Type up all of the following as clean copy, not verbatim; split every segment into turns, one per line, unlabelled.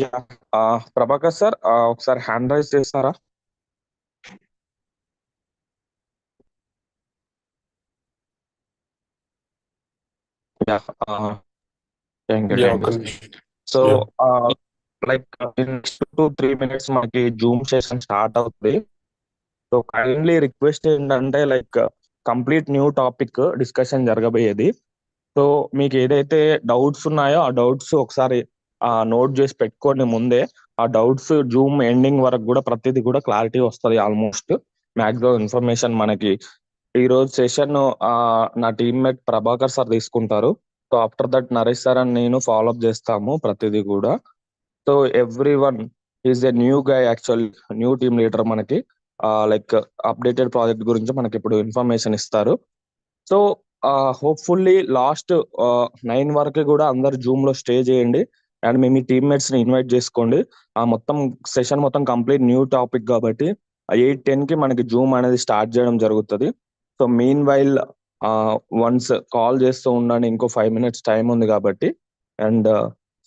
Yeah! Prabhakar sir, ఒకసారి hand raise చేస్తారా? Yeah! Thank you.
Yeah,
thank you.
okay.
So,
Yeah.
Like in next 2-3 minutes మనకి Zoom session start అవుతది. So, kindly request ఏంటంటే like complete new topic discussion జరగబోయేది. So, మీకు ఏదైతే doubts ఉన్నాయో ఆ డౌట్స్ ఒకసారి నోట్ చేసి పెట్టుకోండి ముందే. ఆ డౌట్స్ జూమ్ ఎండింగ్ వరకు కూడా ప్రతిదీ కూడా క్లారిటీ వస్తది ఆల్మోస్ట్. మాక్సిమం ఇన్ఫర్మేషన్ మనకి ఈరోజు సెషన్ నా టీమ్మేట్ ప్రభాకర్ సార్ తీసుకుంటారు. So, after that Naresh sir and నేను ఫాలో అప్ చేస్తాము ప్రతిదీ కూడా. So, everyone is a new guy actually. New team leader మనకి. లైక్ అప్డేటెడ్ ప్రాజెక్ట్ గురించి మనకి ఇప్పుడు ఇన్ఫర్మేషన్ ఇస్తారు. సో, హోప్‌ఫుల్లీ లాస్ట్ 9 వరకు కూడా అందరూ జూమ్‌లో స్టే చేయండి. అండ్ మీ టీమ్‌మేట్స్‌ని ఇన్వైట్ చేసుకోండి. మొత్తం సెషన్ మొత్తం కంప్లీట్ న్యూ టాపిక్ కాబట్టి 8:10కి మనకి జూమ్ అనేది స్టార్ట్ చేయడం జరుగుతది. So, mean while once call చేస్తూ ఉండండి. ఇంకో 5 మినిట్స్ టైం ఉంది కాబట్టి. అండ్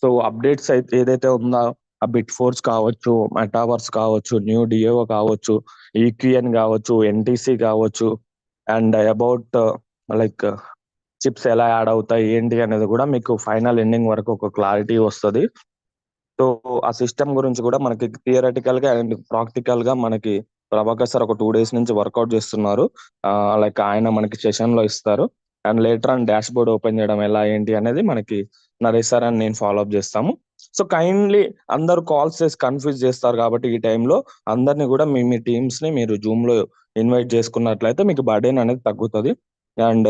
సో, అప్డేట్స్ అయితే ఏదైతే ఉందో ఆ బిట్ ఫోర్స్ కావచ్చు, మెటావర్స్ కావచ్చు, న్యూ డిఏఓ కావచ్చు, ఈక్యూఎన్ కావచ్చు, ఎన్‌టీసీ కావచ్చు, అండ్ అబౌట్ లైక్ చిప్స్ ఎలా యాడ్ అవుతాయి ఏంటి అనేది కూడా మీకు ఫైనల్ ఎండింగ్ వరకు ఒక క్లారిటీ వస్తది. సో, ఆ సిస్టమ్ గురించి కూడా మనకి థియరటికల్ గా అండ్ ప్రాక్టికల్ గా మనకి ప్రభాకర్ సార్ ఒక 2 డేస్ నుంచి వర్కౌట్ చేస్తున్నారు. లైక్ ఆయన మనకి సెషన్ లో ఇస్తారు. And later on dash board open చేయడం ఎలా ఏంటి అనేది మనకి నరేష్ సార్ అండ్ నేను ఫాలో అప్ చేస్తాము. సో, కైండ్లీ అందరూ కాల్స్ చేసి కన్ఫ్యూజ్ చేస్తారు కాబట్టి ఈ టైంలో అందరిని కూడా మీ టీమ్స్ ని మీరు జూమ్ లో ఇన్వైట్ చేసుకున్నట్లయితే మీకు బర్డెన్ అనేది తగ్గుతది. And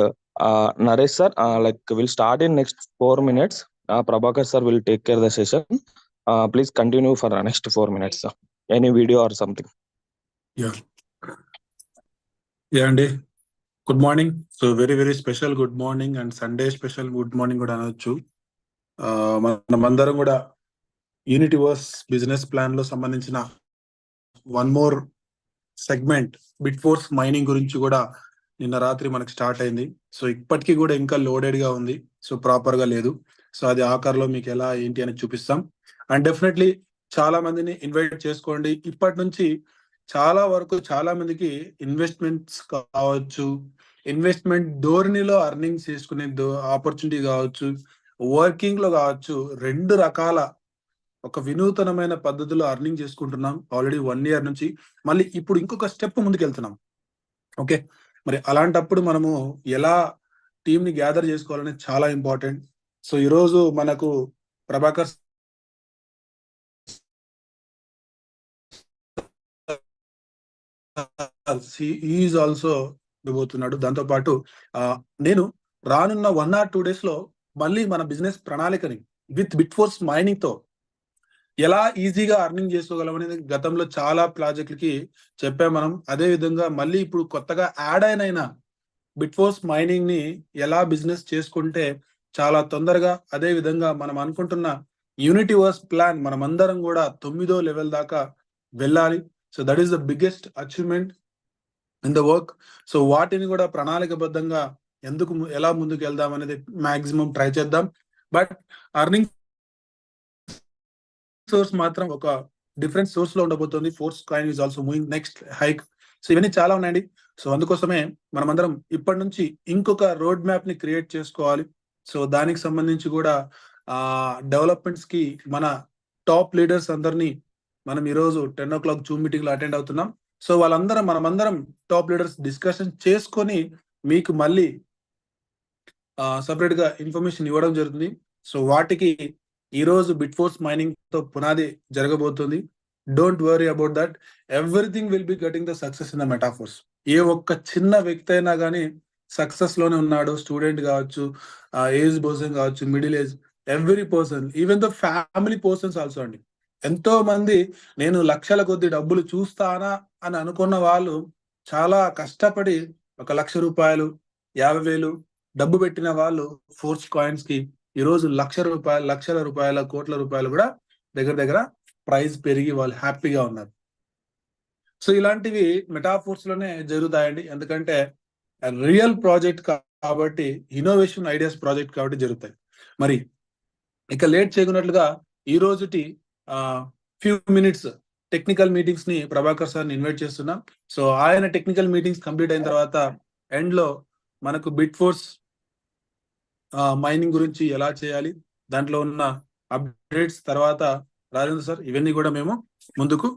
Naresh sir, like will start in next 4 minutes. Prabhakar sir will take care of the session. Please continue for the next 4 minutes, sir. Any video or something.
Yeah. Yeah, అండి. Good morning. So very special good morning and Sunday special good morning కూడా అనొచ్చు. మనమందరం కూడా యూనిటీవర్స్ business plan లో సంబంధించిన one more segment bit force mining గురించి కూడా నిన్న రాత్రి మనకు స్టార్ట్ అయింది. సో ఇప్పటికీ కూడా ఇంకా లోడెడ్ గా ఉంది. సో ప్రాపర్ గా లేదు. సో అది ఆఖరిలో మీకు ఎలా ఏంటి అని చూపిస్తాం. అండ్ డెఫినెట్లీ చాలా మందిని ఇన్వైట్ చేసుకోండి. ఇప్పటి నుంచి చాలా వరకు చాలా మందికి ఇన్వెస్ట్మెంట్స్ కావచ్చు, ఇన్వెస్ట్మెంట్ ధోరణిలో అర్నింగ్స్ చేసుకునే ఆపర్చునిటీ కావచ్చు, వర్కింగ్ లో కావచ్చు, 2 రకాల ఒక వినూతనమైన పద్ధతిలో అర్నింగ్ చేసుకుంటున్నాం ఆల్రెడీ 1 ఇయర్ నుంచి. మళ్ళీ ఇప్పుడు ఇంకొక స్టెప్ ముందుకు వెళ్తున్నాం. ఓకే, మరి అలాంటప్పుడు మనము ఎలా టీమ్ ని గ్యాదర్ చేసుకోవాలని చాలా ఇంపార్టెంట్. సో ఈరోజు మనకు ప్రభాకర్ ఈజ్ ఆల్సో ఇవ్వబోతున్నాడు. దాంతో పాటు నేను రానున్న 1 or 2 డేస్ లో మళ్ళీ మన బిజినెస్ ప్రణాళికని విత్ బిట్ ఫోర్స్ మైనింగ్ తో ఎలా ఈజీగా అర్నింగ్ చేసుకోగలం అనేది గతంలో చాలా ప్రాజెక్టులకి చెప్పాం మనం. అదే విధంగా మళ్ళీ ఇప్పుడు కొత్తగా యాడ్ అయిన బిట్ ఫోర్స్ మైనింగ్ ని ఎలా బిజినెస్ చేసుకుంటే చాలా తొందరగా, అదే విధంగా మనం అనుకుంటున్న యూనిటీవర్స్ ప్లాన్ మనమందరం కూడా 9వ లెవెల్ దాకా వెళ్ళాలి. So that is the biggest achievement in the work. So వాటిని కూడా ప్రణాళికబద్ధంగా ఎలా ముందుకు వెళ్దాం అనేది మాక్సిమం ట్రై చేద్దాం. బట్ అర్నింగ్ సోర్స్ మాత్రం ఒక డిఫరెంట్ సోర్స్ లో ఉండబోతుంది. Force coin is also moving next hike. So ఇవన్నీ చాలా ఉన్నాయండి. సో అందుకోసమే మనమందరం ఇప్పటి నుంచి ఇంకొక రోడ్ మ్యాప్ ని క్రియేట్ చేసుకోవాలి. సో దానికి సంబంధించి కూడా డెవలప్మెంట్స్ కి మన టాప్ లీడర్స్ అందరినీ మనం ఈరోజు 10 o'clock జూమ్ మీటింగ్ లో అటెండ్ అవుతున్నాం. సో మనమందరం టాప్ లీడర్స్ డిస్కషన్ చేసుకొని మీకు మళ్ళీ సపరేట్ గా ఇన్ఫర్మేషన్ ఇవ్వడం జరుగుతుంది. సో వాటికి ఈ రోజు బిట్ ఫోర్స్ మైనింగ్ తో పునాది జరగబోతుంది. Don't worry about that. Everything will be getting the success in the metaforce. ఏ ఒక్క చిన్న వ్యక్తి అయినా కానీ సక్సెస్ లోనే ఉన్నాడు. స్టూడెంట్ కావచ్చు, ఏజ్ పర్సన్ కావచ్చు, middle age, every person, even the family persons also అండి. ఎంతో మంది నేను లక్షల కొద్ది డబ్బులు చూస్తానా అని అనుకున్న వాళ్ళు చాలా కష్టపడి 1,00,000 రూపాయలు, 50,000 డబ్బు పెట్టిన వాళ్ళు ఫోర్స్ కాయిన్స్ కి ఈరోజు లక్షల రూపాయల, కోట్ల రూపాయలు కూడా దగ్గర ప్రైస్ పెరిగి వాళ్ళు హ్యాపీగా ఉన్నారు. సో ఇలాంటివి మెటాఫోర్స్ లోనే జరుగుతాయండి. ఎందుకంటే రియల్ ప్రాజెక్ట్ కాబట్టి, ఇన్నోవేషన్ ఐడియాస్ ప్రాజెక్ట్ కాబట్టి జరుగుతాయి. మరి ఇక లేట్ చేయకున్నట్లుగా ఈ రోజుటి ఫ్యూ మినిట్స్ టెక్నికల్ మీటింగ్స్ ని ప్రభాకర్ సార్ ని ఇన్వైట్ చేస్తున్నాం. సో ఆయన టెక్నికల్ మీటింగ్స్ కంప్లీట్ అయిన తర్వాత ఎండ్ లో మనకు బిట్ ఫోర్స్ మైనింగ్ గురించి ఎలా చేయాలి, దాంట్లో ఉన్న అప్డేట్స్ తర్వాత రాజేంద్ర సార్ ఇవన్నీ కూడా మేము ముందుకు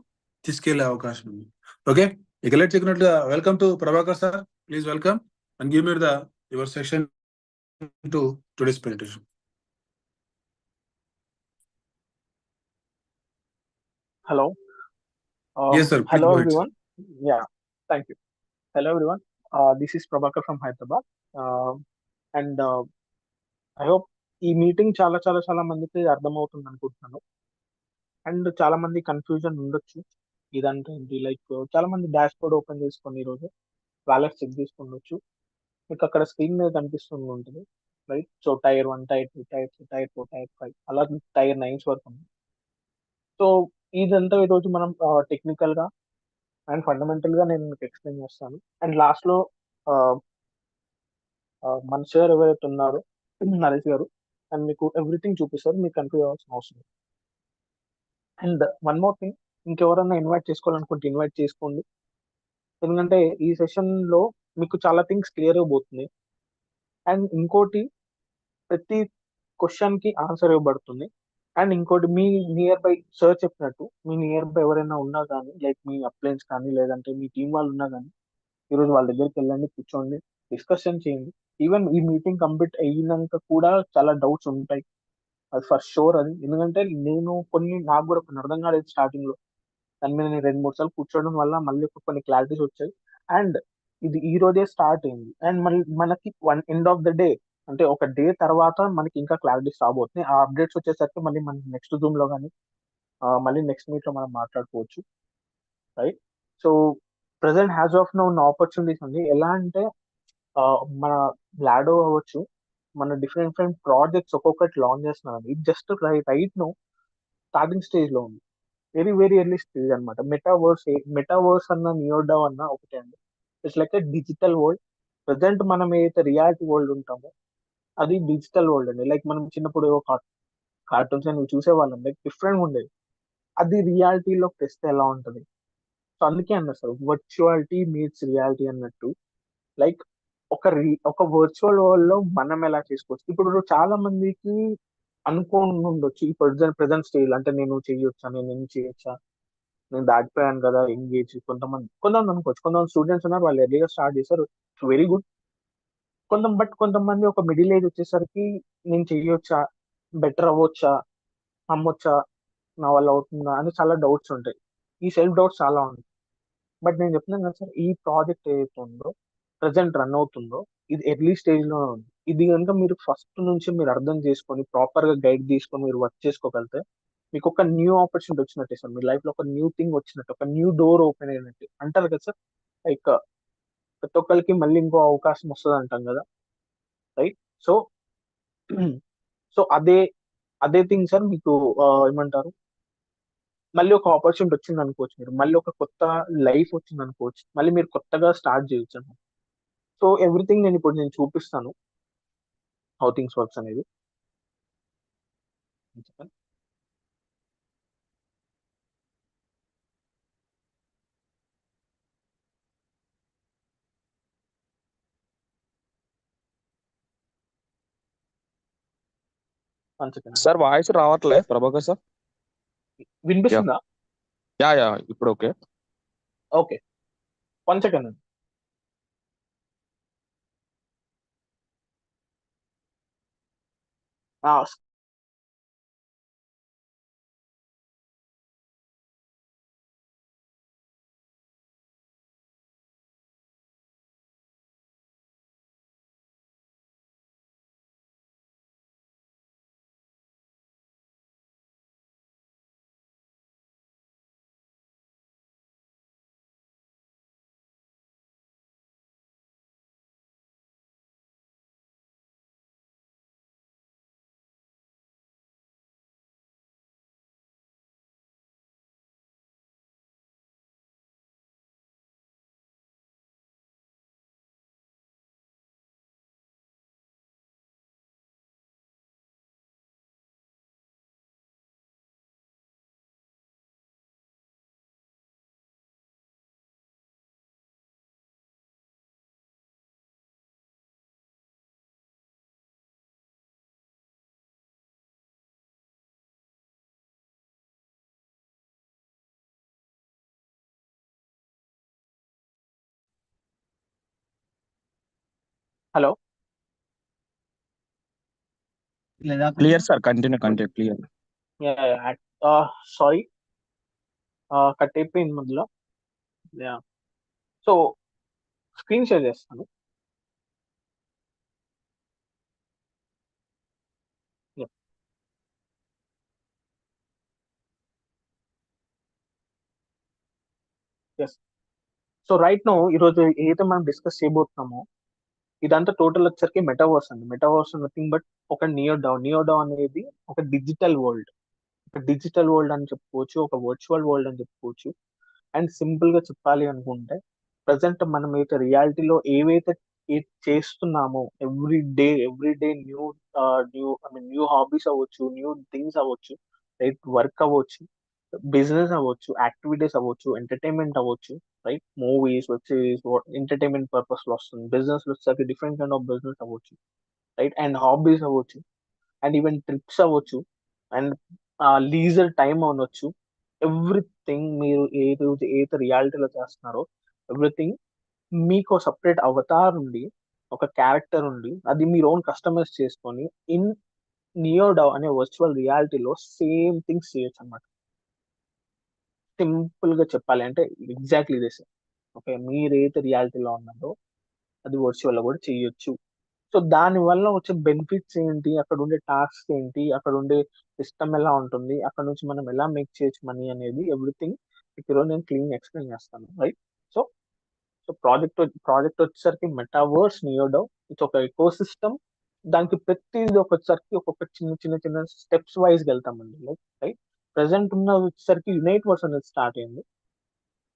తీసుకెళ్లే అవకాశం ఉంది. ఓకే, ఇక లేట్ చేయకున్నట్లుగా welcome to Prabhakar sir. Please welcome and give me your section to today's presentation.
Hello.
Yes, sir. Please
Hello,
go ahead,
everyone. Yeah, thank you. Hello, everyone. This is Prabhakar from Hyderabad. And I hope ఈ meeting చాలా చాలా చాలా మందికి అర్థమవుతుంది అనుకుంటున్నాను. And చాలా మంది confusion ఉండొచ్చు, ఇదంటే ఏంటి, లైక్ చాలా మంది డాష్ బోర్డ్ ఓపెన్ చేసుకొని ఈరోజు వ్యాలెట్ చెక్ చేసుకుండొచ్చు. మీకు అక్కడ స్క్రీన్ మీద కనిపిస్తుంది ఉంటుంది, right? So tier 1, tier 2, tier 3, tier 4, tier 5 అలా టైర్ 9 వరకు ఉంది. సో ఇదంతా ఈరోజు మనం టెక్నికల్ గా అండ్ ఫండమెంటల్ గా నేను మీకు ఎక్స్ప్లెయిన్ చేస్తాను. అండ్ లాస్ట్ లో మన సార్ ఎవరైతే ఉన్నారో నరేష్ గారు అండ్ మీకు ఎవ్రీథింగ్ చూపిస్తారు, మీకు కన్ఫ్యూజ్ అవ్వాల్సిన అవసరం లేదు. అండ్ వన్ మోర్ థింగ్, ఇంకెవరన్నా ఇన్వైట్ చేసుకోవాలనుకుంటే ఇన్వైట్ చేసుకోండి, ఎందుకంటే ఈ సెషన్ లో మీకు చాలా థింగ్స్ క్లియర్ అయిపోతుంది. అండ్ ఇంకోటి, ప్రతి క్వశ్చన్ కి ఆన్సర్ ఇవ్వబడుతుంది. అండ్ ఇంకోటి, మీ నియర్ బై సార్ చెప్పినట్టు మీ నియర్ బై ఎవరైనా ఉన్నా కానీ, లైక్ మీ అప్లయన్స్ కానీ లేదంటే మీ టీం వాళ్ళు ఉన్నా కానీ, ఈరోజు వాళ్ళ దగ్గరికి వెళ్ళండి, కూర్చోండి, డిస్కషన్ చేయండి. ఈవెన్ ఈ మీటింగ్ కంప్లీట్ అయినాక కూడా చాలా డౌట్స్ ఉంటాయి, అది ఫర్ షూర్. అది ఎందుకంటే నాకు కూడా కొన్ని అర్థం కాలేదు స్టార్టింగ్ లో, దాని మీద నేను 2-3 సార్లు కూర్చోవడం వల్ల మళ్ళీ కొన్ని క్లారిటీస్ వచ్చాయి. అండ్ ఇది ఈ రోజే స్టార్ట్ అయింది. అండ్ మళ్ళీ మనకి ఎండ్ ఆఫ్ ద డే, అంటే ఒక డే తర్వాత మనకి ఇంకా క్లారిటీస్ రాబోతున్నాయి. ఆ అప్డేట్స్ వచ్చేసరికి మళ్ళీ మనం నెక్స్ట్ జూమ్ లో కానీ మళ్ళీ నెక్స్ట్ మీట్ లో మనం మాట్లాడుకోవచ్చు, right? So present as of now ఉన్న ఆపర్చునిటీస్ ఉంది. ఎలా అంటే మన లాడో అవ్వచ్చు, మన డిఫరెంట్ డిఫరెంట్ ప్రాజెక్ట్స్ ఒక్కొక్కటి లాంచ్ చేస్తున్నాం. ఇది just right now starting stage లో ఉంది, వెరీ వెరీ ఎర్లీ స్టేజ్ అనమాట. మెటావర్స్ అన్న నియోడో అన్న ఒకటే అండి. It's like a digital world. Present మనం ఏదైతే రియాలిటీ వరల్డ్ ఉంటామో అది డిజిటల్ వరల్డ్ అండి. లైక్ మనం చిన్నప్పుడు కార్టూన్స్ అని చూసేవాళ్ళం, లైక్ డిఫరెంట్ ఉండేది. అది రియాలిటీలోకి తెస్తే ఎలా ఉంటది? సో అందుకే అన్నారు సార్, వర్చువాలిటీ మీట్స్ రియాలిటీ అన్నట్టు. లైక్ ఒక వర్చువల్ వరల్డ్ లో మనం ఎలా చేసుకోవచ్చు. ఇప్పుడు చాలా మందికి అనుకోని ఉండొచ్చు, ఈ ప్రెసెంట్ స్టేజ్ అంటే నేను చేయొచ్చా, నేను ఏం చేయొచ్చా, నేను దాటిపోయాను కదా ఎంగేజ్. కొంతమంది అనుకోవచ్చు, కొంతమంది స్టూడెంట్స్ ఉన్నారు, వాళ్ళు ఎర్లీగా స్టార్ట్ చేశారు, వెరీ గుడ్. కొంతమంది ఒక మిడిల్ ఏజ్ వచ్చేసరికి నేను చెయ్యొచ్చా, బెటర్ అవ్వచ్చా, అమ్మొచ్చా, నా వల్ల అవుతుందా అని చాలా డౌట్స్ ఉంటాయి. ఈ సెల్ఫ్ డౌట్స్ చాలా ఉంటాయి. బట్ నేను చెప్తున్నాను కదా సార్, ఈ ప్రాజెక్ట్ ఏదైతే ఉందో, ప్రజెంట్ రన్ అవుతుందో, ఇది ఎర్లీ స్టేజ్ లో ఉంది. ఇది కనుక మీరు ఫస్ట్ నుంచి మీరు అర్థం చేసుకొని ప్రాపర్ గా గైడ్ తీసుకొని మీరు వర్క్ చేసుకోగలిగితే, మీకు ఒక న్యూ ఆపర్చునిటీ వచ్చినట్టే సార్. మీ లైఫ్ లో ఒక న్యూ థింగ్ వచ్చినట్టు, ఒక న్యూ డోర్ ఓపెన్ అయినట్టు అంటారు కదా సార్. లైక్ ప్రతి ఒక్కరికి మళ్ళీ ఇంకో అవకాశం వస్తుంది అంటాం కదా, రైట్? సో సో అదే అదే థింగ్ సార్, మీకు ఏమంటారు, మళ్ళీ ఒక ఆపర్చునిటీ వచ్చింది అనుకోవచ్చు, మీరు మళ్ళీ ఒక కొత్త లైఫ్ వచ్చింది అనుకోవచ్చు, మళ్ళీ మీరు కొత్తగా స్టార్ట్ చేయొచ్చు అన్నమాట. సో ఎవ్రీథింగ్ నేను చూపిస్తాను, హౌ థింగ్స్ వర్క్స్ అనేది. చెప్పండి.
సార్ వాయిస్ రావట్లే ప్రభాకర్ సార్.
వినిపిస్తుందా?
యా ఇప్పుడు ఓకే.
ఓకే, 1 సెకండ్ అండి. Hello
clear sir, continue clear.
Sorry, cut అయిపోయింది మధ్యలో. సో స్క్రీన్ షేర్ చేస్తాను. ఎస్. సో రైట్ నో ఈరోజు ఏదైతే మనం డిస్కస్ చేయబోతున్నామో ఇదంతా టోటల్ వచ్చరికి మెటావర్స్ అండి. మెటావర్స్ నథింగ్ బట్ ఒక నియోడావ్ అనేది ఒక డిజిటల్ వరల్డ్. ఒక డిజిటల్ వరల్డ్ అని చెప్పుకోవచ్చు, ఒక వర్చువల్ వరల్డ్ అని చెప్పుకోవచ్చు. అండ్ సింపుల్ గా చెప్పాలి అనుకుంటే ప్రజెంట్ మనం అయితే రియాలిటీలో ఏవైతే చేస్తున్నామో every day new new hobbies అవ్వచ్చు, న్యూ థింగ్స్ అవ్వచ్చు, రైట్, వర్క్ అవ్వచ్చు, బిజినెస్ అవ్వచ్చు, యాక్టివిటీస్ అవ్వచ్చు, ఎంటర్టైన్మెంట్ అవ్వచ్చు, right, movies, web series, entertainment purpose లో వస్తుంది. బిజినెస్ వచ్చేసరికి డిఫరెంట్ కైండ్ ఆఫ్ బిజినెస్ అవ్వచ్చు, రైట్, అండ్ హాబీస్ అవ్వచ్చు, అండ్ ఈవెన్ ట్రిప్స్ అవ్వచ్చు, అండ్ లీజర్ టైం అనొచ్చు. ఎవ్రీథింగ్ మీరు ఏదైతే రియాలిటీలో చేస్తున్నారో ఎవ్రీథింగ్ మీకు సపరేట్ అవతార్ ఉండి, ఒక క్యారెక్టర్ ఉండి, అది మీరు ఓన్ కస్టమైజ్ చేసుకొని ఇన్ నియోడావ్ అనే వర్చువల్ రియాలిటీలో సేమ్ థింగ్స్ చేయొచ్చు అనమాట. సింపుల్ గా చెప్పాలి అంటే ఎగ్జాక్ట్లీ దిస్. ఓకే, మీరు ఏదైతే రియాలిటీలో ఉన్నారో అది వర్చువల్ లో కూడా చేయొచ్చు. సో దాని వల్ల వచ్చే బెనిఫిట్స్ ఏంటి, అక్కడ ఉండే టాస్క్ ఏంటి, అక్కడ ఉండే సిస్టమ్ ఎలా ఉంటుంది, అక్కడ నుంచి మనం ఎలా మేక్ చేయొచ్చు మనీ అనేది ఎవ్రీథింగ్ ఈరోజు నేను క్లీన్ ఎక్స్ప్లెయిన్ చేస్తాను, రైట్. సో సో ప్రాజెక్ట్ వచ్చేసరికి మెటావర్స్ నియోడావ్. ఇది ఒక ఎకో సిస్టమ్. దానికి ప్రతిది వచ్చేసరికి ఒక్కొక్క చిన్న చిన్న చిన్న స్టెప్స్ వైజ్ వెళ్తామండి, లైక్ రైట్. ప్రెసెంట్ ఉన్న వచ్చేసరికి యునైట్ వర్స్ అనేది స్టార్ట్ అయింది.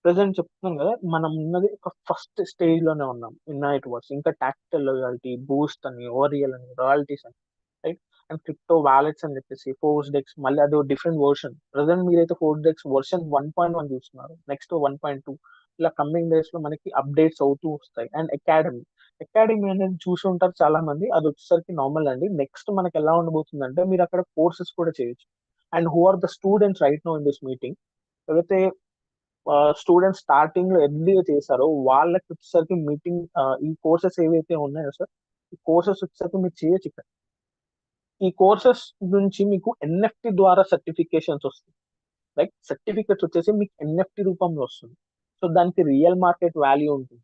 ప్రెసెంట్ చెప్తున్నాను కదా, మనం ఉన్నది ఒక ఫస్ట్ స్టేజ్ లోనే ఉన్నాం. యునైట్ వర్స్, ఇంకా టాక్టికల్ లాయల్టీ, బూస్ట్ అని, ఓరియల్ అని, రాయల్టీస్ అని, రైట్, అండ్ క్రిప్టో వ్యాలెట్స్ అని చెప్పేసి ఫోర్స్ డెక్స్, మళ్ళీ అది డిఫరెంట్ వర్షన్. ప్రెసెంట్ మీరైతే ఫోర్స్ డెక్స్ వర్షన్ 1.1 చూస్తున్నారు, నెక్స్ట్ 1.2, ఇలా కమింగ్ డేస్ లో మనకి అప్డేట్స్ అవుతూ వస్తాయి. అండ్ అకాడమీ అనేది చూసి ఉంటారు చాలా మంది, అది వచ్చేసరికి నార్మల్ అండి. నెక్స్ట్ మనకి ఎలా ఉండబోతుంది అంటే మీరు అక్కడ కోర్సెస్ కూడా చేయొచ్చు. And who are the students right now in this meeting, ఎవరైతే స్టూడెంట్స్ స్టార్టింగ్ లో ఎర్లీగా చేశారో వాళ్ళకి వచ్చేసరికి మీటింగ్, ఈ కోర్సెస్ ఏవైతే ఉన్నాయో సార్, ఈ కోర్సెస్ వచ్చేసరికి మీరు చేయొచ్చు ఇక్కడ. ఈ కోర్సెస్ నుంచి మీకు ఎన్ఎఫ్టి ద్వారా సర్టిఫికేషన్స్ వస్తాయి, లైక్ సర్టిఫికేట్స్ వచ్చేసి మీకు ఎన్ఎఫ్టి రూపంలో వస్తుంది. సో దానికి రియల్ మార్కెట్ వాల్యూ ఉంటుంది.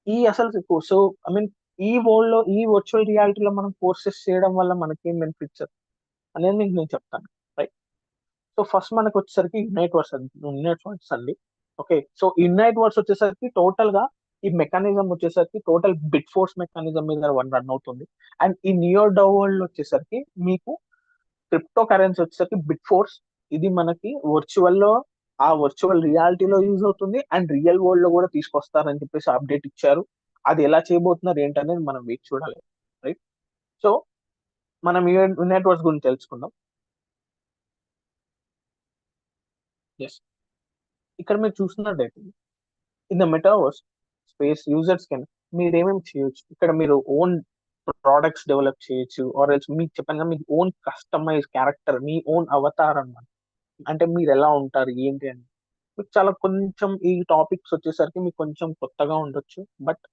ఈ అసలు సో ఐ మీన్ ఈ వరల్డ్ లో, ఈ వర్చువల్ రియాలిటీలో మనం కోర్సెస్ చేయడం వల్ల మనకేం బెనిఫిట్స్ అనేది మీకు నేను చెప్తాను, రైట్. సో ఫస్ట్ మనకు వచ్చేసరికి యునైట్ వర్డ్స్ అండి. ఓకే, సో యునైట్ వర్డ్స్ వచ్చేసరికి టోటల్ గా ఈ మెకానిజం వచ్చేసరికి టోటల్ బిట్ ఫోర్స్ మెకానిజం మీద రన్ అవుతుంది. అండ్ ఈ నియోడావ్ వరల్డ్ వచ్చేసరికి మీకు క్రిప్టో కరెన్సీ వచ్చేసరికి బిట్ ఫోర్స్, ఇది మనకి వర్చువల్ లో, ఆ వర్చువల్ రియాలిటీలో యూజ్ అవుతుంది. అండ్ రియల్ వరల్డ్ లో కూడా తీసుకొస్తారని చెప్పేసి అప్డేట్ ఇచ్చారు. అది ఎలా చేయబోతున్నారు ఏంటనేది మనం వెయిట్ చూడాలి, రైట్. సో మనం యునైట్ వర్డ్స్ గురించి తెలుసుకుందాం. ఎస్, ఇక్కడ మీరు చూస్తున్నట్టయితే in the metaverse space users can మీరు ఏమేమి చేయొచ్చు. ఇక్కడ మీరు ఓన్ ప్రోడక్ట్స్ డెవలప్ చేయొచ్చు, ఆర్ ఎల్స్ మీకు చెప్పంగా మీకు ఓన్ కస్టమైజ్ క్యారెక్టర్, మీ ఓన్ అవతార్ అన్నమాట. అంటే మీరు ఎలా ఉంటారు ఏంటి అని మీకు చాలా కొంచెం ఈ టాపిక్స్ వచ్చేసరికి మీకు కొంచెం కొత్తగా ఉండొచ్చు, బట్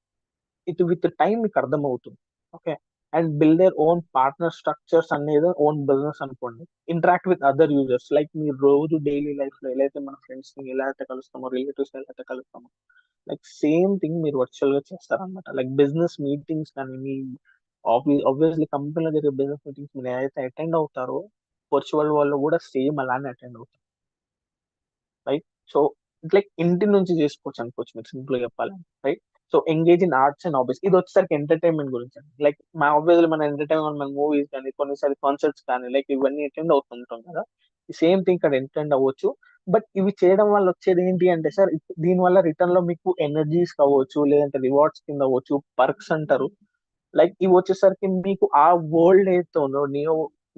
ఇది విత్ టైం మీకు అర్థమవుతుంది. Okay, and build their own partner structures అనేది ఓన్ బిజినెస్ అనుకోండి. Interact with other users, like మీరు రోజు డైలీ లైఫ్ లో ఎలా అయితే మన ఫ్రెండ్స్ ని ఎలా అయితే కలుస్తామో, రిలేటివ్స్ ఎలా అయితే కలుస్తామో, లైక్ సేమ్ థింగ్ మీరు వర్చువల్ గా చేస్తారనమాట. లైక్ బిజినెస్ మీటింగ్స్ కానీ, మీ ఆబ్వియస్లీ కంపెనీలో జరిగే బిజినెస్ మీటింగ్స్ మీరు ఏదైతే అటెండ్ అవుతారో వర్చువల్ వాళ్ళు కూడా సేమ్ అలానే అటెండ్ అవుతారు, రైట్. సో లైక్ ఇంటి నుంచి చేసుకోవచ్చు అనుకోవచ్చు మీకు సింపుల్ గా చెప్పాలని, right. So engage in arts and hobbies, ఇది వచ్చేసరికి ఎంటర్టైన్మెంట్ గురించి అండి. లైక్ మా ఆబ్వియస్లీ మన ఎంటర్టైన్మెంట్, మన మూవీస్ కానీ, కొన్నిసార్లు కాన్సర్ట్స్ కానీ, లైక్ ఇవన్నీ అటెండ్ అవుతుంటాం కదా. సేమ్ థింగ్ ఇక్కడ అటెండ్ అవ్వచ్చు. బట్ ఇవి చేయడం వల్ల వచ్చేది ఏంటి అంటే సార్, దీని వల్ల రిటర్న్ లో మీకు ఎనర్జీస్ కావచ్చు, లేదంటే రివార్డ్స్ కింద అవ్వచ్చు, పర్క్స్ అంటారు. లైక్ ఇవి వచ్చేసరికి మీకు ఆ వరల్డ్ ఏదైతే ఉందో,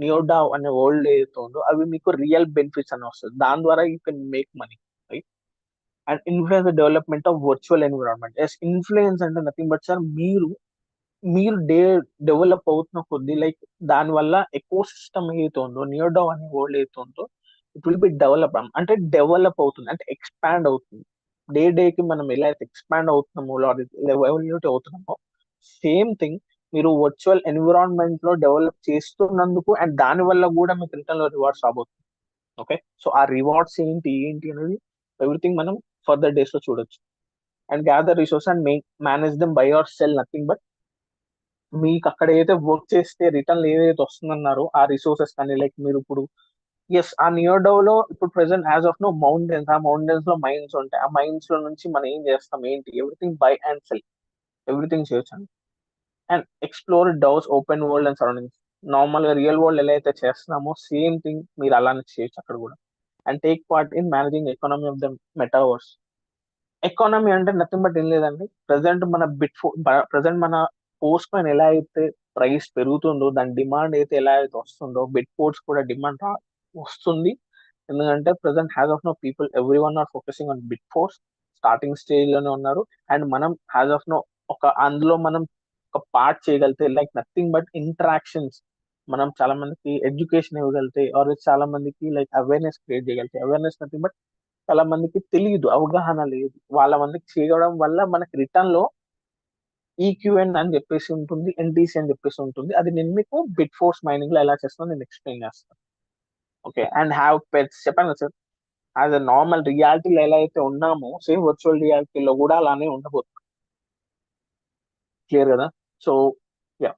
నియోడావ్ అనే వరల్డ్ ఏదైతే ఉందో అవి మీకు రియల్ బెనిఫిట్స్ అని వస్తుంది. దాని ద్వారా you can make money, right. And influence the development of virtual environment. Yes, influence అంటే నథింగ్ బట్ సార్, మీరు డెవలప్ అవుతున్న కొద్ది, లైక్ దాని వల్ల ఎకో సిస్టమ్ ఏదైతే ఉందో, నియోడావ్ అనే వరల్డ్ ఏదైతే ఉందో, ఇట్ విల్ బి డెవలప్, అంటే డెవలప్ అవుతుంది, అంటే ఎక్స్పాండ్ అవుతుంది. డే కి మనం ఎలా అయితే ఎక్స్పాండ్ అవుతున్నామో, ఎవల్యూట్ అవుతున్నామో, సేమ్ థింగ్ మీరు వర్చువల్ ఎన్విరాన్మెంట్ లో డెవలప్ చేస్తున్నందుకు అండ్ దాని వల్ల కూడా మీకు రిటర్న్ లో రివార్డ్స్ రాబోతుంది. ఓకే, సో ఆ రివార్డ్స్ ఏంటి ఏంటి అనేది ఎవ్రీథింగ్ మనం ఫర్దర్ డేస్ లో చూడొచ్చు. And gather resource and manage them buy or sell nothing but మీకు అక్కడ ఏదైతే వర్క్ చేస్తే రిటర్న్ ఏదైతే వస్తుందన్నారో ఆ రిసోర్సెస్ కానీ లైక్ మీరు ఇప్పుడు ఎస్ ఆ నియోడో లో ఇప్పుడు present as of now mountains, ఆ మౌంటైన్స్ లో మైన్స్ ఉంటాయి. ఆ మైన్స్ లో నుంచి మనం ఏం చేస్తాం ఏంటి everything buy and sell everything చేయొచ్చు. And explore those open world and surroundings. Normal గా రియల్ వరల్డ్ ఎలా అయితే చేస్తున్నామో సేమ్ థింగ్ మీరు అలానే చేయొచ్చు అక్కడ కూడా. And take part in managing economy of the metaverse. Economy అంటే నథింగ్ బట్ ఏం లేదండి, ప్రజెంట్ మన పోస్ట్ పైన ఎలా అయితే ప్రైస్ పెరుగుతుందో దాని డిమాండ్ అయితే ఎలా అయితే వస్తుందో బిట్ ఫోర్స్ కూడా డిమాండ్ వస్తుంది. ఎందుకంటే present as of now people every one are focusing on bit force, starting stage లోనే ఉన్నారు. అండ్ మనం హ్యాస్ ఆఫ్ నో అందులో మనం ఒక పార్ట్ చేయగలిగితే లైక్ నథింగ్ బట్ ఇంటరాక్షన్స్, మనం చాలా మందికి ఎడ్యుకేషన్ ఇవ్వగలిగితే ఆర్ చాలా మందికి లైక్ అవేర్నెస్ క్రియేట్ చేయగలిగితే, అవేర్నెస్ నథింగ్ బట్ చాలా మందికి తెలియదు, అవగాహన లేదు, వాళ్ళ మందికి చేయడం వల్ల మనకి రిటర్న్ లో ఈక్యూఎన్ అని చెప్పేసి ఉంటుంది, ఎన్టీసీ అని చెప్పేసి ఉంటుంది. అది నేను మీకు బిట్ ఫోర్స్ మైనింగ్ లో ఎలా చేస్తానో నేను ఎక్స్ప్లెయిన్ చేస్తాను. ఓకే, అండ్ హ్యావ్ పెట్స్ చెప్పాను కదా సార్, యాజ్ అ నార్మల్ రియాలిటీలో ఎలా అయితే ఉన్నామో సేమ్ వర్చువల్ రియాలిటీలో కూడా అలానే ఉండబోతుంది. క్లియర్ కదా? సో యా,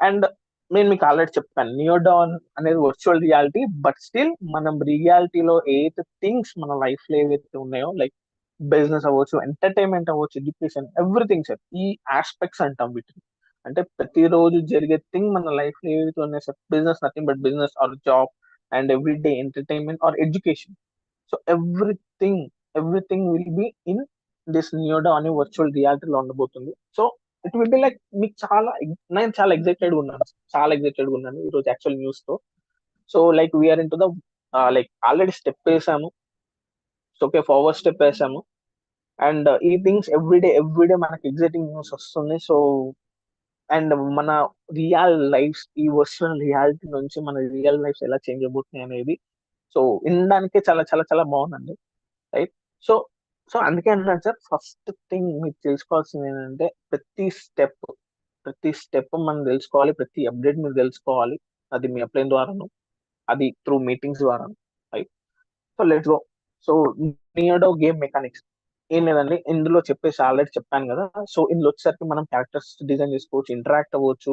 అండ్ నేను మీకు ఆల్రెడీ చెప్పాను నియోడాన్ అనేది వర్చువల్ రియాలిటీ, బట్ స్టిల్ మనం రియాలిటీలో ఏదైతే థింగ్స్ మన లైఫ్ లో ఏవైతే ఉన్నాయో లైక్ బిజినెస్ అవ్వచ్చు, ఎంటర్టైన్మెంట్ అవ్వచ్చు, ఎడ్యుకేషన్, ఎవ్రీథింగ్ సార్, ఈ ఆస్పెక్ట్స్ అంటాం వీటిని. అంటే ప్రతిరోజు జరిగే థింగ్ మన లైఫ్ లో ఏవైతే ఉన్నాయి sir, business nothing but business are job and everyday entertainment or education. So everything everything will be in this నియోడా అనే వర్చువల్ రియాలిటీలో ఉండబోతుంది. So it will be like మీకు నేను చాలా ఎక్సైటెడ్ ఉన్నాను, చాలా ఎక్సైటెడ్ ఉన్నాను ఈ రోజు యాక్చువల్ న్యూస్ తో. So like we are in to the like already step వేసాము. సో ఓకే, ఫార్వర్డ్ స్టెప్ వేసాము. అండ్ ఈ థింగ్స్ ఎవ్రీడే మనకి ఎగ్జైటింగ్ న్యూస్ వస్తుంది. సో అండ్ మన రియల్ లైఫ్ ఈ వర్చువల్ రియాలిటీ నుంచి మన రియల్ లైఫ్ ఎలా చేంజ్ అయిపోతున్నాయి అనేది సో వినడానికే చాలా చాలా చాలా బాగుందండి, రైట్? సో సో అందుకే అంటున్నాను సార్, ఫస్ట్ థింగ్ మీకు తెలుసుకోవాల్సింది ఏంటంటే ప్రతి స్టెప్ మనం తెలుసుకోవాలి, ప్రతి అప్డేట్ మీరు తెలుసుకోవాలి. అది మీ అప్లైన్ ద్వారాను, అది త్రూ మీటింగ్స్ ద్వారా, right? So let's go. So నియోడో గేమ్ మెకానిక్స్ ఏం లేదండి, ఇందులో చెప్పేసి ఆల్రెడీ చెప్పాను కదా. సో ఇందులో వచ్చేసరికి మనం క్యారెక్టర్స్ డిజైన్ చేసుకోవచ్చు, ఇంటరాక్ట్ అవ్వచ్చు,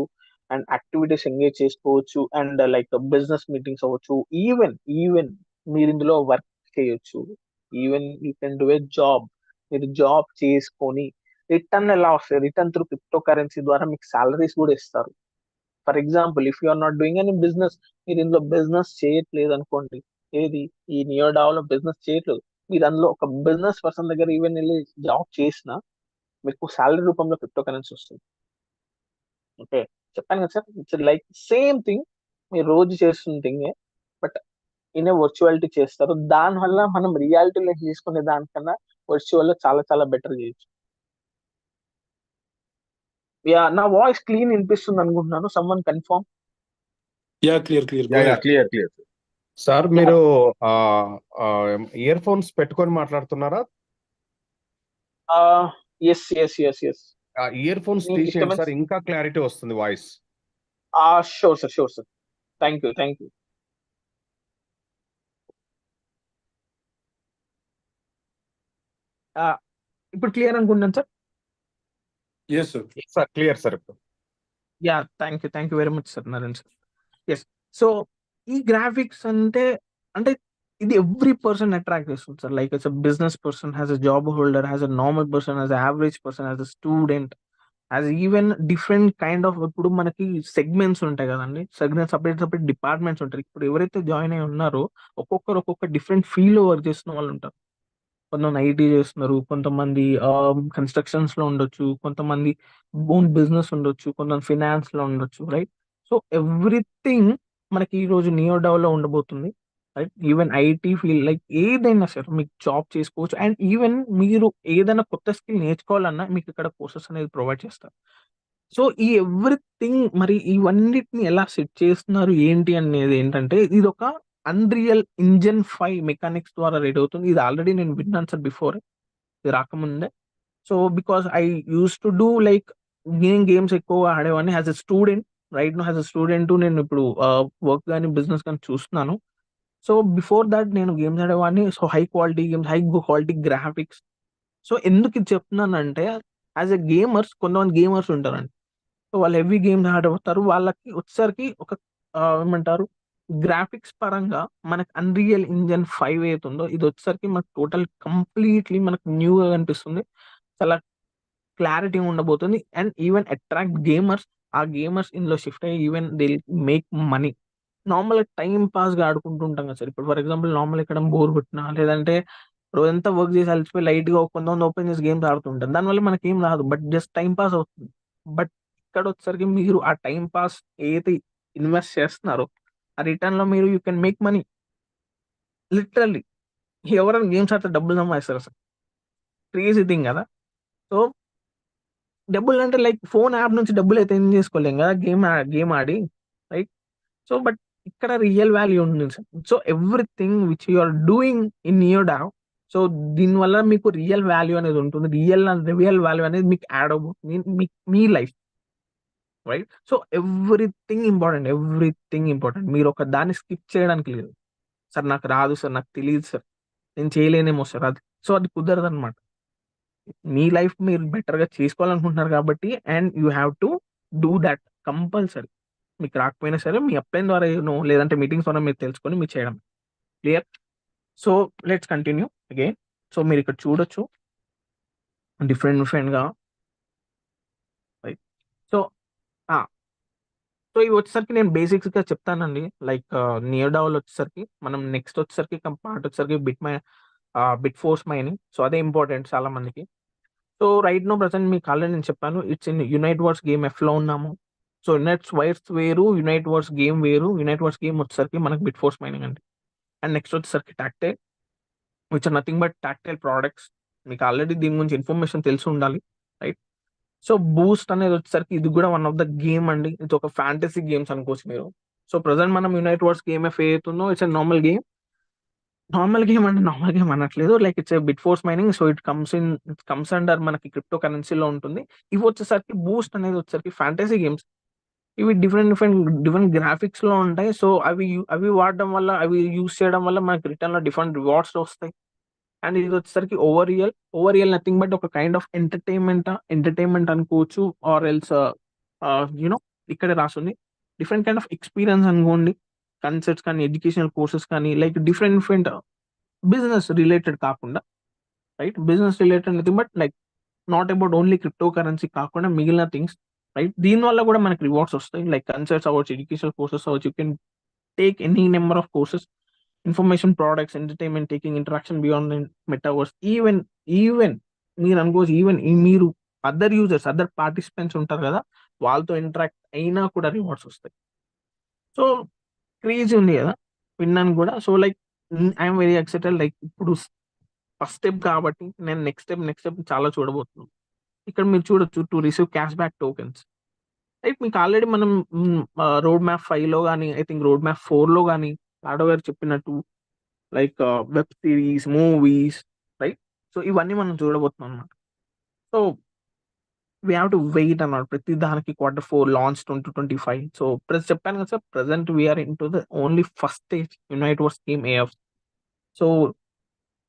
అండ్ యాక్టివిటీస్ ఎంగేజ్ చేసుకోవచ్చు, అండ్ లైక్ బిజినెస్ మీటింగ్స్ అవ్వచ్చు, ఈవెన్ మీరు ఇందులో వర్క్ చేయొచ్చు, even you can do a job. మీరు జాబ్ చేసుకొని రిటర్న్ ఎలా వస్తాయి, రిటర్న్ త్రూ క్రిప్టో కరెన్సీ ద్వారా మీకు సాలరీస్ కూడా ఇస్తారు. For example if you are not doing any business, మీరు ఇందులో బిజినెస్ చేయట్లేదు అనుకోండి, ఏది ఈ నియోడాలో బిజినెస్ చేయట్లేదు, మీరు అందులో ఒక బిజినెస్ పర్సన్ దగ్గర ఈవెన్ వెళ్ళి జాబ్ చేసినా మీకు సాలరీ రూపంలో క్రిప్టో కరెన్సీ వస్తుంది. ఓకే, చెప్పాను కదా sir, it's like same thing, మీరు రోజు చేస్తున్న థింగే బట్ ఇన్ వర్చువాలిటీ చేస్తారు. దానివల్ల మనం రియాలిటీలో తీసుకునే దానికన్నా వర్చువల్ లో చాలా చాలా బెటర్ చేయొచ్చు. యా, నా వాయిస్ క్లీన్ వినిపిస్తుంది అనుకుంటున్నాను. Someone confirm.
Yeah clear
clear.
Sir మీరు ఇయర్ ఫోన్స్ పెట్టుకొని మాట్లాడుతున్నారా?
Yes yes yes yes.
Earphones తీసేయండి సార్, ఇంకా క్లారిటీ వస్తుంది voice.
Sure sir. Thank you. ఇప్పుడు క్లియర్ అనుకుంటున్నాను sir.
yes sir.
Sir clear sir ఇప్పుడు.
Yeah, thank you very much sir, Naren sir. Yes, so ఈ graphics అంటే ఇది ఎవ్రీ పర్సన్ అట్రాక్ట్ చేస్తుంది sir. Like as a business person, has a job holder, has a normal person, has average person, has a student, as even different kind of. ఇప్పుడు మనకి segments ఉంటాయి కదండి, separate departments ఉంటాయి. ఇప్పుడు ఎవరైతే join అయి ఉన్నారో ఒక్కొక్క డిఫరెంట్ ఫీల్డ్ లో వర్క్ చేస్తున్న వాళ్ళు ఉంటారు. కొంతమంది ఐటీ చేస్తున్నారు, కొంతమంది కన్స్ట్రక్షన్స్ లో ఉండొచ్చు, కొంతమంది ఓన్ బిజినెస్ ఉండొచ్చు, కొంతమంది ఫినాన్స్ లో ఉండొచ్చు, రైట్? సో ఎవ్రీథింగ్ మనకి ఈ రోజు నియోడావ్ లో ఉండబోతుంది, right? Even IT field like ఏదైనా సరే మీకు జాబ్ చేసుకోవచ్చు. అండ్ ఈవెన్ మీరు ఏదైనా కొత్త స్కిల్ నేర్చుకోవాలన్నా మీకు ఇక్కడ కోర్సెస్ అనేది ప్రొవైడ్ చేస్తారు. సో ఈ ఎవ్రీథింగ్ మరి ఇవన్నిటిని ఎలా సెట్ చేస్తున్నారు ఏంటి అనేది ఏంటంటే, ఇది ఒక అన్రియల్ ఇంజన్ 5 మెకానిక్స్ ద్వారా రెడీ అవుతుంది. ఇది ఆల్రెడీ నేను విన్నాను సార్ బిఫోర్, ఇది రాకముందే. So because I use to do like నేను గేమ్స్ ఎక్కువ ఆడేవాడిని as a student. Right no as a student నేను ఇప్పుడు వర్క్ కానీ బిజినెస్ కానీ చూస్తున్నాను. సో బిఫోర్ దట్ నేను గేమ్స్ ఆడేవాడిని. So high quality games, high quality graphics. So ఎందుకు ఇది చెప్తున్నానంటే యాజ్ ఎ గేమర్స్ కొంతమంది గేమర్స్ ఉంటారండి. సో వాళ్ళు హెవీ గేమ్స్ ఆడతారు. వాళ్ళకి వచ్చేసరికి ఒక ఏమంటారు గ్రాఫిక్స్ పరంగా మనకు అన్రియల్ ఇంజన్ 5 ఏతుందో ఇది వచ్చేసరికి మనకు టోటల్ కంప్లీట్లీ మనకు న్యూగా కనిపిస్తుంది. చాలా క్లారిటీ ఉండబోతుంది. And even attract gamers. ఆ గేమర్స్ ఇందులో షిఫ్ట్ అయ్యి even they make money. Normal time pass గా ఆడుకుంటూ ఉంటాం కదా సార్. ఇప్పుడు ఫర్ ఎగ్జాంపుల్ నార్మల్ ఇక్కడ బోర్ కొట్టినా లేదంటే రోజంతా వర్క్ చేసి అలసిపోయి లైట్ గా కొంతమంది ఓపెన్ చేసి గేమ్స్ ఆడుతుంటారు. దానివల్ల మనకి ఏం రాదు, బట్ జస్ట్ టైం పాస్ అవుతుంది. బట్ ఇక్కడ వచ్చేసరికి మీరు ఆ టైం పాస్ ఏది ఇన్వెస్ట్ చేస్తున్నారో ఆ రిటర్న్ లో మీరు you can make money. Literally ఎవరైనా గేమ్స్ ఆడితే డబ్బులు సంపాదిస్తారు సార్. క్రేజీ థింగ్ కదా. సో డబ్బులు అంటే లైక్ ఫోన్ యాప్ నుంచి డబ్బులు అయితే ఏం చేసుకోలేం కదా గేమ్ ఆడి, రైట్? సో బట్ ఇక్కడ రియల్ వాల్యూ ఉంది sir. So everything which you are doing in your DAO, so దీనివల్ల మీకు రియల్ వాల్యూ అనేది ఉంటుంది. రియల్ వాల్యూ అనేది మీకు యాడ్ అవుతుంది మీ life, right? So everything important. మీరు ఒక దాన్ని స్కిప్ చేయడానికి లేదు. సార్ నాకు రాదు సార్, నాకు తెలియదు సార్, నేను చేయలేనేమో సార్, అది సో అది కుదరదు అనమాట. మీ లైఫ్ మీరు బెటర్ గా చేసుకోవాలనుకుంటున్నారు కాబట్టి and you have to do that compulsory. మీకు రాకపోయినా సరే మీ అప్లైన్ ద్వారా లేదంటే మీటింగ్స్ ద్వారా మీరు తెలుసుకొని మీరు చేయడం. Clear? So let's continue again. So మీరు ఇక్కడ చూడొచ్చు డిఫరెంట్ గా, రైట్? సో సో ఇవి వచ్చేసరికి నేను బేసిక్స్ గా చెప్తానండి. లైక్ నియర్ డౌల్ వచ్చేసరికి మనం నెక్స్ట్ వచ్చేసరికి పార్ట్ వచ్చేసరికి బిట్ ఫోర్స్ మైనింగ్. సో అదే ఇంపార్టెంట్ చాలా మందికి. సో రైట్ నో ప్రెసెంట్ మీకు ఆల్రెడీ నేను చెప్పాను, it's in unite verse game F లో ఉన్నాము. సో యునైట్ వర్స్ వేరు, యునైట్ వర్స్ గేమ్ వేరు. యునైట్ వర్స్ గేమ్ వచ్చేసరికి మనకి బిట్ ఫోర్స్ మైనింగ్ అండి. అండ్ నెక్స్ట్ వచ్చేసరికి tactile, which are nothing but tactile products. మీకు ఆల్రెడీ దీని గురించి ఇన్ఫర్మేషన్ తెలిసి ఉండాలి, రైట్? సో బూస్ట్ అనేది వచ్చేసరికి ఇది కూడా వన్ ఆఫ్ ద గేమ్ అండి. ఇది ఒక ఫ్యాంటసీ గేమ్స్ అనుకోవచ్చు మీరు. సో ప్రజెంట్ మనం యునైట్ వర్స్ గేమ్ ఎఫ్ ఏతుందో it's normal game. Normal game అంటే నార్మల్ గేమ్ అనట్లేదు, like it's bit force mining. So it comes under మనకి క్రిప్టో కరెన్సీలో ఉంటుంది. ఇవి వచ్చేసరికి బూస్ట్ అనేది వచ్చేసరికి ఫ్యాంటసీ గేమ్స్. ఇవి డిఫరెంట్ గ్రాఫిక్స్ లో ఉంటాయి. సో అవి వాడడం వల్ల, అవి యూస్ చేయడం వల్ల మనకి రిటర్న్ లో డిఫరెంట్ రివార్డ్స్ వస్తాయి. అండ్ ఇది వచ్చేసరికి ఓవర్ రియల్ నథింగ్ బట్ ఒక కైండ్ ఆఫ్ ఎంటర్టైన్మెంట్ అనుకోవచ్చు. ఆర్ ఎల్స్ యూనో ఇక్కడే రాస్తుంది డిఫరెంట్ కైండ్ ఆఫ్ ఎక్స్పీరియన్స్ అనుకోండి. కన్సర్ట్స్ కానీ, ఎడ్యుకేషనల్ కోర్సెస్ కానీ, లైక్ డిఫరెంట్ బిజినెస్ రిలేటెడ్ కాకుండా, right? Business related nothing but like not about only crypto currency కాకుండా మిగిలిన థింగ్స్, రైట్? దీని వల్ల కూడా మనకి రివార్డ్స్ వస్తాయి. లైక్ కన్సర్ట్స్ అవ్వచ్చు, ఎడ్యుకేషనల్ కోర్సెస్ అవ్వచ్చు. You can take any number of courses, information products, entertainment, taking interaction beyond metaverse. Even మీరు అనుకోవచ్చు, ఈవెన్ మీరు అదర్ యూజర్స్, అదర్ పార్టిసిపెంట్స్ ఉంటారు కదా, వాళ్ళతో ఇంటరాక్ట్ అయినా కూడా రివార్డ్స్ వస్తాయి. సో క్రేజీ ఉంది కదా విన్నాను కూడా. So like I'm very excited. Like ఇప్పుడు ఫస్ట్ స్టెప్ కాబట్టి నేను నెక్స్ట్ స్టెప్ చాలా చూడబోతున్నాను. ఇక్కడ మీరు చూడొచ్చు to receive cash back tokens, right? మీకు ఆల్రెడీ మనం రోడ్ మ్యాప్ 5 లో కానీ, ఐ థింక్ రోడ్ మ్యాప్ 4 లో కానీ ఆడో గారు చెప్పినట్టు like web series, movies, right? So ఇవన్నీ మనం చూడబోతున్నాం అన్నమాట. So we have to wait అన్నమాట. ప్రతి దానికి Q4 లాంచ్ 2025. సో చెప్పాను కదా sir, present we're in to the only first stage unite verse game AF. So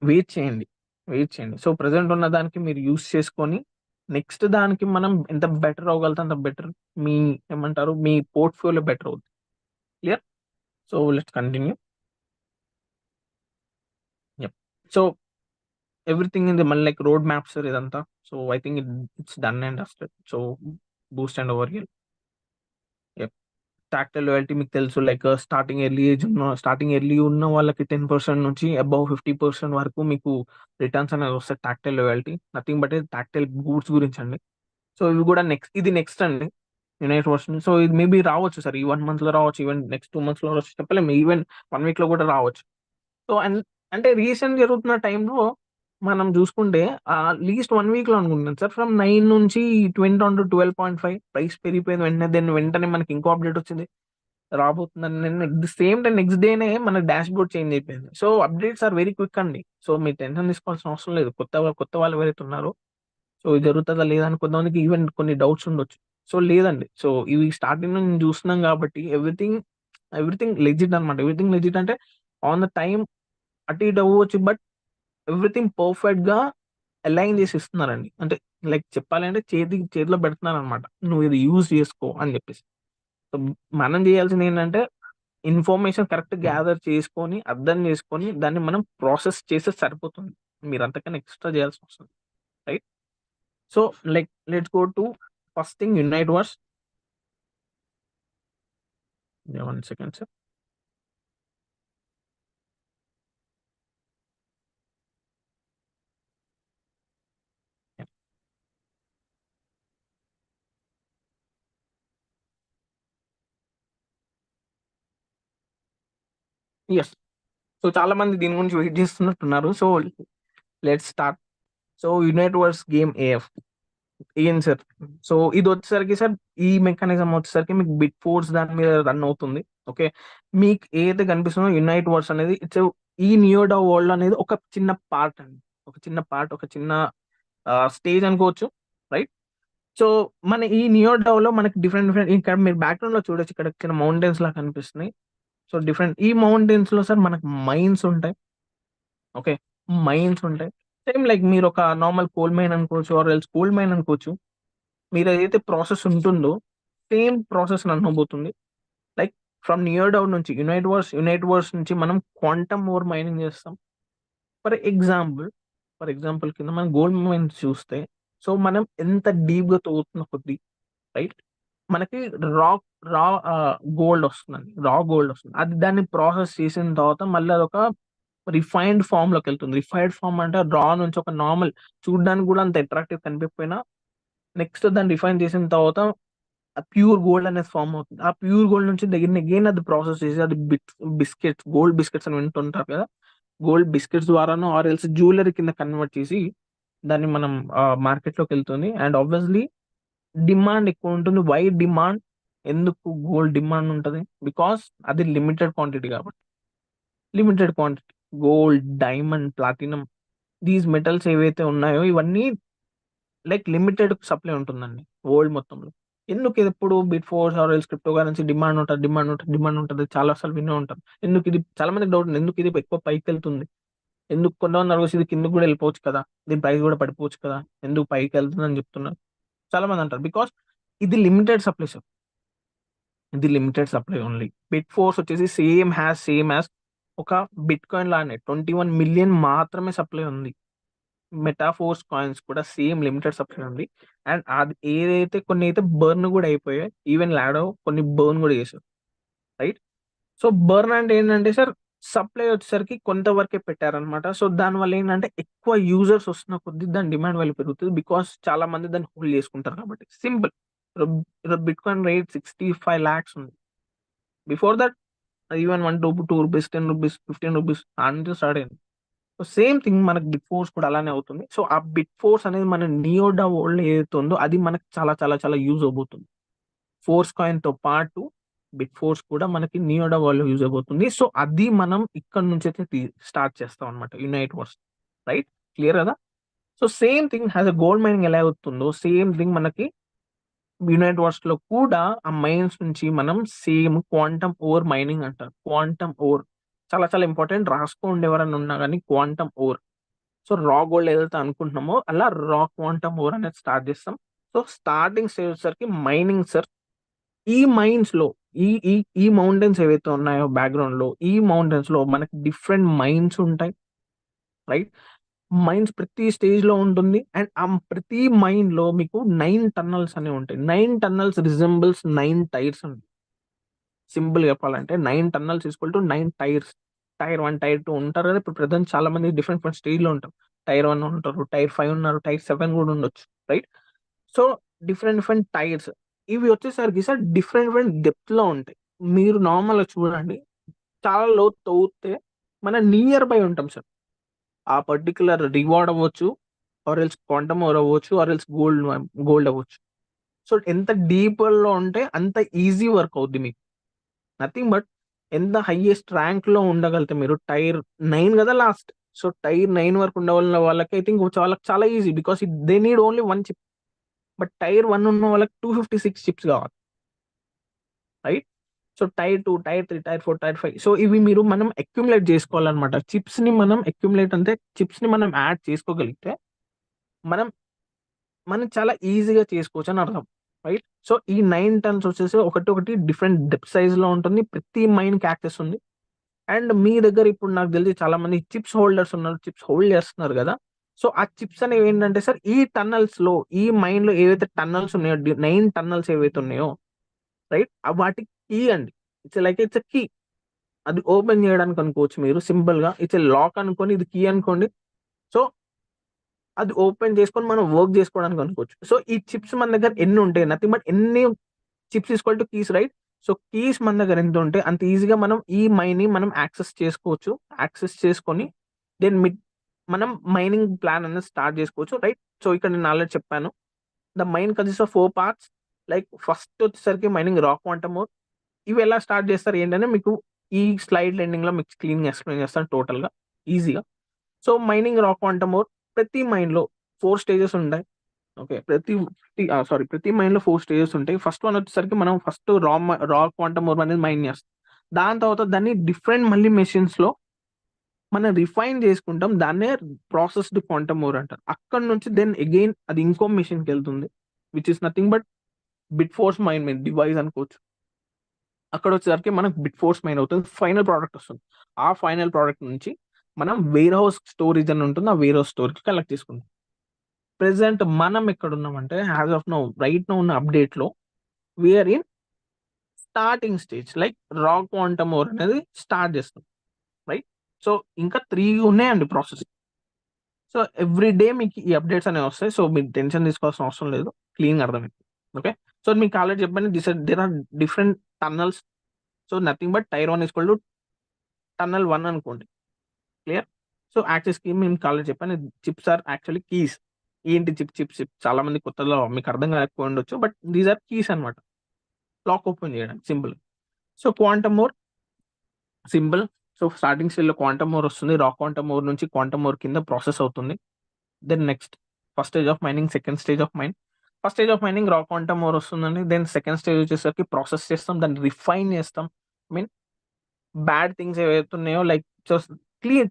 wait చేయండి. సో ప్రెసెంట్ ఉన్న దానికి మీరు యూస్ చేసుకొని నెక్స్ట్ దానికి మనం ఎంత బెటర్ అవ్వగలుగుతాం అంత బెటర్. మీ ఏమంటారు, మీ పోర్ట్ఫోలియో బెటర్ అవుతుంది. Clear? So let's continue. So everything in the మళ్ళీ లైక్ రోడ్ మ్యాప్స్ ఇదంతా. So I think it's done and dusted. So Boost and over hill. Tactile loyalty మీకు తెలుసు, లైక్ స్టార్టింగ్ ఎర్లీ ఉన్న వాళ్ళకి 10% నుంచి above 50% వరకు మీకు రిటర్న్స్ అనేది వస్తాయి. Tactile loyalty nothing but tactile goods గురించి అండి. సో ఇవి కూడా నెక్స్ట్ అండి యునైట్ వర్స్. సో ఇది మేబీ రావచ్చు సార్, ఈ 1 month లో రావచ్చు, ఈవెన్ నెక్స్ట్ 2 months లో రావచ్చు, చెప్పలేము. ఈవెన్ 1 week లో కూడా రావచ్చు. సో అంటే రీసెంట్ జరుగుతున్న టైంలో మనం చూసుకుంటే లీస్ట్ 1 week లో అనుకుంటున్నాను సార్, ఫ్రమ్ 9 నుంచి 20 on to 12.5 ప్రైస్ పెరిగిపోయింది. వెంటనే మనకి ఇంకో అప్డేట్ వచ్చింది రాబోతుందని. సేమ్ టైం నెక్స్ట్ డేనే మన డాష్ బోర్డ్ చేంజ్ అయిపోయింది. So updates are very quick అండి. సో మీరు టెన్షన్ తీసుకోవాల్సిన అవసరం లేదు. కొత్త వాళ్ళు ఎవరైతే ఉన్నారో సో ఇది జరుగుతుందా లేదా అని కొంతమందికి ఈవెన్ కొన్ని డౌట్స్ ఉండొచ్చు. సో లేదండి. సో ఇవి స్టార్టింగ్ నుంచి చూస్తున్నాం కాబట్టి ఎవ్రీథింగ్ లెజిట్ అనమాట. ఎవ్రీథింగ్ లెజిట్ అంటే ఆన్ ద టైం అటు ఇటు అవ్వచ్చు, బట్ ఎవ్రీథింగ్ పర్ఫెక్ట్ గా అలైన్ చేసి ఇస్తున్నారండి. అంటే లైక్ చెప్పాలంటే చేతిలో పెడుతున్నారు అనమాట, నువ్వు ఇది యూజ్ చేసుకో అని చెప్పేసి. సో మనం చేయాల్సింది ఏంటంటే ఇన్ఫర్మేషన్ కరెక్ట్ గ్యాదర్ చేసుకొని అర్థం చేసుకొని దాన్ని మనం ప్రాసెస్ చేస్తే సరిపోతుంది. మీరు అంతకన్నా ఎక్స్ట్రా చేయాల్సిన అవసరం, right? So like let's go to first thing, unite verse. 1 second, sir. Yes. So చాలా మంది దీని గురించి వెయిట్ చేస్తున్నట్టున్నారు. So let's start. So unite verse game AF ఏం సార్? సో ఇది వచ్చేసరికి సార్, ఈ మెకానిజం వచ్చేసరికి మీకు బిట్ ఫోర్స్ దాని మీద రన్ అవుతుంది. ఓకే, మీకు ఏదైతే కనిపిస్తుందో యునైట్ వర్స్ అనేది ఇట్స్ ఈ నియోడా వరల్డ్ అనేది ఒక చిన్న పార్ట్ అండి, ఒక చిన్న స్టేజ్ అనుకోవచ్చు, రైట్? సో మన ఈ నియోడాలో మనకి డిఫరెంట్ ఇక్కడ మీరు బ్యాక్గ్రౌండ్ లో చూడొచ్చు, ఇక్కడ చిన్న మౌంటైన్స్ లా కనిపిస్తున్నాయి. సో డిఫరెంట్ ఈ మౌంటైన్స్ లో సార్ మనకు మైన్స్ ఉంటాయి. ఓకే, మైన్స్ ఉంటాయి. సేమ్ లైక్ మీరు ఒక నార్మల్ కోల్ మైన్ అనుకోవచ్చు, ఆర్ ఎల్స్ గోల్డ్ మైన్ అనుకోవచ్చు. మీరు ఏదైతే ప్రాసెస్ ఉంటుందో సేమ్ ప్రాసెస్ అనుకోబోతుంది. లైక్ ఫ్రమ్ నియర్ డౌన్ నుంచి యునైట్ వర్స్ నుంచి మనం క్వాంటమ్ ఓర్ మైనింగ్ చేస్తాం. ఫర్ ఎగ్జాంపుల్ కింద మనం గోల్డ్ మైన్స్ చూస్తే, సో మనం ఎంత డీప్ గా తవ్వుతున్న కొద్ది, రైట్, మనకి రా రా గోల్డ్ వస్తుందండి. అది దాన్ని ప్రాసెస్ చేసిన తర్వాత మళ్ళీ అదొక రిఫైన్డ్ ఫామ్ లోకి వెళ్తుంది. రిఫైన్డ్ ఫామ్ అంటే రా నుంచి ఒక నార్మల్ చూడడానికి కూడా అంత అట్రాక్టివ్ కనిపించకపోయినా, నెక్స్ట్ దాన్ని రిఫైన్ చేసిన తర్వాత ప్యూర్ గోల్డ్ అనేది ఫామ్ అవుతుంది. ఆ ప్యూర్ గోల్డ్ నుంచి అగైన్ అది ప్రాసెస్ చేసి అది గోల్డ్ బిస్కెట్స్ అని వింటుంటారు కదా, గోల్డ్ బిస్కెట్స్ ద్వారానో ఆర్ ఎల్స్ జ్యువెలరీ కింద కన్వర్ట్ చేసి దాన్ని మనం మార్కెట్ లోకి వెళ్తుంది. అండ్ ఆబ్వియస్లీ డిమాండ్ ఎక్కువ ఉంటుంది. Why demand? ఎందుకు గోల్డ్ డిమాండ్ ఉంటుంది? బికాస్ అది లిమిటెడ్ క్వాంటిటీ కాబట్టి. Gold, diamond, platinum, these metals ఏవైతే ఉన్నాయో ఇవన్నీ లైక్ లిమిటెడ్ సప్లై ఉంటుందండి వరల్డ్ మొత్తంలో. ఎందుకు ఇది ఎప్పుడు bit force or crypto currency demand ఉంటుంది చాలా సార్లు వినే ఉంటారు. ఎందుకు ఇది చాలా మందికి డౌట్ ఉంది, ఎందుకు ఇది ఎక్కువ పైకి వెళ్తుంది, ఎందుకు కొంతమంది అడగచ్చు ఇది కిందకు కూడా వెళ్ళిపోవచ్చు కదా, దీని ప్రైస్ కూడా పడిపోవచ్చు కదా, ఎందుకు పైకి వెళ్తుంది అని చెప్తున్నారు చాలా మంది అంటారు. బికాస్ ఇది లిమిటెడ్ సప్లై సార్, ఇది limited supply only. Bit force వచ్చేసి సేమ్ యాజ్ ఒక బిట్ కాయిన్ లానే 21 మిలియన్ మాత్రమే సప్లై ఉంది. మెటాఫోర్స్ కాయిన్స్ కూడా సేమ్ లిమిటెడ్ సప్లై ఉంది. అండ్ అది ఏదైతే కొన్ని అయితే బర్న్ కూడా అయిపోయాయి, ఈవెన్ లాడో కొన్ని బర్న్ కూడా చేశారు, రైట్? సో బర్న్ అంటే ఏంటంటే సార్, సప్లై వచ్చేసరికి కొంతవరకే పెట్టారనమాట. సో దానివల్ల ఏంటంటే ఎక్కువ యూజర్స్ వస్తున్న కొద్ది దాని డిమాండ్ వాల్యూ పెరుగుతుంది. బికాస్ చాలా మంది దాన్ని హోల్డ్ చేసుకుంటారు కాబట్టి. Simple, bit coin rate 65 lakhs ఉంది. Before that even 1 to 2 rupees, 10 rupees, 15 rupees అంటే స్టార్ట్ అయింది. సో సేమ్ థింగ్ మనకి బిట్ ఫోర్స్ కూడా అలానే అవుతుంది. సో ఆ బిట్ ఫోర్స్ అనేది మన నియోడా వరల్డ్ ఏదైతే ఉందో అది మనకి చాలా చాలా చాలా యూజ్ అవబోతుంది. ఫోర్స్ కాయిన్ తో పాటు బిట్ ఫోర్స్ కూడా మనకి నియోడా వరల్డ్ యూజ్ అవబోతుంది. సో అది మనం ఇక్కడ నుంచి అయితే స్టార్ట్ చేస్తాం అనమాట, యునైట్ వర్స్, రైట్? క్లియర్ కదా? So same thing has a gold mining ఎలా అవుతుందో సేమ్ థింగ్ మనకి యునైట్ వర్స్ లో కూడా ఆ మైన్స్ నుంచి మనం సేమ్ క్వాంటమ్ ఓర్ మైనింగ్ అంటారు. క్వాంటమ్ ఓర్ చాలా చాలా ఇంపార్టెంట్, రాసుకోండి ఎవరైనా ఉన్నా కానీ. క్వాంటమ్ ఓర్, సో రా గోల్డ్ ఏదైతే అనుకుంటున్నామో అలా రా క్వాంటమ్ ఓర్ అనేది స్టార్ట్ చేస్తాం. సో స్టార్టింగ్ స్టేజ్ వచ్చేసరికి మైనింగ్ సార్. ఈ మైన్స్ లో ఈ మౌంటైన్స్ ఏవైతే ఉన్నాయో బ్యాక్గ్రౌండ్ లో, ఈ మౌంటైన్స్ లో మనకి డిఫరెంట్ మైన్స్ ఉంటాయి, రైట్? మైన్స్ ప్రతి స్టేజ్ లో ఉంటుంది. అండ్ ఆ ప్రతి మైన్ లో మీకు 9 టన్నల్స్ అనేవి ఉంటాయి. 9 టన్నల్స్ రిజెంబుల్స్ 9 టైర్స్ అండి. సింపుల్ చెప్పాలంటే 9 tunnels equal to 9 tiers. Tier 1, tier 2 ఉంటారు కదా. ఇప్పుడు ప్రజెంట్ చాలా మంది డిఫరెంట్ స్టేజ్ లో ఉంటారు. టైర్ 1 ఉంటారు, టైర్ 5 ఉన్నారు, టైర్ 7 కూడా ఉండొచ్చు, రైట్? సో డిఫరెంట్ టైర్స్ ఇవి వచ్చేసరికి సార్ డిఫరెంట్ డెప్త్ లో ఉంటాయి. మీరు నార్మల్ గా చూడండి, చాలా లో తవ్వుతే మన నియర్ బై ఉంటాం సార్. ఆ పర్టికులర్ రివార్డ్ అవ్వచ్చు, ఆర్ ఎల్స్ క్వాంటమ్ అవ్వచ్చు, ఆర్ ఎల్స్ గోల్డ్ అవ్వచ్చు. సో ఎంత డీప్ లో ఉంటే అంత ఈజీ వర్క్ అవుద్ది మీకు. నథింగ్ బట్ ఎంత హైయెస్ట్ ర్యాంక్ లో ఉండగలితే మీరు, టైర్ 9 కదా లాస్ట్, సో టైర్ 9 వరకు ఉన్న వాళ్ళకి ఐ థింక్ వాళ్ళకి చాలా easy, because they need only 1 chip. But tier 1 ఉన్న వాళ్ళకి 256 చిప్స్ కావాలి, right? So tier 2, tier 3, tier 4, tier 5, so ఇవి మనం అక్యుములేట్ చేసుకోవాలన్నమాట. చిప్స్ ని మనం అక్యుములేట్ అంటే చిప్స్ ని మనం యాడ్ చేసుకోగలిగితే మనం చాలా ఈజీగా చేసుకోవచ్చు అని అర్థం, రైట్? సో ఈ 9 టన్స్ వచ్చేసి ఒకటి డిఫరెంట్ డెప్త్ సైజ్ లో ఉంటుంది. ప్రతి మైన్ కి యాక్సెస్ ఉంది. అండ్ మీ దగ్గర ఇప్పుడు నాకు తెలిసి చాలా మంది చిప్స్ హోల్డర్స్ ఉన్నారు, చిప్స్ హోల్డ్ చేస్తున్నారు కదా. సో ఆ చిప్స్ అనేవి ఏంటంటే సార్, ఈ టన్నల్స్ లో, ఈ మైన్ లో ఏవైతే టన్నల్స్ ఉన్నాయో, 9 టన్నల్స్ ఏవైతే ఉన్నాయో, రైట్, వాటికి కీ అండి. It's key. అది ఓపెన్ చేయడానికి అనుకోవచ్చు మీరు సింపుల్ గా. ఇట్స్ లాక్ అనుకోని, ఇది కీ అనుకోండి. సో అది ఓపెన్ చేసుకొని మనం వర్క్ చేసుకోవడానికి అనుకోవచ్చు. సో ఈ చిప్స్ మన దగ్గర ఎన్ని ఉంటాయి, నథింగ్ బట్ ఎన్ని chips equal to keys, right? So keys మన దగ్గర ఎంత ఉంటే అంత ఈజీగా మనం ఈ మైన్ ని మనం యాక్సెస్ చేసుకోవచ్చు. యాక్సెస్ చేసుకొని దెన్ మనం మైనింగ్ ప్లాన్ అనేది స్టార్ట్ చేసుకోవచ్చు, రైట్? సో ఇక్కడ నేను ఆల్రెడీ చెప్పాను, the mine consist of 4 parts. Like first వచ్చేసరికి మైనింగ్ రాక్ క్వాంటమ్ ఓర్. ఇవి ఎలా స్టార్ట్ చేస్తారు ఏంటంటే మీకు ఈ స్లైడ్ ఎండింగ్ లో మీకు క్లీన్ గా ఎక్స్ప్లెయిన్ చేస్తాను టోటల్ గా ఈజీగా. So mining rock quantum ore, ప్రతి మైన్ లో 4 స్టేజెస్ ఉంటాయి. ఓకే, ప్రతి మైన్ లో 4 స్టేజెస్ ఉంటాయి. ఫస్ట్ వన్ వచ్చేసరికి మనం ఫస్ట్ రా క్వాంటమ్ ఓర్ అనేది మైన్ చేస్తాం. దాని తర్వాత దాన్ని డిఫరెంట్ మళ్ళీ మెషిన్స్ లో మనం రిఫైన్ చేసుకుంటాం. దాన్నే ప్రాసెస్డ్ క్వాంటమ్ ఓర్ అంటారు. అక్కడ నుంచి దెన్ అగైన్ అది ఇంకో మెషిన్ కి వెళ్తుంది, which is nothing but bit force mine device అనుకోవచ్చు. అక్కడ వచ్చేసరికి మనకు బిట్ ఫోర్స్ మైన్ అవుతుంది, ఫైనల్ ప్రోడక్ట్ వస్తుంది. ఆ ఫైనల్ ప్రోడక్ట్ నుంచి మనం వేర్ హౌస్ స్టోరేజ్ అని ఉంటుంది, ఆ వేర్ హౌస్ స్టోరేజ్ కలెక్ట్ చేసుకుంటాం. ప్రెసెంట్ మనం ఎక్కడ ఉన్నామంటే, as of now, right now ఉన్న అప్డేట్ లో we're in starting stage. Like raw quantum ore అనేది స్టార్ట్ చేస్తాం, రైట్? సో ఇంకా 3 ఉన్నాయండి ప్రాసెస్. సో ఎవ్రీ డే మీకు ఈ అప్డేట్స్ అనేవి వస్తాయి. సో మీరు టెన్షన్ తీసుకోవాల్సిన అవసరం లేదు, క్లీన్ అర్థమైంది. ఓకే, సో మీకు ఆల్రెడీ చెప్పాను, there are different tunnels. So nothing but tier 1 equal to tunnel 1 అనుకోండి, క్లియర్? సో యాక్సెస్ కీ మేము ఆల్రెడీ చెప్పాను, చిప్స్ ఆర్ యాక్చువల్లీ కీస్. ఏంటి చిప్ చాలా మంది కొత్తలో మీకు అర్థం కాకపోయి ఉండొచ్చు, బట్ దీస్ ఆర్ కీస్ అనమాట, లాక్ ఓపెన్ చేయడానికి simple. So quantum ore simple. So starting stage లో క్వాంటమ్ ఓర్ వస్తుంది. రా క్వాంటమ్ ఓర్ నుంచి క్వాంటమ్ ఓర్ కింద ప్రాసెస్ అవుతుంది. Then next first stage of mining, second stage of mine. First stage of mining raw quantum ore వస్తుందండి. Then second stage వచ్చేసరికి process చేస్తాం, దాన్ని refine చేస్తాం. మీన్ బ్యాడ్ థింగ్స్ ఏవైతే ఉన్నాయో, లైక్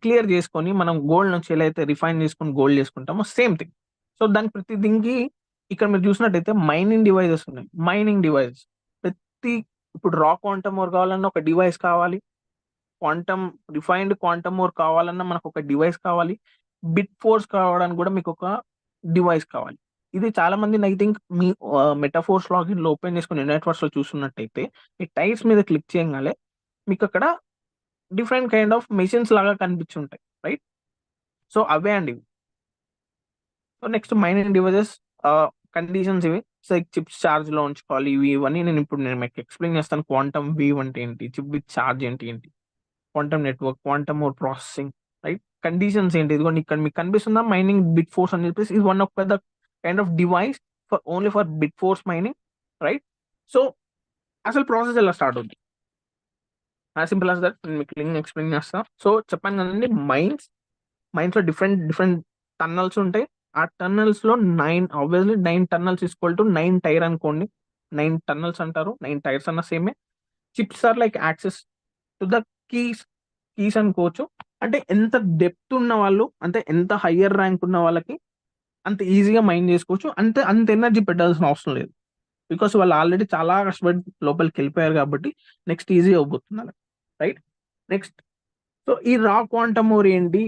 క్లియర్ చేసుకొని మనం గోల్డ్ నుంచి ఎలా అయితే రిఫైన్ చేసుకొని గోల్డ్ చేసుకుంటామో సేమ్ థింగ్. సో దానికి ప్రతి దీనికి ఇక్కడ మీరు చూసినట్టయితే మైనింగ్ డివైజెస్ ఉన్నాయి. మైనింగ్ డివైజెస్ ప్రతి, ఇప్పుడు రా క్వాంటమ్ ఓర్ కావాలన్నా ఒక డివైస్ కావాలి, రిఫైన్డ్ క్వాంటమ్ ఓర్ కావాలన్నా మనకు ఒక డివైస్ కావాలి, బిట్ ఫోర్స్ కావడానికి కూడా మీకు ఒక డివైస్ కావాలి. ఇది చాలా మంది I think me metaphors login లో ఓపెన్ చేసుకుని నెట్వర్క్స్ లో చూస్తున్నట్టయితే, ఈ టైప్స్ మీద క్లిక్ చేయగానే మీకు అక్కడ డిఫరెంట్ కైండ్ ఆఫ్ మెషిన్స్ లాగా కనిపించుంటాయి, రైట్? సో అవే అండి. So next mining devices conditions ఇవి. సో చిప్స్ ఛార్జ్ లో ఉంచుకోవాలి, ఇవన్నీ నేను మీకు ఎక్స్ప్లెయిన్ చేస్తాను. క్వాంటమ్ వేవ్ అంటే ఏంటి, చిప్ విత్ ఛార్జ్ ఏంటి, quantum network, quantum ore processing, right? Conditions ఏంటి, ఇదిగోండి ఇక్కడ మీకు కనిపిస్తుందా, మైనింగ్ బిట్ ఫోర్స్ అని చెప్పేసి ఇది one of the kind of device for only for bit force mining, right? So అసలు ప్రాసెస్ ఎలా స్టార్ట్ అవుతుంది, సింపుల్ యాజ్ దట్. నేను మీకు లింక్ ఎక్స్ప్లెయిన్ చేస్తాను. సో చెప్పాను కదండి, మైన్స్ లో డిఫరెంట్ టన్నల్స్ ఉంటాయి. ఆ టన్నల్స్ లో 9 టన్నల్స్ ఈక్వల్ టు 9 టైర్ అనుకోండి. 9 టన్నల్స్ అంటారు, 9 టైర్స్ అన్న సేమే. Chips are like access to the keys అనుకోవచ్చు. అంటే ఎంత డెప్త్ ఉన్న వాళ్ళు, అంటే ఎంత హయ్యర్ ర్యాంక్ ఉన్న వాళ్ళకి అంత ఈజీగా మైండ్ చేసుకోవచ్చు. అంత ఎనర్జీ పెట్టాల్సిన అవసరం లేదు, బికాస్ వాళ్ళు ఆల్రెడీ చాలా కష్టపడి లోపలికి వెళ్ళిపోయారు కాబట్టి నెక్స్ట్ ఈజీ అవబోతున్నారు, రైట్? నెక్స్ట్, సో ఈ రా క్వాంటమ్ ఓర్ ఏంటి,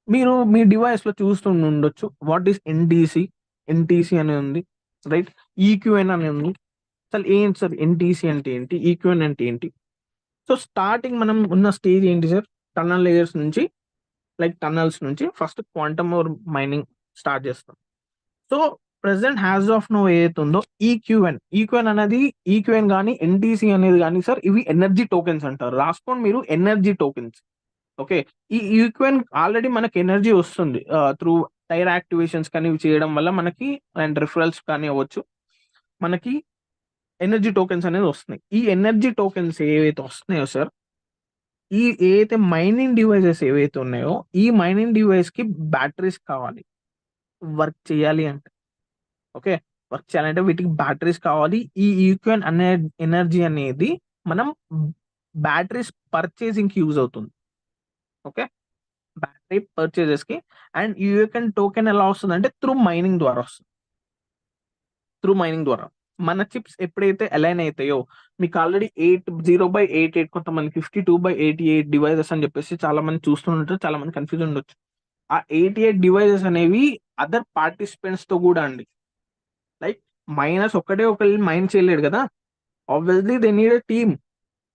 మీరు మీ డివైస్ లో చూస్తూ ఉండొచ్చు. వాట్ ఈస్ ఎన్టీసీ అని ఉంది, రైట్? ఈక్యూఎన్ అని ఉంది. అసలు ఏంటి సార్ ఎన్టీసీ అంటే ఏంటి, ఈక్యూఎన్ అంటే ఏంటి? సో స్టార్టింగ్ మనం ఉన్న స్టేజ్ ఏంటి సార్, టన్నల్ లేయర్స్ నుంచి, లైక్ టన్నల్స్ నుంచి first quantum ore mining start చేస్తాం. So present as of now ఏదైతే ఉందో ఈక్యూఎన్ అనేది, ఈక్యూఎన్ కానీ ఎన్టీసీ అనేది కానీ సార్, ఇవి ఎనర్జీ టోకెన్స్ అంటారు. రాసుకోండి మీరు, ఎనర్జీ టోకెన్స్. ఓకే, ఈ ఈక్యూఎన్ ఆల్రెడీ మనకి ఎనర్జీ వస్తుంది త్రూ టైర్ యాక్టివేషన్స్ కానీ ఇవి చేయడం వల్ల మనకి, అండ్ రిఫరల్స్ కానీ అవ్వచ్చు, మనకి ఎనర్జీ టోకెన్స్ అనేది వస్తున్నాయి. ఈ ఎనర్జీ టోకెన్స్ ఏవైతే వస్తున్నాయో సార్, ఈ ఏదైతే మైనింగ్ డివైజెస్ ఏవైతే ఉన్నాయో ఈ మైనింగ్ డివైస్ కి బ్యాటరీస్ కావాలి వర్క్ చేయాలి అంటే. ఓకే, వర్క్ చేయాలంటే వీటికి బ్యాటరీస్ కావాలి. ఈ ఈక్వెన్ అనే ఎనర్జీ అనేది మనం బ్యాటరీస్ పర్చేసింగ్ కి యూజ్ అవుతుంది. ఓకే, బ్యాటరీ పర్చేజెస్ కి. అండ్ యూఎన్ టోకెన్ ఎలా వస్తుంది అంటే త్రూ మైనింగ్ ద్వారా వస్తుంది. మన చిప్స్ ఎప్పుడైతే అలైన్ అవుతాయో, మీకు ఆల్రెడీ 80/88, కొంతమంది 52/88 డివైజెస్ అని చెప్పేసి చాలా మంది చూస్తుంటారు, చాలా మంది కన్ఫ్యూజన్ ఉండొచ్చు. ఆ 88 డివైజెస్ అనేవి అదర్ పార్టిసిపెంట్స్ తో కూడా అండి. లైక్ మైనస్ ఒకటే ఒకళ్ళు మైన్ చేయలేడు కదా, obviously they need a team.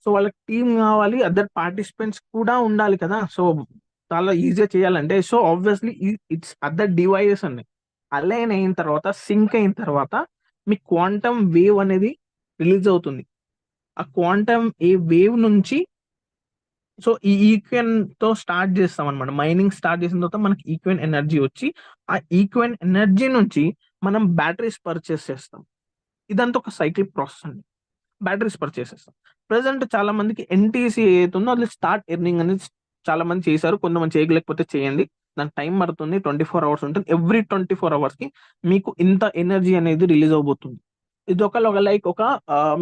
So వాళ్ళకి టీమ్ కావాలి, అదర్ పార్టిసిపెంట్స్ కూడా ఉండాలి కదా. సో చాలా ఈజీగా చేయాలంటే, so obviously it's other devices అండి. అలైన్ అయిన తర్వాత, సింక్ అయిన తర్వాత మీ క్వాంటమ్ వేవ్ అనేది రిలీజ్ అవుతుంది. ఆ క్వాంటమ్ ఏ వేవ్ నుంచి, సో ఈ ఈక్వెన్ తో స్టార్ట్ చేస్తాం అనమాట. మైనింగ్ స్టార్ట్ చేసిన తర్వాత మనకి ఈక్వెన్ ఎనర్జీ వచ్చి, ఆ ఈక్వెన్ ఎనర్జీ నుంచి మనం బ్యాటరీస్ పర్చేస్ చేస్తాం. ఇదంతా ఒక సైక్లిక్ ప్రాసెస్ అండి. బ్యాటరీస్ పర్చేస్ చేస్తాం. ప్రెసెంట్ చాలా మందికి ఎన్టీసీ ఏదైతుందో అది స్టార్ట్ ఎర్నింగ్ అనేది చాలా మంది చేశారు. కొంతమంది చేయలేకపోతే చేయండి, దానికి టైం పడుతుంది. 24 hours ఉంటుంది. ఎవ్రీ 24 hours కి మీకు ఇంత ఎనర్జీ అనేది రిలీజ్ అవబోతుంది. ఇది ఒక లైక్ ఒక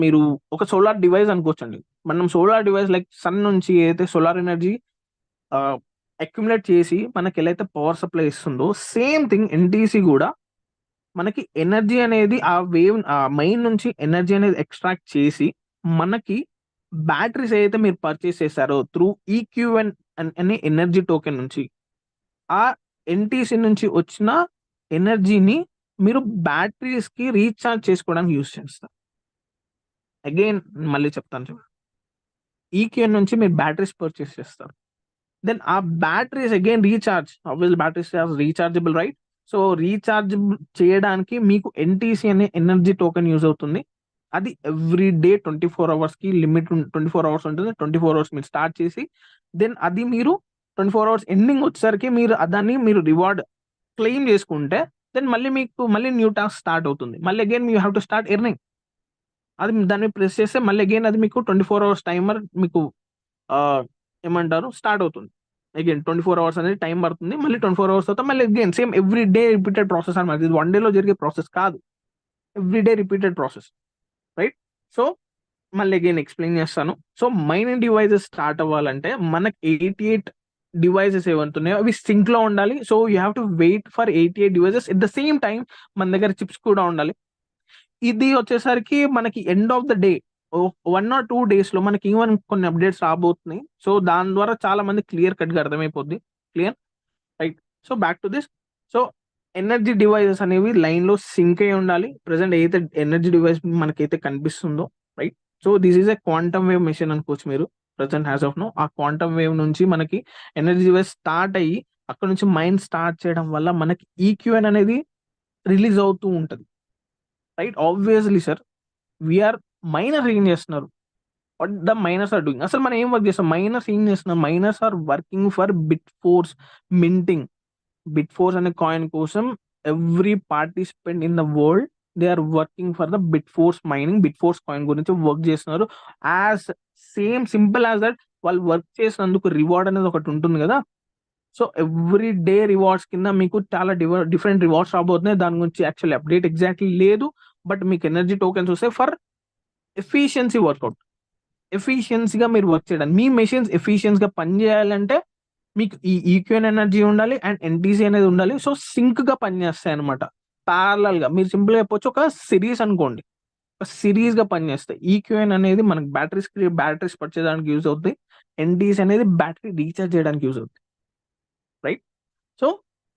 మీరు ఒక సోలార్ డివైస్ అనుకోవచ్చండి. మనం సోలార్ డివైస్ లైక్ సన్ నుంచి ఏదైతే సోలార్ ఎనర్జీ అక్యుములేట్ చేసి మనకి ఎలా అయితే పవర్ సప్లై ఇస్తుందో, సేమ్ థింగ్ ఎన్టీసీ కూడా మనకి ఎనర్జీ అనేది ఆ వేవ్ మైన్ నుంచి ఎనర్జీ అనేది ఎక్స్ట్రాక్ట్ చేసి మనకి బ్యాటరీస్ ఏదైతే మీరు పర్చేస్ చేశారో త్రూ ఈక్యూఎన్ అనే ఎనర్జీ టోకెన్ నుంచి, ఆ ఎన్టీసీ నుంచి వచ్చిన ఎనర్జీని మీరు బ్యాటరీస్ కి రీఛార్జ్ చేసుకోవడానికి యూజ్ చేస్తారు. అగైన్ మళ్ళీ చెప్తాను చూడండి, ఈక్యూఎన్ నుంచి మీరు బ్యాటరీస్ పర్చేస్ చేస్తారు. దెన్ ఆ batteries again recharge, obviously batteries rechargeable, right? So recharge చేయడానికి మీకు ఎన్టీసీ అనే ఎనర్జీ టోకెన్ యూజ్ అవుతుంది. అది ఎవ్రీ డే 24 hours కి లిమిట్ 24 hours ఉంటుంది. 24 hours మీరు స్టార్ట్ చేసి, దెన్ అది మీరు 24 hours ఎండింగ్ వచ్చేసరికి మీరు దాన్ని మీరు రివార్డ్ క్లెయిమ్ చేసుకుంటే, దెన్ మళ్ళీ మీకు మళ్ళీ న్యూ టాస్క్ స్టార్ట్ అవుతుంది. మళ్ళీ again you have to start earning. అది దాన్ని ప్రెస్ చేస్తే మళ్ళీ అగైన్ అది మీకు 24 hours టైమర్ మీకు ఏమంటారు స్టార్ట్ అవుతుంది. అగైన్ 24 hours అనేది టైం పడుతుంది. మళ్ళీ 24 hours తర్వాత మళ్ళీ again same every day repeated process అనమాట. ఇది 1 డేలో జరిగే ప్రాసెస్ కాదు, every day repeated process, right? So మళ్ళీ అగైన్ ఎక్స్ప్లెయిన్ చేస్తాను. సో మైనింగ్ డివైజెస్ స్టార్ట్ అవ్వాలంటే మనకి 88 డివైజెస్ ఏమంటున్నాయో అవి సింక్ లో ఉండాలి. So you have to wait for 88 devices. At the same time మన దగ్గర చిప్స్ కూడా ఉండాలి. ఇది వచ్చేసరికి మనకి end of the day 1 or 2 days లో మనకి ఈవెన్ కొన్ని అప్డేట్స్ రాబోతున్నాయి. సో దాని ద్వారా చాలా మంది క్లియర్ కట్ గా అర్థమైపోద్ది. Clear, right? So back to this. So energy devices అనేవి లైన్ లో సింక్ అయి ఉండాలి. ప్రెసెంట్ ఏదైతే ఎనర్జీ డివైస్ మనకైతే కనిపిస్తుందో, right? So this is a quantum wave machine అనుకోవచ్చు మీరు ప్రెసెంట్ హ్యాస్ ఆఫ్ నో. ఆ క్వాంటమ్ వేవ్ నుంచి మనకి ఎనర్జీ డివైస్ స్టార్ట్ అయ్యి అక్కడ నుంచి మైండ్ స్టార్ట్ చేయడం వల్ల మనకి ఈక్యూఎన్ అనేది రిలీజ్ అవుతూ ఉంటది, right? Obviously sir, we're miners ఏం చేస్తున్నారు? What the miners are doing? అసలు మనం ఏం వర్క్ చేస్తాం? మైనర్స్ ఏం చేస్తున్నారు? Miners are working for bit force minting. Bit force అనే కాయిన్ కోసం every participant in the world they are working for the bit force mining. Bit force coin గురించి work చేస్తున్నారు. As same simple as that వాళ్ళు work చేసినందుకు reward అనేది ఒకటి ఉంటుంది కదా. సో ఎవ్రీ డే రివార్డ్స్ కింద మీకు చాలా డిఫరెంట్ రివార్డ్స్ రాబోతున్నాయి. దాని గురించి యాక్చువల్లీ అప్డేట్ ఎగ్జాక్ట్లీ లేదు, బట్ మీకు ఎనర్జీ టోకెన్స్ వస్తాయి ఫర్ ఎఫిషియన్సీ వర్కౌట్. ఎఫిషియన్సీగా మీరు వర్క్ చేయడానికి, మీ మెషిన్స్ ఎఫిషియన్సీగా పనిచేయాలంటే మీకు ఈ ఈక్యూఎన్ ఎనర్జీ ఉండాలి అండ్ ఎన్టీసీ అనేది ఉండాలి. సో సింక్ గా పనిచేస్తాయి అనమాట, ప్యారలల్ గా. మీరు సింపుల్ గా చెప్పొచ్చు, ఒక సిరీస్ అనుకోండి, ఒక సిరీస్ గా పనిచేస్తాయి. ఈక్యూఎన్ అనేది మనకి బ్యాటరీస్ పర్చేయడానికి యూజ్ అవుతుంది. ఎన్టీసీ అనేది బ్యాటరీ రీఛార్జ్ చేయడానికి యూజ్ అవుతుంది, right? So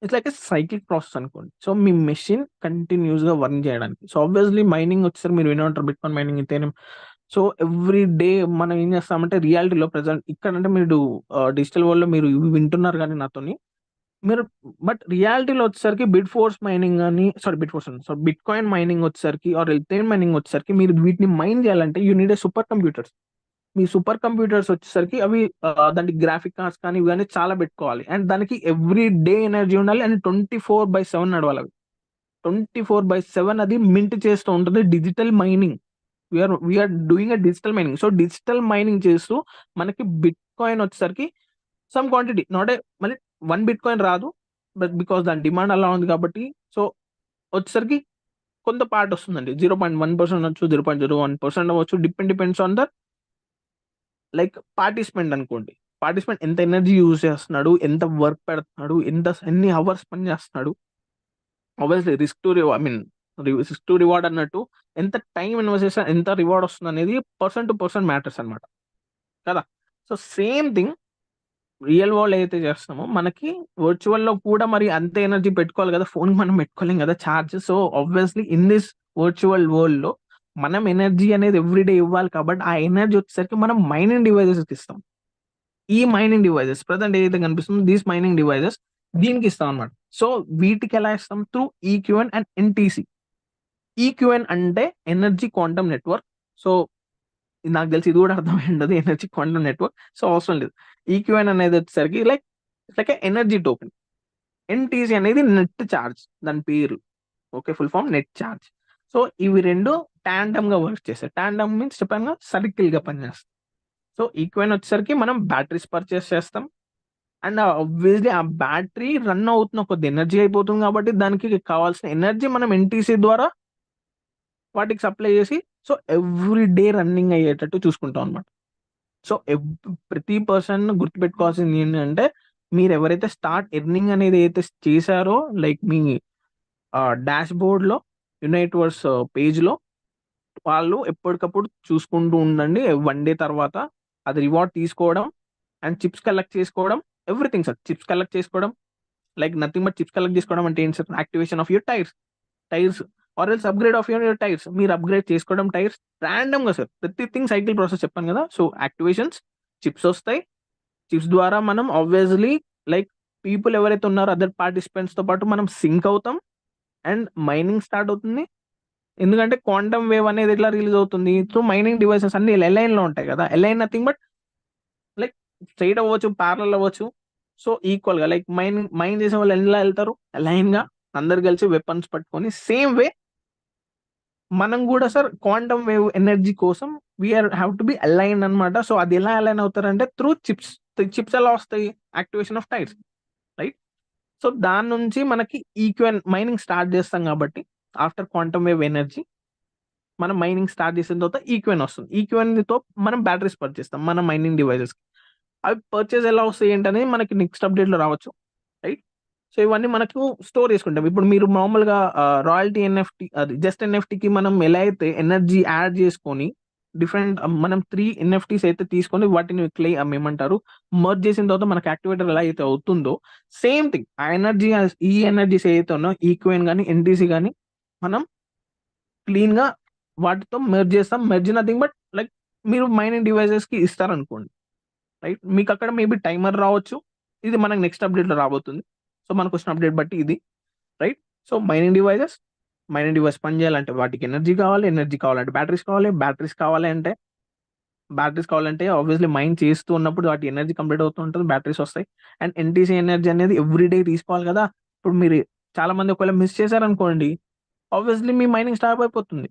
it's like a cyclic process అనుకోండి. సో మీ మెషిన్ కంటిన్యూస్ గా వర్క్ చేయడానికి. సో ఆబ్వియస్లీ మైనింగ్ వచ్చేసరికి మీరు వినే ఉంటారు bitcoin mining Ethereum. So every day మనం ఏం చేస్తామంటే రియాలిటీలో ప్రెసెంట్ ఇక్కడ అంటే మీరు డిజిటల్ వరల్డ్ లో మీరు ఇవి వింటున్నారు కానీ నాతోని మీరు, బట్ రియాలిటీలో వచ్చేసరికి బిట్ ఫోర్స్ మైనింగ్ అని బిట్ కాయిన్ మైనింగ్ వచ్చేసరికి ఆర్ ఎథేరియం మైనింగ్ వచ్చేసరికి మీరు వీటిని మైన్ చేయాలంటే you need a super computers. Me super computers వచ్చేసరికి అవి దానికి గ్రాఫిక్ కార్డ్స్ కానీ ఇవన్నీ చాలా పెట్టుకోవాలి. అండ్ దానికి ఎవ్రీ డే ఎనర్జీ ఉండాలి. అండ్ 24/7 నడవాలి. అవి 24/7 అది మింట్ చేస్తూ ఉంటుంది. Digital mining we're doing a digital mining. So digital mining చేస్తూ మనకి బిట్ కాయిన్ వచ్చేసరికి సమ్ క్వాంటిటీ, నాట్ ఏ మళ్ళీ 1 బిట్ కాయిన్ రాదు, బట్ బికాస్ దాని డిమాండ్ అలా ఉంది కాబట్టి సో వచ్చేసరికి కొంత పార్ట్ వస్తుందండి. 0.1% అవ్వచ్చు, 0.01% అవ్వచ్చు, depends on the like participant అనుకోండి. పార్టిసిపెంట్ ఎంత ఎనర్జీ యూజ్ చేస్తున్నాడు, ఎంత వర్క్ పెడుతున్నాడు, ఎన్ని అవర్స్ పని చేస్తున్నాడు. ఆబ్వియస్లీ రిస్క్ టు రివార్డ్ అన్నట్టు ఎంత టైం ఇన్వెస్ట్ చేస్తే ఎంత రివార్డ్ వస్తుంది అనేది పర్సన్ టు పర్సన్ మ్యాటర్స్ అనమాట కదా. So same thing real world ఏదైతే చేస్తామో మనకి వర్చువల్ లో కూడా మరి అంతే ఎనర్జీ పెట్టుకోవాలి కదా, ఫోన్ మనం పెట్టుకోలేం కదా charge. So obviously in this virtual world లో మనం ఎనర్జీ అనేది ఎవ్రీడే ఇవ్వాలి కాబట్టి ఆ ఎనర్జీ వచ్చేసరికి మనం మైనింగ్ డివైజెస్ కి ఇస్తాం. ఈ మైనింగ్ డివైజెస్ ప్రజెంట్ ఏదైతే కనిపిస్తుందో దీస్ మైనింగ్ డివైజెస్ దీనికి ఇస్తాం అనమాట. సో వీటికి ఎలా ఇస్తాం? Through EQN and NTC. EQN అంటే ఎనర్జీ క్వాంటమ్ నెట్వర్క్. సో నాకు తెలిసి ఇది కూడా అర్థమై ఉండదు, ఎనర్జీ క్వాంటమ్ నెట్వర్క్. సో అవసరం లేదు. ఈక్యూఎన్ అనేది వచ్చేసరికి లైక్ ఎనర్జీ టోకెన్. ఎన్టీసీ అనేది నెట్ ఛార్జ్, దాని పేరు. Okay, full form net charge. So ఇవి రెండు టాండమ్ గా వర్క్ చేస్తాయి. టాండమ్ మీన్స్ చెప్పాను సర్కిల్ గా పనిచేస్తాయి. సో ఈక్వెన్ వచ్చేసరికి మనం బ్యాటరీస్ పర్చేస్ చేస్తాం అండ్ ఆబ్వియస్లీ ఆ బ్యాటరీ రన్ అవుతున్న కొద్ది ఎనర్జీ అయిపోతుంది కాబట్టి దానికి కావాల్సిన ఎనర్జీ మనం ఎన్టీసీ ద్వారా వాటికి సప్లై చేసి సో ఎవ్రీ డే రన్నింగ్ అయ్యేటట్టు చూసుకుంటాం అనమాట. సో ప్రతి పర్సన్ గుర్తుపెట్టుకోవాల్సింది ఏంటంటే మీరు ఎవరైతే స్టార్ట్ ఎర్నింగ్ అనేది అయితే చేశారో లైక్ మీ డాష్ బోర్డ్ లో యునైట్వర్స్ పేజ్ లో వాళ్ళు ఎప్పటికప్పుడు చూసుకుంటూ ఉండండి. 1 డే తర్వాత అది రివార్డ్ తీసుకోవడం అండ్ చిప్స్ కలెక్ట్ చేసుకోవడం, ఎవ్రీథింగ్ సార్. చిప్స్ కలెక్ట్ చేసుకోవడం like nothing but chips collect చేసుకోవడం అంటే ఏంటి sir? Activation of your tyres or else upgrade of your tyres. మీరు అప్గ్రేడ్ చేసుకోవడం టైర్స్ ర్యాండమ్ గా సార్. ప్రతి సైకిల్ ప్రాసెస్ చెప్పాను కదా. సో యాక్టివేషన్స్, చిప్స్ వస్తాయి. చిప్స్ ద్వారా మనం ఆబ్వియస్లీ లైక్ పీపుల్ ఎవరైతే ఉన్నారో అదర్ పార్టిసిపెంట్స్ తో పాటు మనం సింక్ అవుతాం అండ్ మైనింగ్ స్టార్ట్ అవుతుంది. ఎందుకంటే క్వాంటమ్ వేవ్ అనేది ఎట్లా రిలీజ్ అవుతుంది? త్రూ మైనింగ్ డివైసెస్ అన్ని ఎలైన్ లో ఉంటాయి కదా. Align nothing but like straight అవ్వచ్చు, ప్యారలల్ అవ్వచ్చు. సో ఈక్వల్ గా లైక్ మైన్ చేసే వాళ్ళు ఎలా వెళ్తారు? అలైన్ గా అందరు కలిసి వెపన్స్ పట్టుకొని సేమ్ వే మనం కూడా సార్ క్వాంటమ్ వేవ్ ఎనర్జీ కోసం we're have to be align అనమాట. సో అది ఎలా అలైన్ అవుతారంటే త్రూ చిప్స్. చిప్స్ ఎలా వస్తాయి? Activation of tiers, right? So దాని నుంచి మనకి ఈక్వెన్ మైనింగ్ స్టార్ట్ చేస్తాం కాబట్టి ఆఫ్టర్ క్వాంటమ్ వేవ్ ఎనర్జీ మనం మైనింగ్ స్టార్ట్ చేసిన తర్వాత ఈక్వెన్ వస్తుంది. ఈక్వెన్ తో మనం బ్యాటరీస్ పర్చేస్ చేస్తాం మన మైనింగ్ డివైజెస్ కి. అవి పర్చేస్ ఎలా వస్తాయి ఏంటనేది మనకి నెక్స్ట్ అప్డేట్ లో రావచ్చు, రైట్? సో ఇవన్నీ మనకు స్టోర్ చేసుకుంటాం. ఇప్పుడు మీరు మామూలుగా రాయల్టీ ఎన్ఎఫ్టీ, అది జస్ట్ ఎన్ఎఫ్టీకి మనం ఎలా అయితే ఎనర్జీ యాడ్ చేసుకొని డిఫరెంట్ మనం 3 ఎన్ఎఫ్టీస్ అయితే తీసుకొని వాటిని ఏమంటారు మర్జ్ చేసిన తర్వాత మనకి యాక్టివేటర్ ఎలా అయితే అవుతుందో సేమ్ థింగ్ ఆ ఎనర్జీ, ఈ ఎనర్జీస్ ఏదైతే ఉన్నో ఈక్వెన్ కానీ ఎన్టీసీ కానీ మనం క్లీన్ గా వాటితో మెర్జ్ చేస్తాం. మెర్జ్ నథింగ్ బట్ లైక్ మీరు మైనింగ్ డివైజెస్ కి ఇస్తారనుకోండి, రైట్? మీకు అక్కడ మేబీ టైమర్ రావచ్చు. ఇది మనకు నెక్స్ట్ అప్డేట్ లో రాబోతుంది. సో మనకు వచ్చిన అప్డేట్ బట్టి ఇది, రైట్? సో మైనింగ్ డివైస్ పని చేయాలంటే వాటికి ఎనర్జీ కావాలంటే బ్యాటరీస్ కావాలంటే ఆబ్వియస్లీ మైండ్ చేస్తూ ఉన్నప్పుడు వాటి ఎనర్జీ కంప్లీట్ అవుతూ ఉంటుంది, బ్యాటరీస్ వస్తాయి. అండ్ ఎన్టీసీ ఎనర్జీ అనేది ఎవ్రీ డే తీసుకోవాలి కదా. ఇప్పుడు మీరు చాలా మంది ఒకవేళ మిస్ చేశారనుకోండి, ఆబ్వియస్లీ మీ మైనింగ్ స్టాప్ అయిపోతుంది.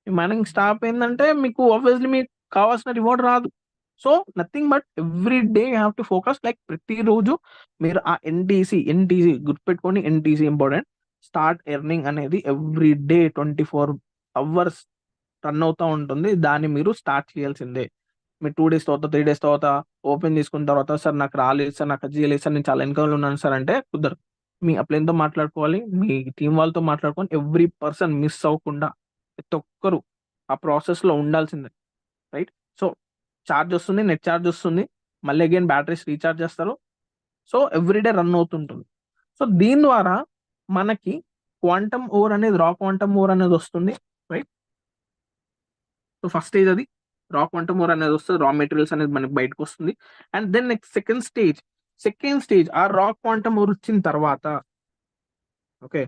మీ మైనింగ్ స్టాప్ అయిందంటే మీకు ఆబ్వియస్లీ మీకు కావాల్సిన రివార్డ్ రాదు. So nothing but every day you have to focus. Like ప్రతిరోజు మీరు ఆ ఎన్టీసీ గుర్తుపెట్టుకోండి. NTC important. స్టార్ట్ ఎర్నింగ్ అనేది ఎవ్రీ డే 24 అవర్స్ రన్ అవుతూ ఉంటుంది. దాన్ని మీరు స్టార్ట్ చేయాల్సిందే. మీరు 2 డేస్ తర్వాత 3 డేస్ తర్వాత ఓపెన్ చేసుకున్న తర్వాత సార్ నాకు రాలేదు సార్, నాకు చేయలేదు సార్, నేను చాలా వెనకాల ఉన్నాను సార్ అంటే కుదరదు. మీ అప్లైన్తో మాట్లాడుకోవాలి, మీ టీం వాళ్ళతో మాట్లాడుకొని ఎవ్రీ పర్సన్ మిస్ అవ్వకుండా ప్రతి ఒక్కరు ఆ ప్రాసెస్ లో ఉండాల్సిందే, రైట్? సో ఛార్జ్ వస్తుంది, నెట్ ఛార్జ్ వస్తుంది, మళ్ళీ అగైన్ బ్యాటరీస్ రీఛార్జ్ చేస్తారు. సో ఎవ్రీడే రన్ అవుతుంటుంది. సో దీని ద్వారా మనకి క్వాంటమ్ ఓర్ అనేది రా క్వాంటమ్ ఓర్ అనేది వస్తుంది, రైట్? సో ఫస్ట్ స్టేజ్ అది రా క్వాంటమ్ ఓర్ అనేది వస్తుంది, రా మెటీరియల్స్ అనేది మనకి బయటకు వస్తుంది. And then next second stage ఆ రా క్వాంటమ్ ఓర్ వచ్చిన తర్వాత, ఓకే,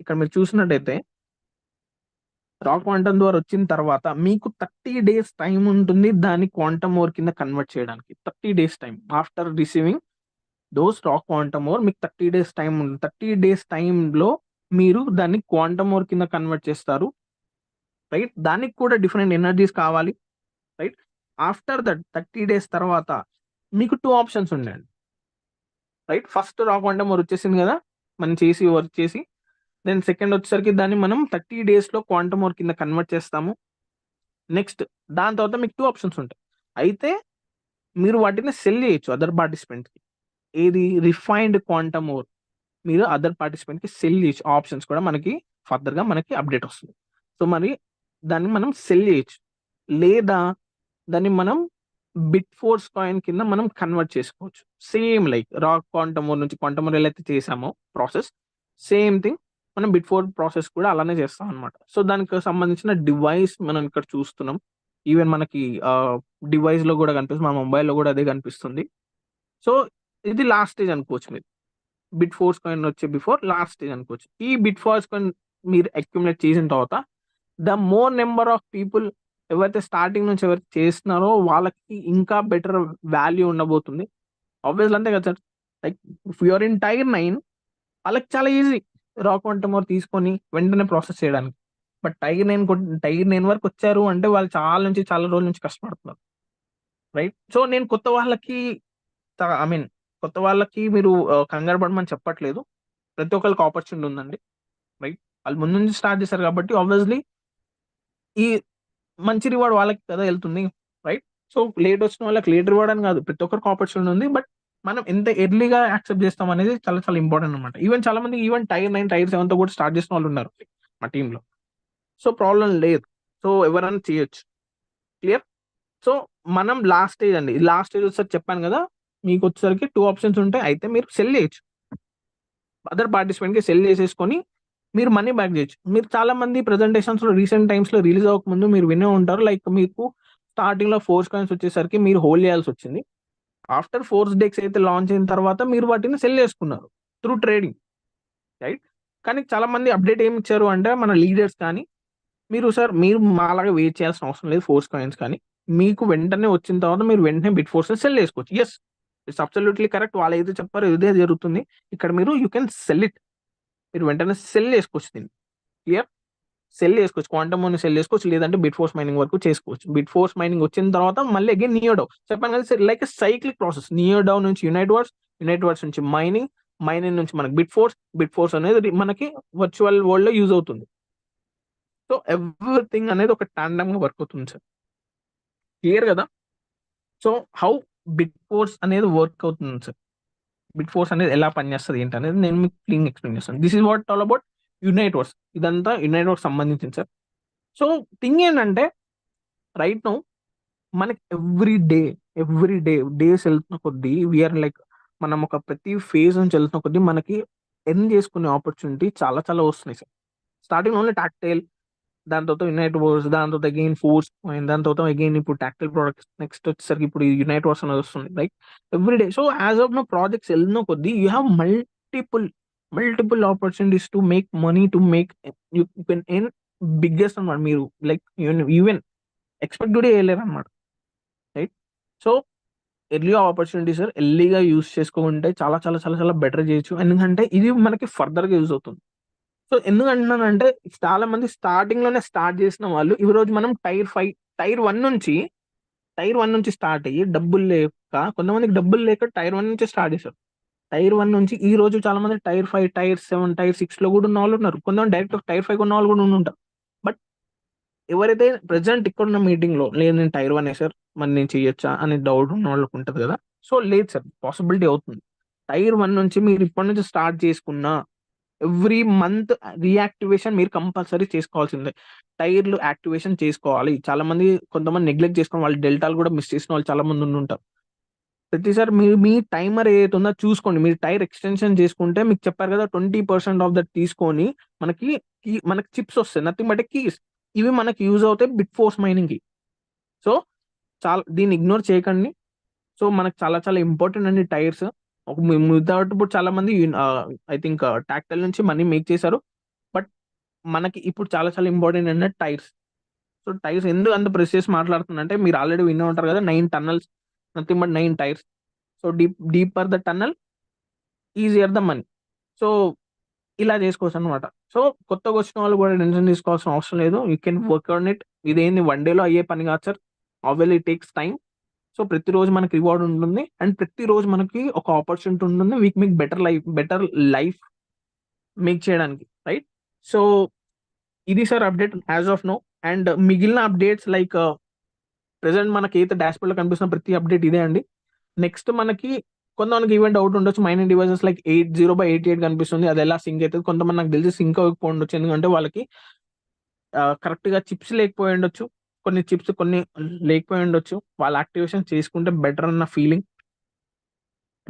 ఇక్కడ మీరు చూసినట్టయితే రా క్వాంటమ్ ద్వారా వచ్చిన తర్వాత మీకు 30 days టైం ఉంటుంది దాన్ని క్వాంటమ్ ఓర్ కింద కన్వర్ట్ చేయడానికి. 30 days time after receiving those రా క్వాంటమ్ ఓర్ మీకు 30 days టైం ఉంటుంది. 30 days టైంలో మీరు దాన్ని క్వాంటమ్ ఓర్ కింద కన్వర్ట్ చేస్తారు, రైట్? దానికి కూడా డిఫరెంట్ ఎనర్జీస్ కావాలి, రైట్? ఆఫ్టర్ దట్ 30 days తర్వాత మీకు 2 ఆప్షన్స్ ఉన్నాయండి, రైట్? ఫస్ట్ రా క్వాంటమ్ వచ్చేసింది కదా, మనం చేసి వర్క్ చేసి, దెన్ సెకండ్ వచ్చేసరికి దాన్ని మనం 30 days లో క్వాంటమ్ కింద కన్వర్ట్ చేస్తాము. నెక్స్ట్ దాని తర్వాత మీకు 2 ఆప్షన్స్ ఉంటాయి. అయితే మీరు వాటిని సెల్ చేయొచ్చు అదర్ పార్టిసిపెంట్కి. ఏది? రిఫైన్డ్ క్వాంటమ్ ఓర్ మీరు అదర్ పార్టిసిపెంట్కి సెల్ చేయొచ్చు. ఆప్షన్స్ కూడా మనకి ఫర్దర్గా మనకి అప్డేట్ వస్తుంది. సో మరి దాన్ని మనం సెల్ చేయొచ్చు, లేదా దాన్ని మనం బిట్ ఫోర్స్ కాయిన్ కింద మనం కన్వర్ట్ చేసుకోవచ్చు. Same like raw quantum ore నుంచి క్వాంటమ్ ఓర్ ఎలా అయితే చేసామో ప్రాసెస్, సేమ్ థింగ్ మనం బిట్ ఫోర్ ప్రాసెస్ కూడా అలానే చేస్తాం అనమాట. సో దానికి సంబంధించిన డివైస్ మనం ఇక్కడ చూస్తున్నాం. ఈవెన్ మనకి డివైస్ లో కూడా కనిపిస్తుంది, మన మొబైల్లో కూడా అదే కనిపిస్తుంది. సో ఇది లాస్ట్ స్టేజ్ అనుకోవచ్చు, మీరు బిట్ ఫోర్స్ కాయిన్ వచ్చే బిఫోర్ లాస్ట్ స్టేజ్ అనుకోవచ్చు. ఈ బిట్ ఫోర్స్ కాయిన్ మీరు అక్యుములేట్ చేసిన తర్వాత the more number of people ఎవరైతే స్టార్టింగ్ నుంచి ఎవరైతే చేస్తున్నారో వాళ్ళకి ఇంకా బెటర్ వాల్యూ ఉండబోతుంది. ఆబ్వియస్లీ అంతే కదా sir. Like if you're in tier 9 వాళ్ళకి చాలా ఈజీ రా క్వాంటమ్ ఓర్ తీసుకొని వెంటనే ప్రాసెస్ చేయడానికి. బట్ టైర్ 9 వరకు వచ్చారు అంటే వాళ్ళు చాలా రోజుల నుంచి కష్టపడుతున్నారు, రైట్? సో నేను కొత్త వాళ్ళకి కొత్త వాళ్ళకి మీరు కంగారు పడమని చెప్పట్లేదు. ప్రతి ఒక్కరికి ఆపర్చునిటీ ఉందండి, రైట్? వాళ్ళు ముందు నుంచి స్టార్ట్ చేశారు కాబట్టి ఆబ్వియస్లీ ఈ మంచి రివార్డ్ వాళ్ళకి కదా వెళ్తుంది, రైట్? సో లేట్ వచ్చిన వాళ్ళకి లేట్ రివార్డ్ అని కాదు, ప్రతి ఒక్కరికి ఆపర్చునిటీ ఉంది. బట్ మనం ఎంత ఎర్లీగా యాక్సెప్ట్ చేస్తాం అనేది చాలా చాలా ఇంపార్టెంట్ అనమాట. ఈవెన్ చాలా మంది టైర్ 9 టైర్ 7 తో కూడా స్టార్ట్ చేసిన వాళ్ళు ఉన్నారు మా టీంలో. సో ప్రాబ్లం లేదు, సో ఎవరైనా చేయొచ్చు. క్లియర్? సో మనం లాస్ట్ స్టేజ్ అండి, లాస్ట్ స్టేజ్ వచ్చేసరికి చెప్పాను కదా, మీకు వచ్చేసరికి 2 ఆప్షన్స్ ఉంటాయి. అయితే మీరు సెల్ చేయొచ్చు, అదర్ పార్టిసిపెంట్కి సెల్ చేసేసుకొని మీరు మనీ బ్యాక్ చేయొచ్చు. మీరు చాలా మంది ప్రెజెంటేషన్స్ లో రీసెంట్ టైమ్స్ లో రిలీజ్ అవ్వకముందు మీరు వినే ఉంటారు, లైక్ మీకు స్టార్టింగ్ లో ఫోర్స్ కాయిన్స్ వచ్చేసరికి మీరు హోల్డ్ చేయాల్సి వచ్చింది. ఆఫ్టర్ ఫోర్స్ డేక్స్ అయితే లాంచ్ అయిన తర్వాత మీరు వాటిని సెల్ చేసుకున్నారు త్రూ ట్రేడింగ్, రైట్? కానీ చాలా మంది అప్డేట్ ఏమి ఇచ్చారు అంటే మన లీడర్స్ కానీ, మీరు మాలాగా వెయిట్ చేయాల్సిన అవసరం లేదు ఫోర్స్ కాయిన్స్, కానీ మీకు వెంటనే వచ్చిన తర్వాత మీరు వెంటనే బిట్ ఫోర్స్ సెల్ చేసుకోవచ్చు. Yes, it's absolutely correct. వాళ్ళు ఏదో చెప్పారో ఇదే జరుగుతుంది ఇక్కడ. మీరు యూ కెన్ సెల్ ఇట్, మీరు వెంటనే సెల్ చేసుకోవచ్చు దీన్ని. క్లియర్? సెల్ చేసుకోవచ్చు, క్వాంటమ్ ఓన్ సెల్ చేసుకోవచ్చు, లేదంటే బిట్ ఫోర్స్ మైనింగ్ వరకు చేసుకోవచ్చు. బిట్ ఫోర్స్ మైనింగ్ వచ్చిన తర్వాత మళ్ళీ అగైన్ నియో డౌ చెప్పాను కదా, లైక్ సైక్లిక్ ప్రాసెస్. నియో డౌ నుంచి యునైట్ వర్డ్స్ నుంచి మైనింగ్ నుంచి మనకి బిట్ ఫోర్స్ అనేది మనకి వర్చువల్ వరల్డ్ లో యూజ్ అవుతుంది. సో ఎవ్రీథింగ్ అనేది ఒక టాండమ్ గా వర్క్ అవుతుంది సార్. క్లియర్ కదా? సో హౌ బిట్ ఫోర్స్ అనేది వర్క్ అవుతుంది సార్, బిట్ ఫోర్స్ అనేది ఎలా పనిచేస్తుంది ఏంటి అనేది నేను మీకు క్లీన్ ఎక్స్ప్లెయిన్ చేస్తాను. This is what all about unite words. ఇదంతా యునైట్ వర్డ్స్ సంబంధించింది సార్. సో థింగ్ ఏంటంటే రైట్ నౌ మనకి ఎవ్రీ డే డేస్ వెళ్తున్న కొద్దీ వీఆర్ లైక్ మనం ఒక ప్రతి ఫేజ్ నుంచి వెళ్తున్న కొద్దీ మనకి ఎర్న్ చేసుకునే ఆపర్చునిటీ చాలా చాలా వస్తున్నాయి సార్. స్టార్టింగ్ ఓన్లీ టాక్టైల్, దాని తర్వాత యునైట్ వర్డ్స్, దాని తర్వాత అగైన్ ఫోర్స్, దాని తర్వాత అగైన్ ఇప్పుడు టాక్టైల్ ప్రొడక్ట్స్, నెక్స్ట్ వచ్చేసరికి ఇప్పుడు యునైట్ వర్డ్స్ అనేది వస్తుంది, right? Every day. So as of no projects వెళ్ళిన కొద్దీ you have multiple opportunities to make money, to make you can earn biggest అనమాట. మీరు లైక్ ఈవెన్ ఎక్స్పెక్ట్ కూడా చేయలేరు అనమాట, right? So early opportunity sir, ఎర్లీగా యూస్ చేసుకుంటే చాలా చాలా చాలా చాలా బెటర్ చేయొచ్చు. ఎందుకంటే ఇది మనకి ఫర్దర్గా యూజ్ అవుతుంది. సో ఎందుకు అంటున్నానంటే చాలా మంది స్టార్టింగ్ లోనే స్టార్ట్ చేసిన వాళ్ళు ఈ రోజు మనం టైర్ 1 నుంచి స్టార్ట్ అయ్యి డబ్బులు లేక, కొంతమందికి డబ్బులు లేక టైర్ 1 నుంచి స్టార్ట్ చేశారు. టైర్ 1 నుంచి ఈ రోజు చాలా మంది టైర్ 5, టైర్ 7, టైర్ 6 లో కూడా ఉన్న వాళ్ళు ఉన్నారు. కొంతమంది డైరెక్ట్ టైర్ 5 ఉన్న వాళ్ళు కూడా ఉంటారు. బట్ ఎవరైతే ప్రెసెంట్ ఇక్కడ ఉన్న మీటింగ్ లో లేదు నేను టైర్ 1 సార్ మరి నేను చేయొచ్చా అనే డౌట్ ఉన్న వాళ్ళకి ఉంటుంది కదా. సో లేదు సార్, పాసిబిలిటీ అవుతుంది. టైర్ 1 నుంచి మీరు ఇప్పటి నుంచి స్టార్ట్ చేసుకున్నా ఎవ్రీ మంత్ రీయాక్టివేషన్ మీరు కంపల్సరీ చేసుకోవాల్సిందే. టైర్లు యాక్టివేషన్ చేసుకోవాలి. చాలా మంది కొంతమంది నెగ్లెక్ట్ చేసుకుని వాళ్ళు డెల్టాలు కూడా మిస్ చేసిన వాళ్ళు చాలా మంది ఉంటారు. ప్రతిసారి మీరు మీ టైమర్ ఏదైతే ఉందో చూసుకోండి. మీరు టైర్ ఎక్స్టెన్షన్ చేసుకుంటే మీకు చెప్పారు కదా 20% ఆఫ్ దట్ తీసుకొని మనకి చిప్స్ వస్తాయి, నథింగ్ బట్ కీస్. ఇవి మనకి యూజ్ అవుతాయి బిట్ ఫోర్స్ మైనింగ్ కి. సో దీన్ని ఇగ్నోర్ చేయకండి. సో మనకు చాలా చాలా ఇంపార్టెంట్ అండి టైర్స్. ఇప్పుడు చాలా మంది ఐ థింక్ టాక్టైల్ నుంచి మనీ మేక్ చేశారు. బట్ మనకి ఇప్పుడు చాలా చాలా ఇంపార్టెంట్ అంటే టైర్స్. సో టైర్స్ ఎందుకు అంత ప్రెసియస్ మాట్లాడుతున్నా మీరు ఆల్రెడీ వినే ఉంటారు కదా, 9 tunnels, nothing but 9 tyres. So deeper the tunnel easier the money. So ఇలా చేసుకోవచ్చు అనమాట. సో కొత్తగా వచ్చిన వాళ్ళు కూడా టెన్షన్ తీసుకోవాల్సిన అవసరం లేదు. You can work on it. ఇదేంది వన్ డేలో అయ్యే పని కాదు sir. Obviously it takes time. So ప్రతిరోజు మనకి రివార్డ్ ఉంటుంది అండ్ ప్రతిరోజు మనకి ఒక ఆపర్చునిటీ ఉంటుంది వీక్ మీకు బెటర్ లైఫ్ మేక్ చేయడానికి, రైట్? సో ఇది sir update as of no. And మిగిలిన అప్డేట్స్ లైక్ ప్రెసెంట్ మనకి అయితే డాష్ బోర్డ్ లో కనిపిస్తున్న ప్రతి అప్డేట్ ఇదే అండి. నెక్స్ట్ మనకి కొంతమందికి ఈవెంట్ డౌట్ ఉండొచ్చు, మైనింగ్ డివైసెస్ లైక్ 80/88 కనిపిస్తుంది, అది ఎలా సింక్ అవుతుంది? కొంతమంది నాకు తెలిసి సింక్ అవ్వకపోయి ఉండొచ్చు, ఎందుకంటే వాళ్ళకి కరెక్ట్ గా చిప్స్ లేకపోయి ఉండొచ్చు, కొన్ని చిప్స్ కొన్ని లేకపోయి ఉండొచ్చు. వాళ్ళ యాక్టివేషన్ చేసుకుంటే బెటర్ అన్న ఫీలింగ్,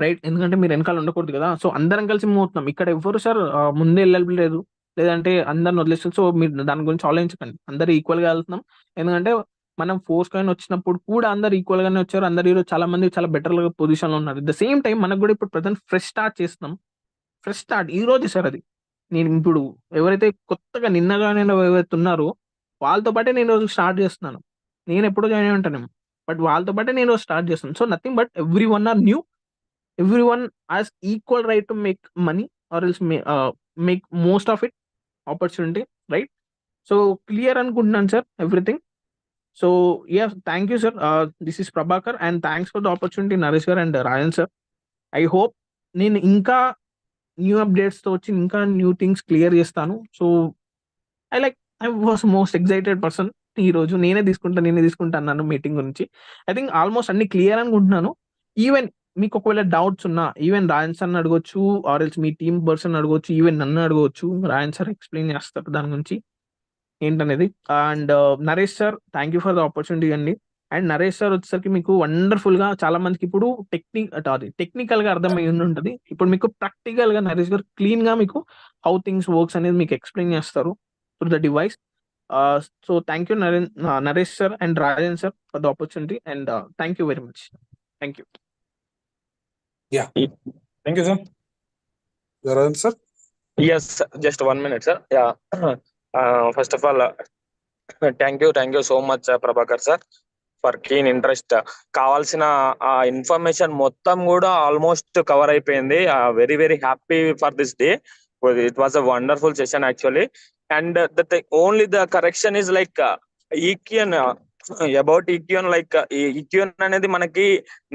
రైట్? ఎందుకంటే మీరు వెనకాల ఉండకూడదు కదా. సో అందరం కలిసి మూవ్ అవుతున్నాం. ఇక్కడ ఎవరు సార్ ముందే వెళ్ళలేదు, లేదంటే అందరిని వదిలేస్తారు. సో మీరు దాని గురించి ఆలోచించకండి, అందరు ఈక్వల్ గా వెళ్తున్నాం. ఎందుకంటే మనం ఫోర్స్ కాయిన్ వచ్చినప్పుడు కూడా అందరు ఈక్వల్ గానే వచ్చారు. అందరు ఈరోజు చాలా మంది చాలా బెటర్ పొజిషన్ లో ఉన్నారు. అట్ ద సేమ్ టైం మనకు కూడా ఇప్పుడు ప్రజెంట్ ఫ్రెష్ స్టార్ట్ చేస్తున్నాం. ఫ్రెష్ స్టార్ట్ ఈ రోజు సార్. అది నేను ఇప్పుడు ఎవరైతే కొత్తగా నిన్నగానే ఎవరైతే ఉన్నారో వాళ్ళతో పాటే నేను రోజు స్టార్ట్ చేస్తున్నాను. నేను ఎప్పుడో జాయిన్ అయి ఉంటాను, బట్ వాళ్ళతో పాటే నేను రోజు స్టార్ట్ చేస్తున్నాను. So nothing but every one are new, everyone has equal right to make money or else make most of it opportunity, right? So clear అనుకుంటున్నాను sir everything. So yeah, thank you sir. This is Prabhakar and thanks for the opportunity Naresh sir and Rajan sir. I hope నేను ఇంకా new updates తో వచ్చి ఇంకా new things clear చేస్తాను. So I was most excited person. ఈ రోజు నేనే తీసుకుంటా అన్నాను మీటింగ్ గురించి. ఐ థింక్ ఆల్మోస్ట్ అన్ని క్లియర్ అనుకుంటున్నాను. ఈవెన్ మీకు ఒకవేళ డౌట్స్ ఉన్నా ఈవెన్ రాయన్ సార్ అడగొచ్చు, or else me team person అడగొచ్చు, ఈవెన్ నన్ను అడగవచ్చు. రాయన్ సార్ ఎక్స్ప్లెయిన్ చేస్తారు దాని గురించి ఏంటనేది. And Naresh sir thank you for the opportunity అండి. అండ్ నరేష్ సార్ వచ్చేసరికి మీకు వండర్ఫుల్ గా చాలా మందికి ఇప్పుడు టెక్నికల్ గా అర్థమై ఉంటుంది. ఇప్పుడు మీకు ప్రాక్టికల్ గా నరేష్ గారు క్లీన్ గా మీకు హౌ థింగ్స్ వర్క్స్ అనేది మీకు ఎక్స్ప్లెయిన్ చేస్తారు through the device. So thank you Naresh sir and Rajan sir for the opportunity and thank you very much. Thank you.
Thank you, sir.
Rajan sir.
Yes, just 1 minute, sir. Yeah. First of all, thank you so much, Prabhakar sir, for keen interest. కావాల్సిన information మొత్తం కూడా almost cover అయిపోయింది. Very very happy for this day. It was a wonderful session actually. And only the correction is like EQN. About EQN, like EQN అనేది మనకి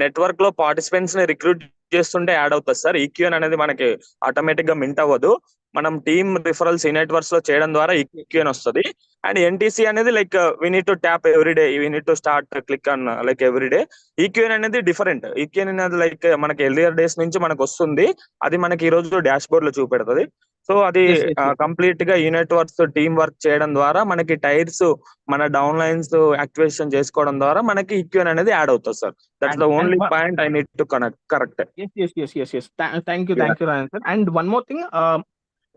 network లో participants ని recruit చేస్తుంటే add అవుతుంది సార్. ఈక్యూఎన్ అనేది మనకి ఆటోమేటిక్ గా మింట్ అవ్వదు. మనం టీమ్ రిఫరల్స్ ఈ నెట్వర్క్స్ లో చేయడం ద్వారా ఈక్యూఎన్ వస్తుంది. అండ్ ఎన్టీసీ అనేది like we need to tap every day, we need to start click on like every day. EQN అనేది డిఫరెంట్. ఈక్యూఎన్ అనేది లైక్ మనకి ఎర్లియర్ డేస్ నుంచి మనకు వస్తుంది, అది మనకి ఈ రోజు డాష్ బోర్డ్ లో చూపెడుతుంది. సో అది కంప్లీట్ గా ఈ నెట్వర్క్స్ టీమ్ వర్క్ చేయడం ద్వారా మనకి టైర్స్ మన డౌన్ లైన్స్ యాక్టివేషన్ చేసుకోవడం ద్వారా మనకి ఈక్యూఎన్ అనేది యాడ్ అవుతుంది sir. That's the only point I need to correct.
yes. Thank you Rajan sir. And one more thing,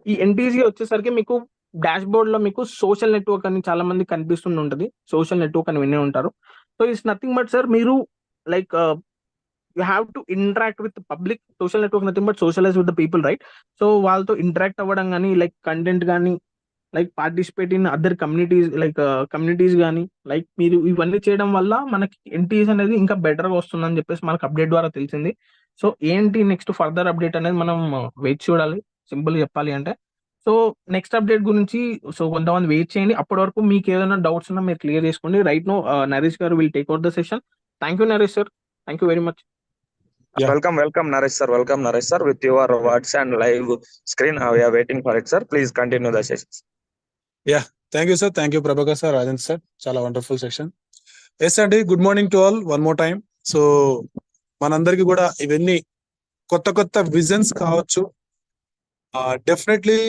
ఈ ఎన్టీసీ వచ్చేసరికి మీకు డాష్ బోర్డ్ లో మీకు సోషల్ నెట్వర్క్ అని చాలా మంది కనిపిస్తుంది ఉంటుంది. సోషల్ నెట్వర్క్ అని వినే ఉంటారు. So it's nothing but sir, మీరు like you have to interact with public. Social network nothing but socialize with the people, right? So వాళ్ళతో ఇంటరాక్ట్ అవ్వడం కానీ, లైక్ కంటెంట్ కానీ, like participate in other communities కానీ, like మీరు ఇవన్నీ చేయడం వల్ల మనకి ఎన్టీఎస్ అనేది ఇంకా బెటర్ గా వస్తుందని చెప్పేసి మనకు అప్డేట్ ద్వారా తెలిసింది. సో ఏంటి నెక్స్ట్ ఫర్దర్ అప్డేట్ అనేది మనం వెయిట్ చూడాలి, సింపుల్ చెప్పాలి అంటే. సో నెక్స్ట్ అప్డేట్ గురించి సో కొంతమంది వెయిట్ చేయండి. అప్పటి వరకు మీకు ఏదైనా డౌట్స్ ఉన్నా మీరు క్లియర్ చేసుకోండి. రైట్ నో నరేష్ గారు will take out the session. Thank you Naresh sir, thank you very much.
Welcome Naresh sir, with your words and live screen. We are waiting for it, sir. Please continue the sessions.
Yeah, thank you sir. Thank you Prabhakar sir, Rajan sir. Chala wonderful section. Yes అండి, good morning to all one more time. So మనందరికి కూడా ఇవన్నీ కొత్త visions కావచ్చు. Definitely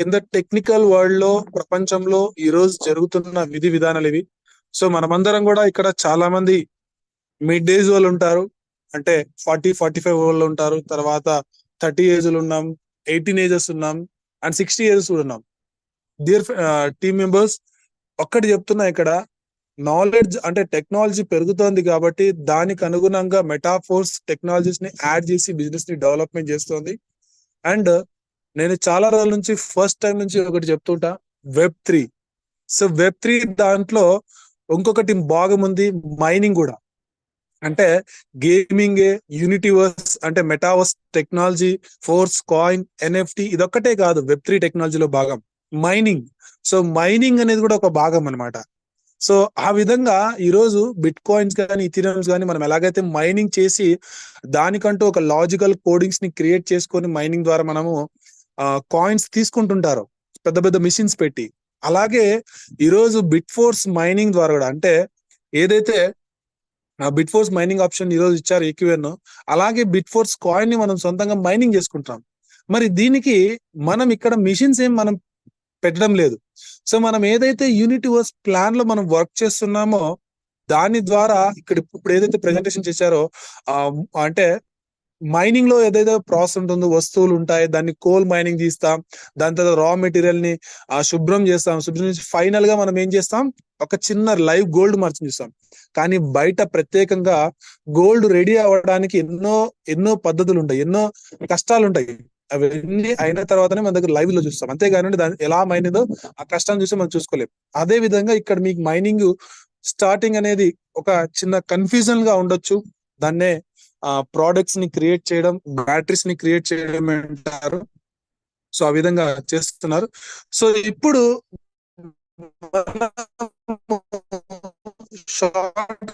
in the technical world లో, ప్రపంచంలో ఈ రోజు జరుగుతున్న విధి విధానాలు ఇవి. సో మనమందరం కూడా ఇక్కడ చాలా మంది మిడ్ ఏజ్ వాళ్ళు ఉంటారు, అంటే 40-45 వాళ్ళు ఉంటారు, తర్వాత 30 ఏజ్లు ఉన్నాం, 18 ఏజెస్ ఉన్నాం, అండ్ 60 ఏజెస్ కూడా ఉన్నాం. డియర్ టీమ్ మెంబర్స్, ఒక్కటి చెప్తున్నా, ఇక్కడ నాలెడ్జ్ అంటే టెక్నాలజీ పెరుగుతోంది కాబట్టి దానికి అనుగుణంగా మెటాఫోర్స్ టెక్నాలజీస్ ని యాడ్ చేసి బిజినెస్ ని డెవలప్మెంట్ చేస్తోంది. అండ్ నేను చాలా రోజుల నుంచి ఫస్ట్ టైం నుంచి ఒకటి చెప్తుంటా, Web3. సో Web3 దాంట్లో ఇంకొకటి భాగం ఉంది, మైనింగ్ కూడా. అంటే గేమింగ్, యూనిటీవర్స్ అంటే metaverse technology, force, coin, NFT ఇదొక్కటే కాదు వెబ్3 టెక్నాలజీలో భాగం మైనింగ్. సో మైనింగ్ అనేది కూడా ఒక భాగం అన్నమాట. సో ఆ విధంగా ఈరోజు బిట్ కాయిన్స్ కానీ ఇథీరియంస్ కానీ మనం ఎలాగైతే మైనింగ్ చేసి దానికంటూ ఒక లాజికల్ కోడింగ్స్ ని క్రియేట్ చేసుకొని మైనింగ్ ద్వారా మనము కాయిన్స్ తీసుకుంటుంటారు పెద్ద పెద్ద మిషన్స్ పెట్టి, అలాగే ఈరోజు బిట్ ఫోర్స్ మైనింగ్ ద్వారా కూడా, అంటే ఏదైతే బిట్ ఫోర్స్ మైనింగ్ ఆప్షన్ ఈ రోజు ఇచ్చారు ఈక్యూఎన్, అలాగే బిట్ ఫోర్స్ కాయిన్ ని మనం సొంతంగా మైనింగ్ చేసుకుంటాం. మరి దీనికి మనం ఇక్కడ మిషన్స్ ఏం మనం పెట్టడం లేదు. సో మనం ఏదైతే యూనిటీవర్స్ ప్లాన్ లో మనం వర్క్ చేస్తున్నామో దాని ద్వారా ఇక్కడ ఇప్పుడు ఏదైతే ప్రెజెంటేషన్ చేశారో అంటే మైనింగ్ లో ఏదైతే ప్రాసెస్ ఉంటుందో, వస్తువులు ఉంటాయి, దాన్ని కోల్ మైనింగ్ తీస్తాం, దాని తర్వాత రా మెటీరియల్ ని శుభ్రం చేస్తాం, శుభ్రం చేసి ఫైనల్ గా మనం ఏం చేస్తాం, ఒక చిన్న లైవ్ గోల్డ్ మర్చెంట్ చేస్తాం. కానీ బయట ప్రత్యేకంగా గోల్డ్ రెడీ అవ్వడానికి ఎన్నో పద్ధతులు ఉంటాయి, ఎన్నో కష్టాలు ఉంటాయి. అవన్నీ అయిన తర్వాతనే మన దగ్గర లైవ్ లో చూస్తాం, అంతేగాని దాన్ని ఎలా మైనిందో ఆ కష్టాన్ని చూసి మనం చూసుకోలేం. అదే విధంగా ఇక్కడ మీకు మైనింగ్ స్టార్టింగ్ అనేది ఒక చిన్న కన్ఫ్యూజన్ గా ఉండొచ్చు. దాన్నే ప్రోడక్ట్స్ ని క్రియేట్ చేయడం, బ్యాటరీస్ ని క్రియేట్ చేయడం అంటారు. సో ఆ విధంగా చేస్తున్నారు. సో ఇప్పుడు షార్ట్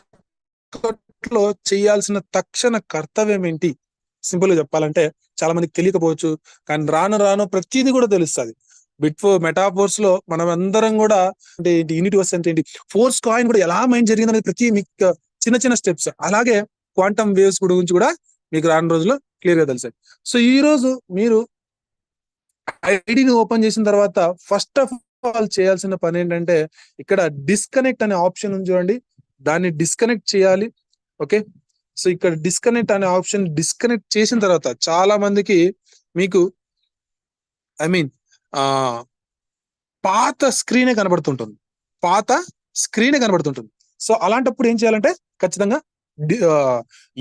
కట్ లో చేయాల్సిన తక్షణ కర్తవ్యం ఏంటి? సింపుల్ గా చెప్పాలంటే చాలా మందికి తెలియకపోవచ్చు, కానీ రాను రాను ప్రతిదీ కూడా తెలుస్తుంది. మెటాఫోర్స్ లో మనం అందరం కూడా అంటే యూనిటీవర్స్ అంటే ఏంటి, ఫోర్స్ కాయిన్ కూడా ఎలా మైండ్ జరిగింది అనేది ప్రతి మీకు చిన్న చిన్న స్టెప్స్, అలాగే క్వాంటమ్ వేవ్స్ గురించి కూడా మీకు రాను రోజుల్లో క్లియర్ గా తెలుసాయి. సో ఈ రోజు మీరు ఐడిని ఓపెన్ చేసిన తర్వాత ఫస్ట్ ఆఫ్ ఆల్ చేయాల్సిన పని ఏంటంటే ఇక్కడ డిస్కనెక్ట్ అనే ఆప్షన్ ఉంది చూడండి, దాన్ని డిస్కనెక్ట్ చేయాలి. ఓకే, సో ఇక్కడ డిస్కనెక్ట్ అనే ఆప్షన్ డిస్కనెక్ట్ చేసిన తర్వాత చాలా మందికి మీకు పాత స్క్రీనే కనబడుతుంటుంది. సో అలాంటప్పుడు ఏం చేయాలంటే ఖచ్చితంగా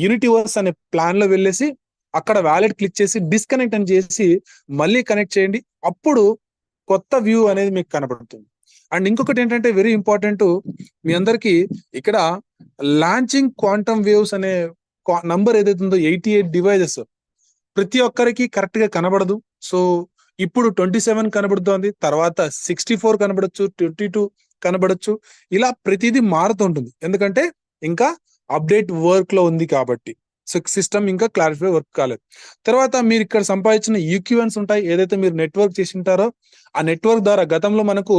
యూనిటీవర్స్ అనే ప్లాన్ లో వెళ్ళేసి అక్కడ వ్యాలెట్ క్లిక్ చేసి డిస్కనెక్ట్ అని చేసి మళ్ళీ కనెక్ట్ చేయండి. అప్పుడు కొత్త వ్యూ అనేది మీకు కనబడుతుంది. అండ్ ఇంకొకటి ఏంటంటే వెరీ ఇంపార్టెంట్, మీ అందరికి ఇక్కడ లాంచింగ్ క్వాంటమ్ వేవ్స్ అనే నంబర్ ఏదైతే ఉందో 88 డివైజెస్ ప్రతి ఒక్కరికి కరెక్ట్ గా కనబడదు. సో ఇప్పుడు 27 కనబడుతోంది, తర్వాత 64 కనబడచ్చు, 22 కనబడచ్చు, ఇలా ప్రతిదీ మారుతుంటుంది. ఎందుకంటే ఇంకా అప్డేట్ వర్క్ లో ఉంది కాబట్టి. సో సిస్టమ్ ఇంకా క్లారిఫై వర్క్ కాలేదు. తర్వాత మీరు ఇక్కడ సంపాదించిన ఈక్యూఎన్స్ ఉంటాయి, ఏదైతే మీరు నెట్వర్క్ చేసి ఉంటారో ఆ నెట్వర్క్ ద్వారా గతంలో మనకు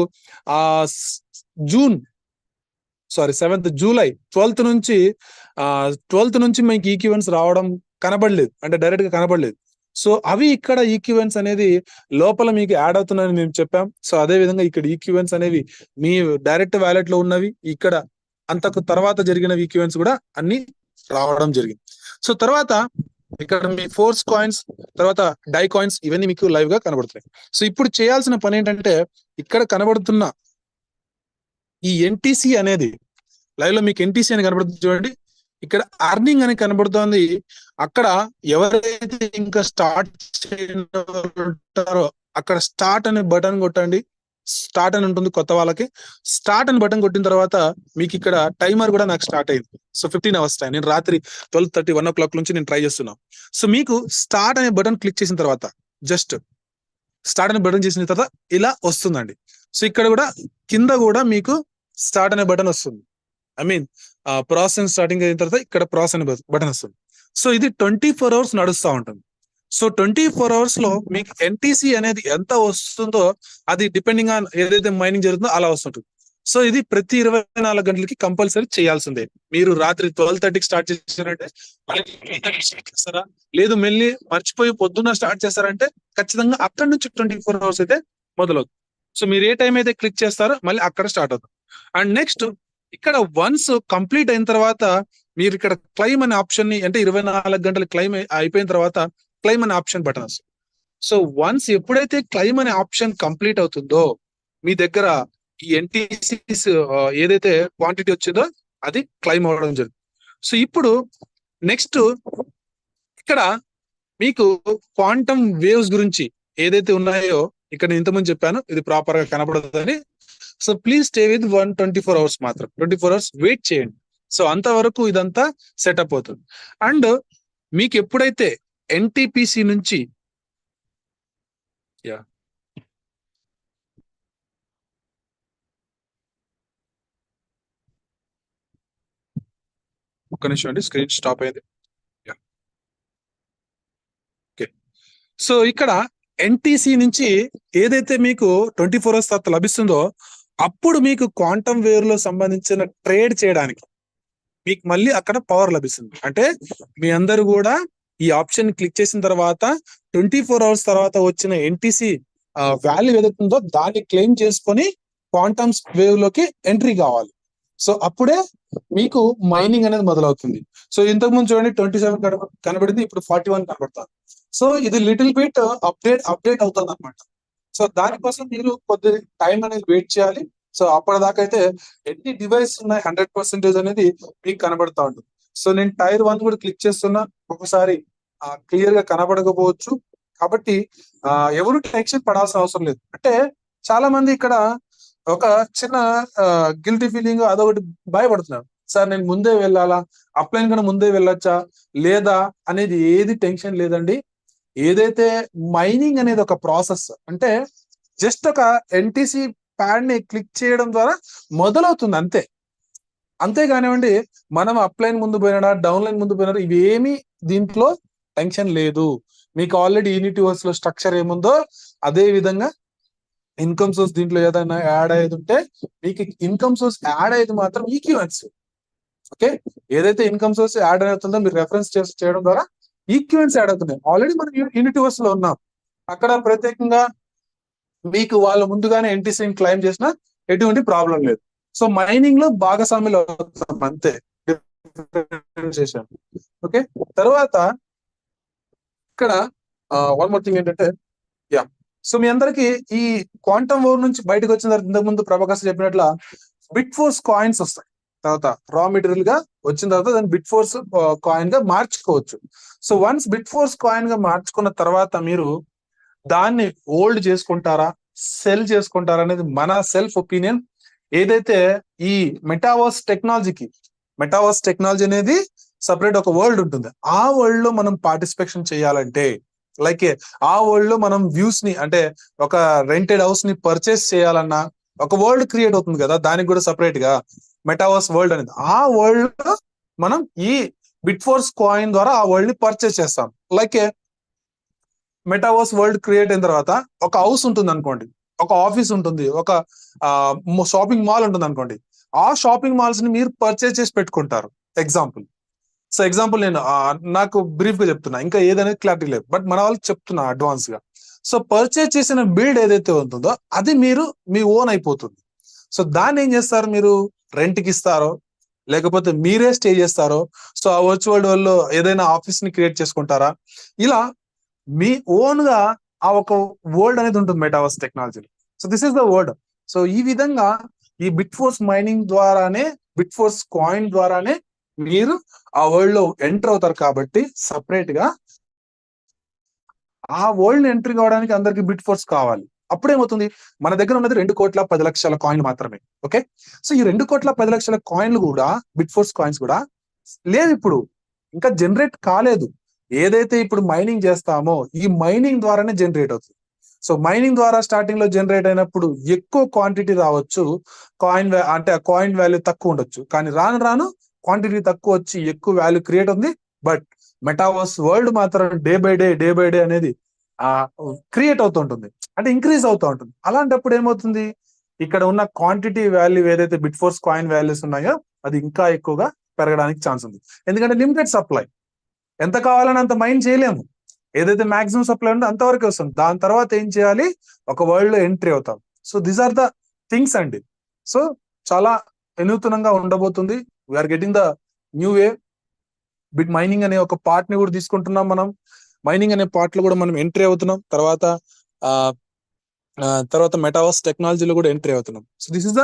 7th జూలై 12th నుంచి మీకు ఈక్యూఎన్స్ రావడం కనబడలేదు, అంటే డైరెక్ట్ గా కనబడలేదు. సో అవి ఇక్కడ ఈక్యూఎన్స్ అనేది లోపల మీకు యాడ్ అవుతున్నాయని మేము చెప్పాం. సో అదే విధంగా ఇక్కడ ఈక్యూఎన్స్ అనేవి మీ డైరెక్ట్ వ్యాలెట్ లో ఉన్నవి, ఇక్కడ అంతకు తర్వాత జరిగిన ఈక్యూఎన్స్ కూడా అన్ని రావడం జరిగింది. సో తర్వాత ఇక్కడ మీ ఫోర్స్ కాయిన్స్, తర్వాత డై కాయిన్స్, ఇవన్నీ మీకు లైవ్ గా కనబడుతున్నాయి. సో ఇప్పుడు చేయాల్సిన పని ఏంటంటే ఇక్కడ కనబడుతున్న ఈ ఎన్టీసీ అనేది లైవ్ లో మీకు ఎన్టీసీ అని కనబడుతుంది చూడండి, ఇక్కడ అర్నింగ్ అని కనబడుతోంది. అక్కడ ఎవరైతే ఇంకా స్టార్ట్ ఉంటారో అక్కడ స్టార్ట్ అనే బటన్ కొట్టండి. స్టార్ట్ అని ఉంటుంది కొత్త వాళ్ళకి. స్టార్ట్ అని బటన్ కొట్టిన తర్వాత మీకు ఇక్కడ టైమర్ కూడా నాకు స్టార్ట్ అయింది. సో 15 hours టైం, నేను రాత్రి 12:30 1 o'clock నుంచి నేను ట్రై చేస్తున్నా. సో మీకు స్టార్ట్ అనే బటన్ క్లిక్ చేసిన తర్వాత జస్ట్ స్టార్ట్ అనే బటన్ చేసిన తర్వాత ఇలా వస్తుందండి. సో ఇక్కడ కూడా కింద కూడా మీకు స్టార్ట్ అనే బటన్ వస్తుంది. ప్రాసెస్ స్టార్టింగ్ అయిన తర్వాత ఇక్కడ ప్రాసెస్ అనే బటన్ వస్తుంది. సో ఇది 24 hours నడుస్తూ ఉంటుంది. సో 24 hours లో మీకు ఎన్టీసీ అనేది ఎంత వస్తుందో అది డిపెండింగ్ ఆన్ ఏదైతే మైనింగ్ జరుగుతుందో అలా వస్తుంటుంది. సో ఇది ప్రతి 24 గంటలకి కంపల్సరీ చేయాల్సిందే. మీరు రాత్రి 12:30కి స్టార్ట్ చేశారంటే చేస్తారా, లేదు మళ్ళీ మర్చిపోయి పొద్దున్న స్టార్ట్ చేస్తారంటే ఖచ్చితంగా అక్కడ నుంచి 24 hours అయితే మొదలవుతుంది. సో మీరు ఏ టైం అయితే క్లిక్ చేస్తారో మళ్ళీ అక్కడ స్టార్ట్ అవుతుంది. అండ్ నెక్స్ట్ ఇక్కడ వన్స్ కంప్లీట్ అయిన తర్వాత మీరు ఇక్కడ క్లైమ్ అనే ఆప్షన్ ని, అంటే 24 గంటల క్లైమ్ అయిపోయిన తర్వాత క్లైమ్ అనే ఆప్షన్ బటన్ వస్తుంది. సో వన్స్ ఎప్పుడైతే క్లైమ్ అనే ఆప్షన్ కంప్లీట్ అవుతుందో మీ దగ్గర ఈ ఎన్టీసీస్ ఏదైతే క్వాంటిటీ వచ్చిందో అది క్లైమ్ అవ్వడం జరుగుతుంది. సో ఇప్పుడు నెక్స్ట్ ఇక్కడ మీకు క్వాంటమ్ వేవ్స్ గురించి ఏదైతే ఉన్నాయో ఇక్కడ నేను ఇంతకుముందు చెప్పాను, ఇది ప్రాపర్ గా కనబడదని. So please stay with 24 hours మాత్రం, 24 hours వెయిట్ చేయండి. సో అంతవరకు ఇదంతా సెటప్ అవుతుంది. అండ్ మీకు ఎప్పుడైతే ఎన్టీపీసీ నుంచి ఒక్క నిమిషం అండి, స్క్రీన్ స్టాప్ అయింది. ఓకే, సో ఇక్కడ ఎన్టీసీ నుంచి ఏదైతే మీకు 24 hours తర్వాత లభిస్తుందో అప్పుడు మీకు క్వాంటమ్ వేవ్ లో సంబంధించిన ట్రేడ్ చేయడానికి మీకు మళ్ళీ అక్కడ పవర్ లభిస్తుంది. అంటే మీ అందరూ కూడా ఈ ఆప్షన్ క్లిక్ చేసిన తర్వాత 24 hours తర్వాత వచ్చిన ఎన్టీసీ వాల్యూ ఏదైతుందో దాన్ని క్లెయిమ్ చేసుకొని క్వాంటమ్ వేవ్ లోకి ఎంట్రీ కావాలి. సో అప్పుడే మీకు మైనింగ్ అనేది మొదలవుతుంది. సో ఇంతకు ముందు చూడండి 27 కనబడింది, ఇప్పుడు 41 కనబడుతుంది. సో ఇది లిటిల్ బిట్ అప్డేట్ అవుతుంది అనమాట. సో దానికోసం మీరు కొద్ది టైం అనేది వెయిట్ చేయాలి. సో అప్పటిదాకా అయితే ఎన్ని డివైస్ ఉన్నాయి 100% అనేది మీకు కనబడతా ఉంటుంది. సో నేను టైర్ 1 కూడా క్లిక్ చేస్తున్నా, ఒకసారి క్లియర్ గా కనబడకపోవచ్చు. కాబట్టి ఎవరు టెన్షన్ పడాల్సిన అవసరం లేదు. అంటే చాలా మంది ఇక్కడ ఒక చిన్న గిల్టీ ఫీలింగ్ అదొకటి భయపడుతున్నారు. సార్ నేను ముందే వెళ్ళాలా, అప్లైన్ కన్నా ముందే వెళ్ళొచ్చా లేదా అనేది ఏది టెన్షన్ లేదండి. ఏదైతే మైనింగ్ అనేది ఒక ప్రాసెస్, అంటే జస్ట్ ఒక ఎన్టీసీ ప్యాడ్ ని క్లిక్ చేయడం ద్వారా మొదలవుతుంది అంతే. అంతేగానివ్వండి మనం అప్లైన్ ముందు పోయినా డౌన్లైన్ ముందు పోయినా ఇవేమీ దీంట్లో టెన్షన్ లేదు. మీకు ఆల్రెడీ యూనిటీవర్స్ లో స్ట్రక్చర్ ఏముందో అదే విధంగా ఇన్కమ్ సోర్స్ దీంట్లో ఏదైనా యాడ్ అయ్యేది ఉంటే మీకు ఇన్కమ్ సోర్స్ యాడ్ అయ్యేది మాత్రం ఈక్వివెన్స్. ఓకే, ఏదైతే ఇన్కమ్ సోర్స్ యాడ్ అవుతుందో మీరు రెఫరెన్స్ చేయడం ద్వారా ఈక్వివెన్స్ యాడ్ అవుతున్నాయి. ఆల్రెడీ మనం యూనిటీవర్స్ లో ఉన్నాం, అక్కడ ప్రత్యేకంగా మీకు వాళ్ళ ముందుగానే ఎన్టీసీని క్లైమ్ చేసినా ఎటువంటి ప్రాబ్లం లేదు. సో మైనింగ్ లో భాగస్వామ్యులు అవుతాం అంతే. ఓకే, తర్వాత ఇక్కడ వన్ మోర్ థింగ్ ఏంటంటే సో మీ అందరికి ఈ క్వాంటమ్ వేవ్ నుంచి బయటకు వచ్చిన తర్వాత ఇంతకు ముందు ప్రభాకర్ చెప్పినట్ల బిట్ ఫోర్స్ కాయిన్స్ వస్తాయి. తర్వాత రా మెటీరియల్ గా వచ్చిన తర్వాత దాన్ని బిట్ ఫోర్స్ కాయిన్ గా మార్చుకోవచ్చు. So once bit force coin గా మార్చుకున్న తర్వాత మీరు దాన్ని హోల్డ్ చేసుకుంటారా సెల్ చేసుకుంటారా అనేది మన సెల్ఫ్ ఒపీనియన్. ఏదైతే ఈ మెటావర్స్ టెక్నాలజీ అనేది సపరేట్ ఒక వరల్డ్ ఉంటుంది. ఆ వరల్డ్ లో మనం పార్టిసిపేషన్ చేయాలంటే లైక్ ఆ వరల్డ్ లో మనం వ్యూస్ ని, అంటే ఒక రెంటెడ్ హౌస్ ని పర్చేస్ చేయాలన్నా ఒక వరల్డ్ క్రియేట్ అవుతుంది కదా, దానికి కూడా సపరేట్ గా మెటావర్స్ వరల్డ్ అనేది. ఆ వరల్డ్ లో మనం ఈ బిట్ ఫోర్స్ కాయిన్ ద్వారా ఆ వరల్డ్ ని పర్చేస్ చేస్తాం. లైక్ మెటావర్స్ వరల్డ్ క్రియేట్ అయిన తర్వాత ఒక హౌస్ ఉంటుంది అనుకోండి, ఒక ఆఫీస్ ఉంటుంది, ఒక షాపింగ్ మాల్ ఉంటుంది అనుకోండి. ఆ షాపింగ్ మాల్స్ ని మీరు పర్చేస్ చేసి పెట్టుకుంటారు. ఎగ్జాంపుల్ నేను నాకు బ్రీఫ్ గా చెప్తున్నా, ఇంకా ఏదనేది క్లారిటీ లేదు, బట్ మన వాళ్ళకి చెప్తున్నా అడ్వాన్స్ గా. సో పర్చేస్ చేసిన బిల్డ్ ఏదైతే ఉంటుందో అది మీ ఓన్ అయిపోతుంది. సో దాన్ని ఏం చేస్తారు, మీరు రెంట్ కి ఇస్తారో లేకపోతే మీరే స్టే చేస్తారో, సో ఆ వర్చువల్ వరల్డ్ లో ఏదైనా ఆఫీస్ ని క్రియేట్ చేసుకుంటారా, ఇలా మీ ఓన్ గా ఆ ఒక వరల్డ్ అనేది ఉంటుంది metaverse technology. So this is the world. So ఈ విధంగా ఈ బిట్ ఫోర్స్ మైనింగ్ ద్వారానే, బిట్ ఫోర్స్ కాయిన్ ద్వారానే మీరు ఆ వరల్డ్ లో ఎంటర్ అవుతారు. కాబట్టి సపరేట్ గా ఆ వరల్డ్ ఎంట్రీ కావడానికి అందరికి బిట్ ఫోర్స్ కావాలి. అప్పుడేమవుతుంది, మన దగ్గర ఉన్నది 2,10,00,000 కాయిన్ మాత్రమే. ఓకే, సో ఈ 2,10,00,000 కాయిన్లు కూడా బిట్ ఫోర్స్ కాయిన్స్ కూడా లేదు, ఇప్పుడు ఇంకా జనరేట్ కాలేదు. ఏదైతే ఇప్పుడు మైనింగ్ చేస్తామో ఈ మైనింగ్ ద్వారానే జనరేట్ అవుతుంది. సో మైనింగ్ ద్వారా స్టార్టింగ్ లో జనరేట్ అయినప్పుడు ఎక్కువ క్వాంటిటీ రావచ్చు, అంటే ఆ కాయిన్ వాల్యూ తక్కువ ఉండొచ్చు. కానీ రాను రాను క్వాంటిటీ తక్కువ వచ్చి ఎక్కువ వాల్యూ క్రియేట్ ఉంది. బట్ మెటావర్స్ వరల్డ్ మాత్రం డే బై డే అనేది క్రియేట్ అవుతూ ఉంటుంది, అంటే ఇంక్రీజ్ అవుతూ ఉంటుంది. అలాంటప్పుడు ఏమవుతుంది, ఇక్కడ ఉన్న క్వాంటిటీ వాల్యూ ఏదైతే బిట్ ఫోర్స్ కాయిన్ వాల్యూస్ ఉన్నాయో అది ఇంకా ఎక్కువగా పెరగడానికి ఛాన్స్ ఉంది. ఎందుకంటే లిమిటెడ్ సప్లై, ఎంత కావాలని అంత మైన్ చేయలేము. ఏదైతే మాక్సిమం సప్లై ఉందో అంతవరకు వస్తుంది. దాని తర్వాత ఏం చేయాలి, ఒక వరల్డ్ లో ఎంట్రీ అవుతాం. So these are the things అండి. సో చాలా వినూత్నంగా ఉండబోతుంది. We're getting the new way. Bit mining అనే ఒక పార్ట్ ని కూడా తీసుకుంటున్నాం మనం. మైనింగ్ అనే పార్ట్ లో కూడా మనం ఎంట్రీ అవుతున్నాం. తర్వాత మెటావర్స్ టెక్నాలజీలో కూడా ఎంట్రీ అవుతున్నాం. So this is the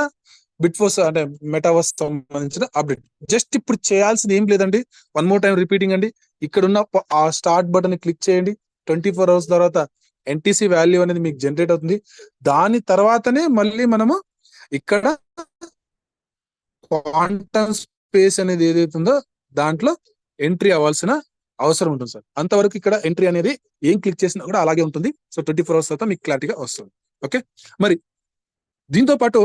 bit force అంటే మెటావర్స్ సంబంధించిన అప్డేట్. జస్ట్ ఇప్పుడు చేయాల్సింది ఏం లేదండి, వన్ మోర్ టైం రిపీటింగ్ అండి. ఇక్కడ ఉన్న ఆ స్టార్ట్ బటన్ ని క్లిక్ చేయండి. 24 hours తర్వాత ఎన్టీసీ వాల్యూ అనేది మీకు జనరేట్ అవుతుంది. దాని తర్వాతనే మళ్ళీ మనము ఇక్కడ క్వాంటమ్
పేస్ అనేది ఏదైతే ఉందో దాంట్లో ఎంట్రీ అవ్వాల్సిన అవసరం ఉంటుంది సార్. అంతవరకు ఇక్కడ ఎంట్రీ అనేది ఏం క్లిక్ చేసినా కూడా అలాగే ఉంటుంది. సో 24 hours తర్వాత మీకు క్లారిటీగా వస్తుంది. ఓకే, మరి దీంతో పాటు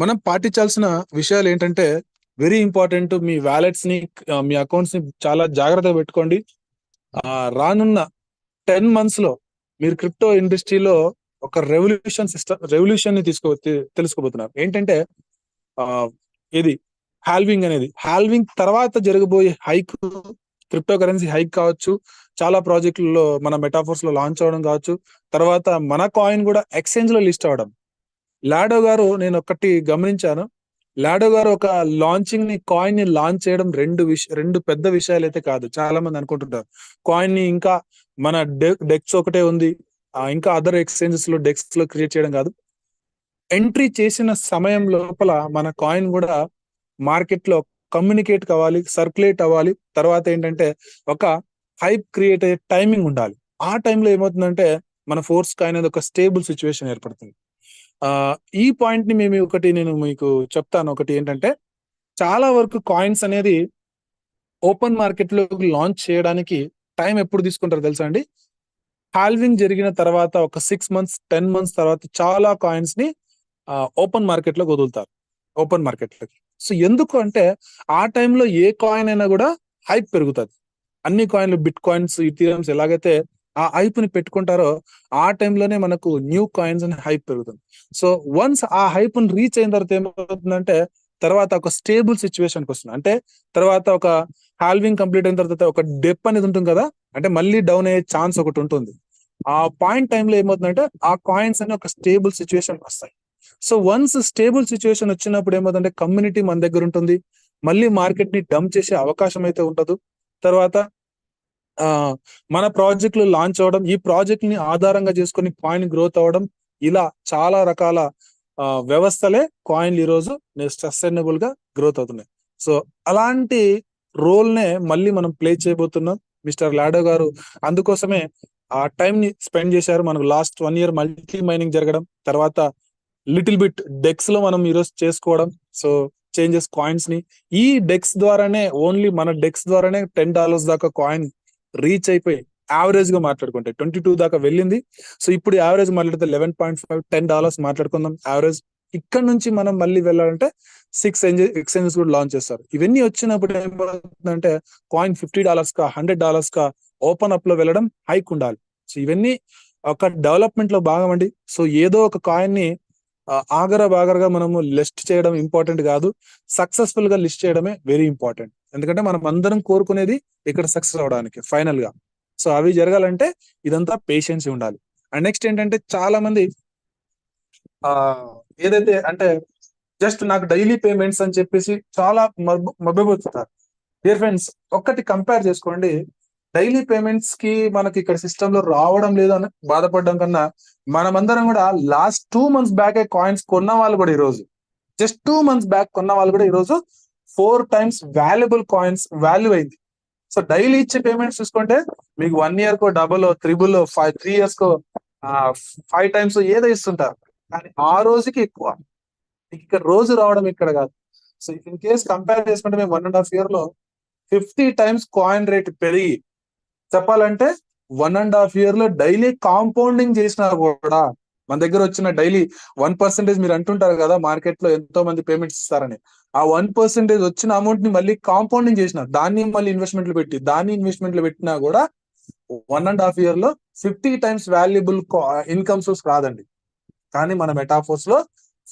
మనం పాటించాల్సిన విషయాలు ఏంటంటే వెరీ ఇంపార్టెంట్. మీ వ్యాలెట్స్ ని మీ అకౌంట్స్ ని చాలా జాగ్రత్తగా పెట్టుకోండి. రానున్న 10 months లో మీరు క్రిప్టో ఇండస్ట్రీలో ఒక రెవల్యూషన్ ని తెలుసుకోబోతున్నారు. ఏంటంటే ఇది హాల్వింగ్ అనేది. హాల్వింగ్ తర్వాత జరగబోయే హైక్, క్రిప్టో కరెన్సీ హైక్ కావచ్చు, చాలా ప్రాజెక్టులలో మన మెటాఫోర్స్ లో లాంచ్ అవ్వడం కావచ్చు, తర్వాత మన కాయిన్ కూడా ఎక్స్చేంజ్ లో లిస్ట్ అవ్వడం. లాడో గారు, నేను ఒకటి గమనించాను, లాడో గారు ఒక లాంచింగ్ ని కాయిన్ ని లాంచ్ చేయడం రెండు పెద్ద విషయాలు అయితే కాదు. చాలా మంది అనుకుంటుంటారు కాయిన్ ని ఇంకా మన డెక్స్ ఒకటే ఉంది, ఇంకా అదర్ ఎక్స్చేంజెస్ లో డెక్స్ లో క్రియేట్ చేయడం కాదు. ఎంట్రీ చేసిన సమయం లోపల మన కాయిన్ కూడా మార్కెట్ లో కమ్యూనికేట్ కావాలి, సర్క్యులేట్ అవ్వాలి. తర్వాత ఏంటంటే ఒక హైప్ క్రియేట్ అయ్యే టైమింగ్ ఉండాలి. ఆ టైంలో ఏమవుతుందంటే మన ఫోర్స్ కాయిన్ అనేది ఒక స్టేబుల్ సిచ్యువేషన్ ఏర్పడుతుంది. ఈ పాయింట్ ని నేను మీకు చెప్తాను. ఒకటి ఏంటంటే చాలా వరకు కాయిన్స్ అనేది ఓపెన్ మార్కెట్ లో లాంచ్ చేయడానికి టైం ఎప్పుడు తీసుకుంటారు తెలుసా అండి? హాల్వింగ్ జరిగిన తర్వాత ఒక 6 months 10 months తర్వాత చాలా కాయిన్స్ ని ఓపెన్ మార్కెట్ లో వదులుతారు, ఓపెన్ మార్కెట్ లోకి. సో ఎందుకు అంటే ఆ టైంలో ఏ కాయిన్ అయినా కూడా హైప్ పెరుగుతుంది. అన్ని కాయిన్లు, బిట్ కాయిన్స్, ఇథీరియంస్ ఎలాగైతే ఆ హైప్ ని పెట్టుకుంటారో ఆ టైంలోనే మనకు న్యూ కాయిన్స్ అని హైప్ పెరుగుతుంది. సో వన్స్ ఆ హైప్ ని రీచ్ అయిన తర్వాత ఏమవుతుందంటే తర్వాత ఒక స్టేబుల్ సిచ్యువేషన్కి వస్తుంది. అంటే తర్వాత ఒక హాల్వింగ్ కంప్లీట్ అయిన తర్వాత ఒక డెప్ అనేది ఉంటుంది కదా, అంటే మళ్ళీ డౌన్ అయ్యే ఛాన్స్ ఒకటి ఉంటుంది. ఆ పాయింట్ టైంలో ఏమవుతుందంటే ఆ కాయిన్స్ అని ఒక స్టేబుల్ సిచ్యువేషన్ వస్తాయి. సో వన్స్ స్టేబుల్ సిచ్యువేషన్ వచ్చినప్పుడు ఏమవుతుందంటే కమ్యూనిటీ మన దగ్గర ఉంటుంది, మళ్ళీ మార్కెట్ ని డంప్ చేసే అవకాశం అయితే ఉండదు. తర్వాత మన ప్రాజెక్టులు లాంచ్ అవ్వడం, ఈ ప్రాజెక్ట్ ని ఆధారంగా చేసుకుని కాయిన్ గ్రోత్ అవ్వడం, ఇలా చాలా రకాల వ్యవస్థలే కాయిన్లు ఈరోజు సస్టైనబుల్ గా గ్రోత్ అవుతున్నాయి. సో అలాంటి రోల్ నే మళ్ళీ మనం ప్లే చేయబోతున్నాం. మిస్టర్ లాడో గారు అందుకోసమే ఆ టైం ని స్పెండ్ చేశారు. మనకు లాస్ట్ 1 year మల్టీ మైనింగ్ జరగడం, తర్వాత లిటిల్ బిట్ డెక్స్ లో మనం ఈరోజు చేసుకోవడం. సో చేంజెస్ కాయిన్స్ ని ఈ డెక్స్ ద్వారానే, ఓన్లీ మన డెక్స్ ద్వారానే $10 దాకా కాయిన్ రీచ్ అయిపోయి యావరేజ్ గా మాట్లాడుకుంటే 22 దాకా వెళ్ళింది. సో ఇప్పుడు యావరేజ్ మాట్లాడితే 11.5 $10 మాట్లాడుకుందాం యావరేజ్. ఇక్కడ నుంచి మనం మళ్ళీ వెళ్ళాలంటే 6 ఎక్స్చేంజెస్ కూడా లాంచ్ చేస్తారు. ఇవన్నీ వచ్చినప్పుడు ఏమవుతుందంటే కాయిన్ $50 కా $100 కా ఓపెన్ అప్ లో వెళ్ళడం, హైక్ ఉండాలి. సో ఇవన్నీ ఒక డెవలప్మెంట్ లో భాగం అండి. సో ఏదో ఒక కాయిన్ ని బాగరగా మనము లిస్ట్ చేయడం ఇంపార్టెంట్ కాదు, సక్సెస్ఫుల్ గా లిస్ట్ చేయడమే వెరీ ఇంపార్టెంట్. ఎందుకంటే మనం అందరం కోరుకునేది ఇక్కడ సక్సెస్ అవడానికి ఫైనల్ గా. సో అవి జరగాలంటే ఇదంతా పేషెన్స్ ఉండాలి. అండ్ నెక్స్ట్ ఏంటంటే చాలా మంది ఏదైతే అంటే జస్ట్ నాకు డైలీ పేమెంట్స్ అని చెప్పేసి చాలా మభ్యపోతున్నారు. డియర్ ఫ్రెండ్స్, ఒక్కటి కంపేర్ చేసుకోండి. డైలీ పేమెంట్స్ కి మనకి ఇక్కడ సిస్టమ్ లో రావడం లేదు అని బాధపడడం కన్నా, మనమందరం కూడా లాస్ట్ 2 months బ్యాకే కాయిన్స్ కొన్న వాళ్ళు కూడా ఈరోజు, జస్ట్ 2 months బ్యాక్ కొన్న వాళ్ళు కూడా ఈరోజు 4 times వాల్యుబుల్ కాయిన్స్ వాల్యూ అయింది. సో డైలీ ఇచ్చే పేమెంట్స్ చూసుకుంటే మీకు 1 year కో డబుల్, త్రిబుల్, 3 years కో 5 times ఏదో ఇస్తుంటారు. కానీ ఆ రోజుకి ఎక్కువ, ఇక్కడ రోజు రావడం ఇక్కడ కాదు. సో ఇన్ కేస్ కంపేర్ చేసుకుంటే మేము 1.5 year లో 50 times కాయిన్ రేట్ పెరిగి, చెప్పాలంటే 1.5 year లో డైలీ కాంపౌండింగ్ చేసినా కూడా మన దగ్గర వచ్చిన డైలీ 1% మీరు అంటుంటారు కదా మార్కెట్ లో ఎంతో మంది పేమెంట్స్ ఇస్తారని, ఆ 1% వచ్చిన అమౌంట్ ని మళ్ళీ కాంపౌండింగ్ చేసిన, దాన్ని మళ్ళీ ఇన్వెస్ట్మెంట్లు పెట్టినా కూడా 1.5 year లో 50 times వాల్యుబుల్ ఇన్కమ్ సోర్స్ రాదండి. కానీ మన మెటాఫోర్స్ లో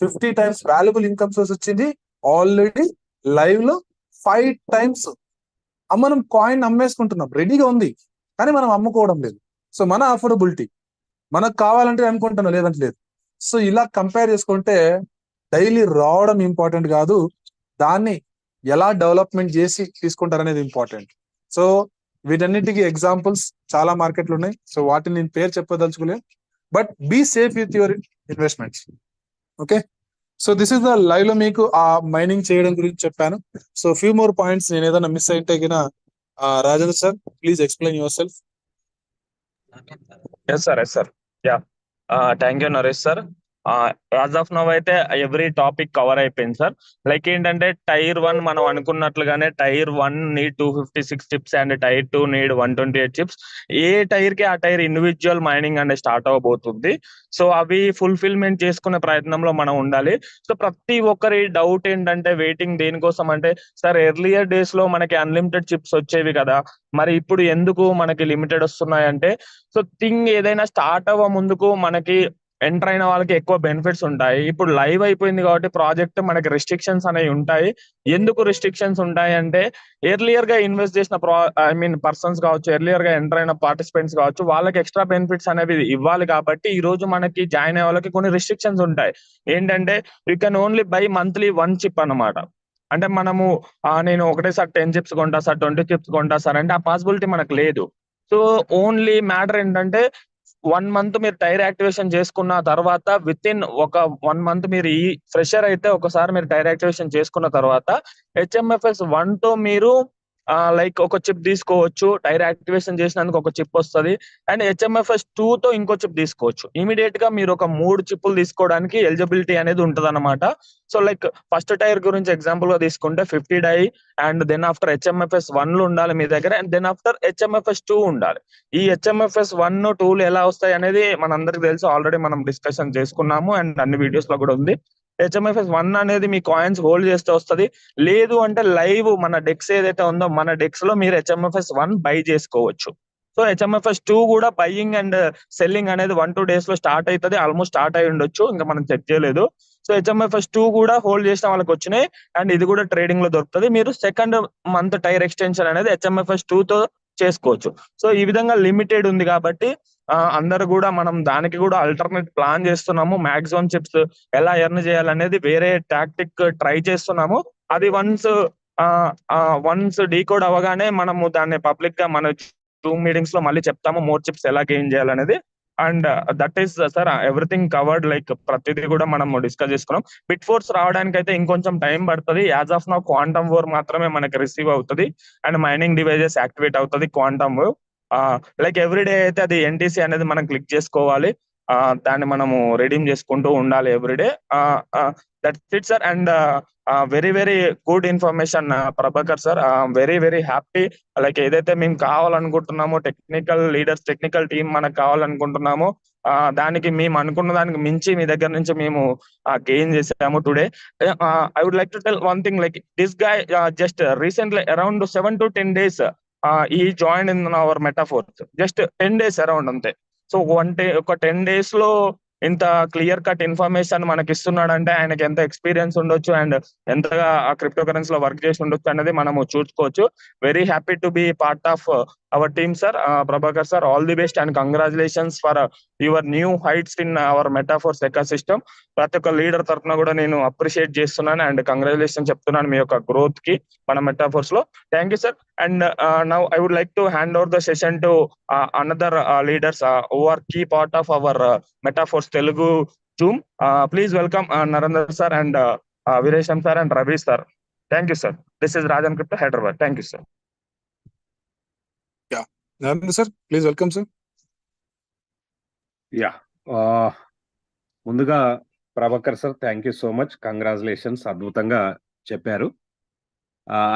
50 times వాల్యుబుల్ ఇన్కమ్ సోర్స్ వచ్చింది. ఆల్రెడీ లైవ్ లో 5 times మనం కాయిన్ అమ్మేసుకుంటున్నాం, రెడీగా ఉంది, కానీ మనం అమ్ముకోవడం లేదు. సో మన అఫోర్డబిలిటీ మనకు కావాలంటే అనుకుంటున్నాం, లేదంటే లేదు. సో ఇలా కంపేర్ చేసుకుంటే డైలీ రావడం ఇంపార్టెంట్ కాదు, దాన్ని ఎలా డెవలప్మెంట్ చేసి తీసుకుంటారనేది ఇంపార్టెంట్. సో వీటన్నిటికీ ఎగ్జాంపుల్స్ చాలా మార్కెట్లు ఉన్నాయి. సో వాటిని నేను పేరు చెప్పదలుచుకోలేదు, but be safe with your investments. Okay, so this is the live లో మీకు ఆ మైనింగ్ చేయడం గురించి చెప్పాను. సో ఫ్యూ మోర్ పాయింట్స్ నేను ఏదైనా మిస్ అయితే Rajendra sir please explain yourself.
Yes sir. Ya, thank you Naresh sir. As of now అయితే ఎవ్రీ టాపిక్ కవర్ అయిపోయింది సార్. లైక్ ఏంటంటే టైర్ 1 మనం అనుకున్నట్లుగానే tier 1 need 256 chips and tier 2 need 128 chips. ఏ tier కి ఆ టైర్ ఇండివిజువల్ మైనింగ్ అనేది start అవ్వబోతుంది. సో అవి ఫుల్ఫిల్మెంట్ చేసుకునే ప్రయత్నంలో మనం ఉండాలి. సో ప్రతి ఒక్కరి డౌట్ ఏంటంటే వెయిటింగ్ దేనికోసం అంటే, సార్ ఎర్లియర్ డేస్ లో మనకి అన్లిమిటెడ్ చిప్స్ వచ్చేవి కదా, మరి ఇప్పుడు ఎందుకు మనకి లిమిటెడ్ వస్తున్నాయంటే, సో థింగ్ ఏదైనా స్టార్ట్ అవ్వ ముందుకు మనకి ఎంటర్ అయిన వాళ్ళకి ఎక్కువ బెనిఫిట్స్ ఉంటాయి. ఇప్పుడు లైవ్ అయిపోయింది కాబట్టి ప్రాజెక్ట్ మనకి రెస్ట్రిక్షన్స్ అనేవి ఉంటాయి. ఎందుకు రెస్ట్రిక్షన్స్ ఉంటాయి అంటే, ఎర్లియర్ గా ఇన్వెస్ట్ చేసిన పర్సన్స్ కావచ్చు, ఎర్లియర్ గా ఎంటర్ అయిన పార్టిసిపెంట్స్ కావచ్చు, వాళ్ళకి ఎక్స్ట్రా బెనిఫిట్స్ అనేవి ఇవ్వాలి కాబట్టి ఈ రోజు మనకి జాయిన్ అయ్యే వాళ్ళకి కొన్ని రెస్ట్రిక్షన్స్ ఉంటాయి. ఏంటంటే you can only by monthly 1 chip అన్నమాట. అంటే మనము నేను ఒకటేసారి 10 చిప్స్ కొంటా సార్, 20 చిప్స్ కొంటా సార్ అంటే ఆ పాసిబిలిటీ మనకు లేదు. సో ఓన్లీ మ్యాటర్ ఏంటంటే 1 మంత్ మీరు టైర్ యాక్టివేషన్ చేసుకున్న తర్వాత విత్ ఇన్ ఒక 1 మంత్ మీరు ఈ ఫ్రెషర్ అయితే ఒకసారి మీరు టైర్ యాక్టివేషన్ చేసుకున్న తర్వాత HMFS 1 తో మీరు లైక్ ఒక చిప్ తీసుకోవచ్చు. టైర్ యాక్టివేషన్ చేసినందుకు ఒక చిప్ వస్తుంది. అండ్ HMFS 2 తో ఇంకో చిప్ తీసుకోవచ్చు. ఇమీడియట్ గా మీరు ఒక 3 చిప్పులు తీసుకోవడానికి ఎలిజిబిలిటీ అనేది ఉంటది అనమాట. సో లైక్ ఫస్ట్ టైర్ గురించి ఎగ్జాంపుల్ గా తీసుకుంటే 50 die and then after HMFS 1 ఉండాలి మీ దగ్గర, అండ్ దెన్ ఆఫ్టర్ HMFS 2 ఉండాలి. ఈ HMFS 1, 2 ఎలా వస్తాయి అనేది మనందరికి తెలుసు, ఆల్రెడీ మనం డిస్కషన్ చేసుకున్నాము అండ్ అన్ని వీడియోస్ లో కూడా ఉంది. HMFS 1 అనేది మీ కాయిన్స్ హోల్డ్ చేస్తే వస్తుంది. లేదు అంటే లైవ్ మన డెక్స్ ఏదైతే ఉందో మన డెక్స్ లో మీరు HMFS 1 బై చేసుకోవచ్చు. సో HMFS 2 కూడా బయ్యింగ్ అండ్ సెల్లింగ్ అనేది 1-2 డేస్ లో స్టార్ట్ అవుతుంది. ఆల్మోస్ట్ స్టార్ట్ అయి ఉండొచ్చు, ఇంకా మనం చెక్ చేయలేదు. సో HMFS 2 కూడా హోల్డ్ చేసిన వాళ్ళకి వచ్చినాయి అండ్ ఇది కూడా ట్రేడింగ్ లో దొరుకుతుంది. మీరు సెకండ్ మంత్ టైర్ ఎక్స్టెన్షన్ అనేది HMFS 2 తో చేసుకోవచ్చు. సో ఈ విధంగా లిమిటెడ్ ఉంది కాబట్టి అందరు కూడా మనం దానికి కూడా ఆల్టర్నేట్ ప్లాన్ చేస్తున్నాము. మాక్సిమం చిప్స్ ఎలా ఎర్న్ చేయాలనేది వేరే టాక్టిక్ ట్రై చేస్తున్నాము. అది వన్స్ డీకోడ్ అవ్వగానే మనము దాన్ని పబ్లిక్ గా మన జూమ్ మీటింగ్స్ లో మళ్ళీ చెప్తాము మోర్ చిప్స్ ఎలా గెయిన్ చేయాలనేది. And that is sir everything covered. Like ప్రతిదీ కూడా మనం డిస్కస్ చేసుకున్నాం. బిట్ ఫోర్స్ రావడానికి అయితే ఇంకొంచెం టైం పడుతుంది. As of now quantum wore మాత్రమే మనకి రిసీవ్ అవుతుంది అండ్ మైనింగ్ డివైజెస్ యాక్టివేట్ అవుతుంది క్వాంటమ్ వేవ్. లైక్ ఎవ్రీడే అయితే అది NTC అనేది మనం క్లిక్ చేసుకోవాలి. దాన్ని మనము రెడీమ్ చేసుకుంటూ ఉండాలి everyday. That's it sir. And very very good information Prabhakar sir. Very very happy. Like ఏదైతే మేము కావాలనుకుంటున్నామో టెక్నికల్ లీడర్స్, టెక్నికల్ టీం మనకు కావాలనుకుంటున్నామో దానికి మేము అనుకున్న దానికి మించి మీ దగ్గర నుంచి మేము గెయిన్ చేసాము today. I would like to tell one thing, like this guy just recently around 7 to 10 days he join in our Metaforce. Just 10 days around అంతే. సో ఒక 10 days లో ఇంత క్లియర్ కట్ ఇన్ఫర్మేషన్ మనకి ఇస్తున్నాడంటే ఆయనకి ఎంత ఎక్స్పీరియన్స్ ఉండొచ్చు and ఎంతగా ఆ క్రిప్టో కరెన్సీ లో వర్క్ చేసి ఉండొచ్చు అనేది మనము చూసుకోవచ్చు. Very happy to be part of our team sir. Prabhakar sir, all the best and congratulations for your new heights in our metaphors eco system. ప్రతి ఒక్క లీడర్ తరఫున కూడా నేను అప్రిషియేట్ చేస్తున్నాను అండ్ కంగ్రాచులేషన్ చెప్తున్నాను మీ యొక్క గ్రోత్ కి మన మెటాఫోర్స్ లో. Thank you sir. And now I would like to hand over the session to another leaders who are key part of our Metaforce Telugu Zoom. Please welcome Narendra sir and Viresham sir and Ravi sir. Thank you sir. This is Rajan Crypto, Hyderabad. Thank you sir.
Yeah, Narendra sir, please welcome sir.
యా, ముందుగా Prabhakar sir thank you so much, congratulations, అద్భుతంగా చెప్పారు.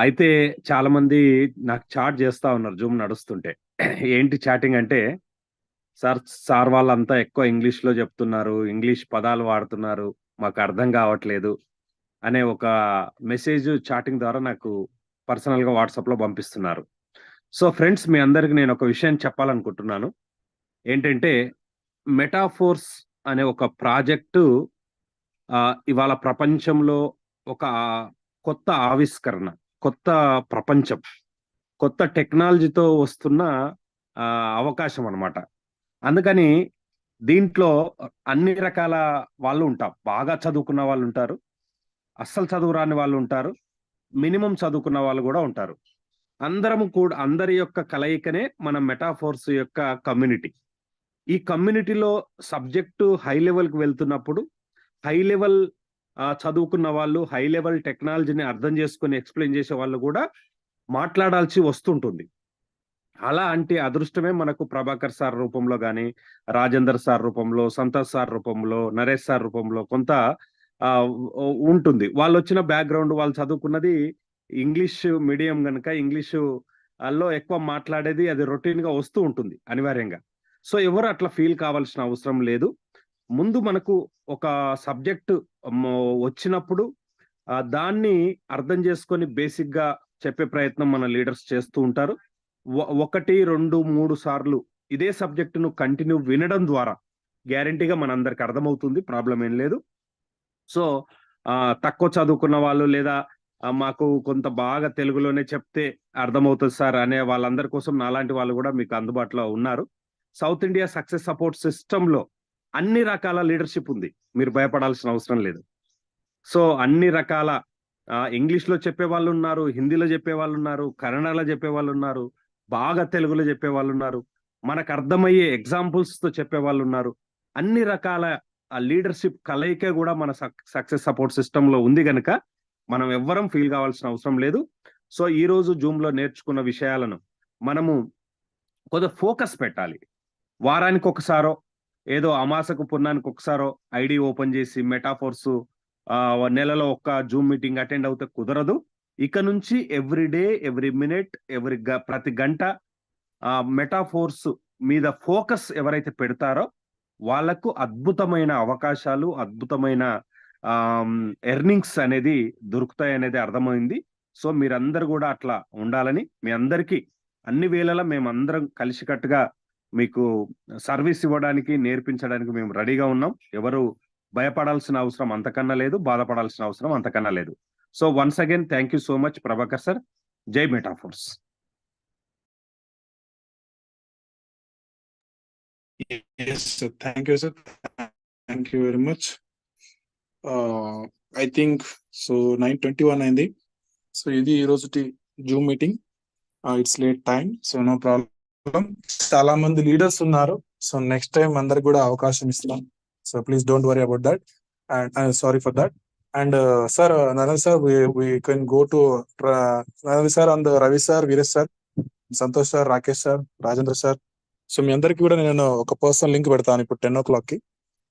అయితే చాలా మంది నాకు chat చేస్తా ఉన్నారు జూమ్ నడుస్తుంటే. ఏంటి చాటింగ్ అంటే, సార్ వాళ్ళంతా ఎక్కువ ఇంగ్లీష్ లో చెప్తున్నారు, ఇంగ్లీష్ పదాలు వాడుతున్నారు, మాకు అర్థం కావట్లేదు అనే ఒక మెసేజ్ చాటింగ్ ద్వారా నాకు పర్సనల్ గా వాట్సాప్ లో పంపిస్తున్నారు. సో ఫ్రెండ్స్, మీ అందరికి నేను ఒక విషయం చెప్పాలనుకుంటున్నాను. ఏంటంటే, మెటాఫోర్స్ అనే ఒక ప్రాజెక్టు ఇవాళ ప్రపంచంలో ఒక కొత్త ఆవిష్కరణ, కొత్త ప్రపంచం, కొత్త టెక్నాలజీతో వస్తున్న అవకాశం అన్నమాట. అందుకని దీంట్లో అన్ని రకాల వాళ్ళు ఉంటారు. బాగా చదువుకున్న వాళ్ళు ఉంటారు, అస్సలు చదువు రాని వాళ్ళు ఉంటారు, మినిమం చదువుకున్న వాళ్ళు కూడా ఉంటారు. అందరి యొక్క కలయికనే మన మెటాఫోర్స్ యొక్క కమ్యూనిటీ. ఈ కమ్యూనిటీలో సబ్జెక్టు హై లెవెల్కి వెళ్తున్నప్పుడు హై లెవెల్ చదువుకున్న వాళ్ళు, హై లెవెల్ టెక్నాలజీని అర్థం చేసుకుని ఎక్స్ప్లెయిన్ చేసే వాళ్ళు కూడా మాట్లాడాల్సి వస్తుంటుంది. అలాంటి అదృష్టమే మనకు ప్రభాకర్ సార్ రూపంలో కానీ, రాజేందర్ సార్ రూపంలో, సంతోష్ సార్ రూపంలో, నరేష్ సార్ రూపంలో కొంత ఉంటుంది. వాళ్ళు వచ్చిన బ్యాక్గ్రౌండ్, వాళ్ళు చదువుకున్నది ఇంగ్లీష్ మీడియం కనుక ఇంగ్లీషు లో ఎక్కువ మాట్లాడేది అది రొటీన్ గా వస్తూ ఉంటుంది అనివార్యంగా. సో ఎవరు అట్లా ఫీల్ కావాల్సిన అవసరం లేదు. ముందు మనకు ఒక సబ్జెక్ట్ వచ్చినప్పుడు దాన్ని అర్థం చేసుకొని బేసిక్ గా చెప్పే ప్రయత్నం మన లీడర్స్ చేస్తూ ఉంటారు. 1, 2, 3 సార్లు ఇదే సబ్జెక్టును కంటిన్యూ వినడం ద్వారా గ్యారంటీగా మనందరికి అర్థమవుతుంది, ప్రాబ్లం ఏం లేదు. సో తక్కువ చదువుకున్న వాళ్ళు లేదా మాకు కొంత బాగా తెలుగులోనే చెప్తే అర్థమవుతుంది సార్ అనే వాళ్ళందరి కోసం నాలాంటి వాళ్ళు కూడా మీకు అందుబాటులో ఉన్నారు. South India success support system లో అన్ని రకాల లీడర్షిప్ ఉంది, మీరు భయపడాల్సిన అవసరం లేదు. సో అన్ని రకాల ఇంగ్లీష్ లో చెప్పే వాళ్ళు ఉన్నారు, హిందీలో చెప్పే వాళ్ళు ఉన్నారు, కన్నడలో చెప్పే వాళ్ళు ఉన్నారు, బాగా తెలుగులో చెప్పే వాళ్ళు ఉన్నారు, మనకు అర్థమయ్యే ఎగ్జాంపుల్స్ తో చెప్పే వాళ్ళు ఉన్నారు. అన్ని రకాల లీడర్షిప్ కలయిక కూడా మన సక్సెస్ సపోర్ట్ సిస్టమ్ లో ఉంది కనుక మనం ఎవ్వరం ఫీల్ కావాల్సిన అవసరం లేదు. సో ఈ రోజు జూమ్ లో నేర్చుకున్న విషయాలను మనము కొద్దిగా ఫోకస్ పెట్టాలి. వారానికి ఒకసారో ఏదో అమాసకు పున్నానికి ఒకసారో ఐడి ఓపెన్ చేసి మెటాఫోర్స్ నెలలో ఒక్క జూమ్ మీటింగ్ అటెండ్ అవుతే కుదరదు. ఇక నుంచి ఎవ్రీ డే, ఎవ్రీ మినిట్, ప్రతి గంట మెటాఫోర్స్ మీద ఫోకస్ ఎవరైతే పెడతారో వాళ్లకు అద్భుతమైన అవకాశాలు, అద్భుతమైన ఎర్నింగ్స్ అనేది దొరుకుతాయి అనేది అర్థమైంది. సో మీరందరూ కూడా అట్లా ఉండాలని, మీ అందరికీ అన్ని వేళలా మేమందరం కలిసికట్టుగా మీకు సర్వీస్ ఇవ్వడానికి, నేర్పించడానికి మేము రెడీగా ఉన్నాం. ఎవరు భయపడాల్సిన అవసరం అంతకన్నా లేదు, బాధపడాల్సిన అవసరం అంతకన్నా లేదు. So once again thank you so much Prabhakar sir. జై metaphors.
Yes, sir. Thank you, sir. Thank you very much. I think so 9:21 అయింది. సో ఇది ఈ రోజుటి zoom meeting. It's late time, so no problem. చాలా మంది లీడర్స్ ఉన్నారు, so next time అందరికి కూడా అవకాశం ఇస్తాం. So please don't worry about that and sorry for that. And sir Naresh sir, we can go to Naresh sir and Ravi sir, Veeresh sir, Santosh sir, Rakesh sir, Rajendra sir. So మీ అందరికి కూడా నేను ఒక పర్సనల్ లింక్ పెడతాను ఇప్పుడు 10 o'clock కి.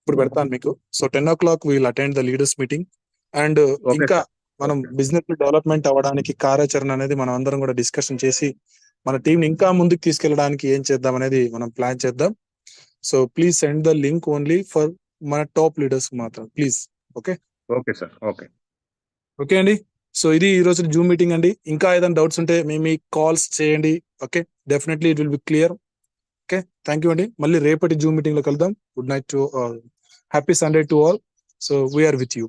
ఇప్పుడు పెడతాను మీకు. So 10 o'clock will attend the leaders meeting. And ఇంకా మనం బిజినెస్ డెవలప్మెంట్ అవ్వడానికి కార్యాచరణ అనేది మనం అందరం కూడా డిస్కషన్ చేసి మన టీం ఇంకా ముందుకు తీసుకెళ్ళడానికి ఏం చేద్దాం అనేది మనం ప్లాన్ చేద్దాం. So please send the link only for మన టాప్ లీడర్స్ మాత్రం please. Okay
okay sir. Okay
okay అండి. సో ఇది ఈ రోజు జూమ్ మీటింగ్ అండి. ఇంకా ఏదైనా డౌట్స్ ఉంటే మీ కాల్స్ చేయండి. Okay, definitely it will be clear. Okay, thank you అండి. మళ్ళీ రేపటి జూమ్ మీటింగ్ లో కలుద్దాం. Good night to all. Happy Sunday to all. So we're with you.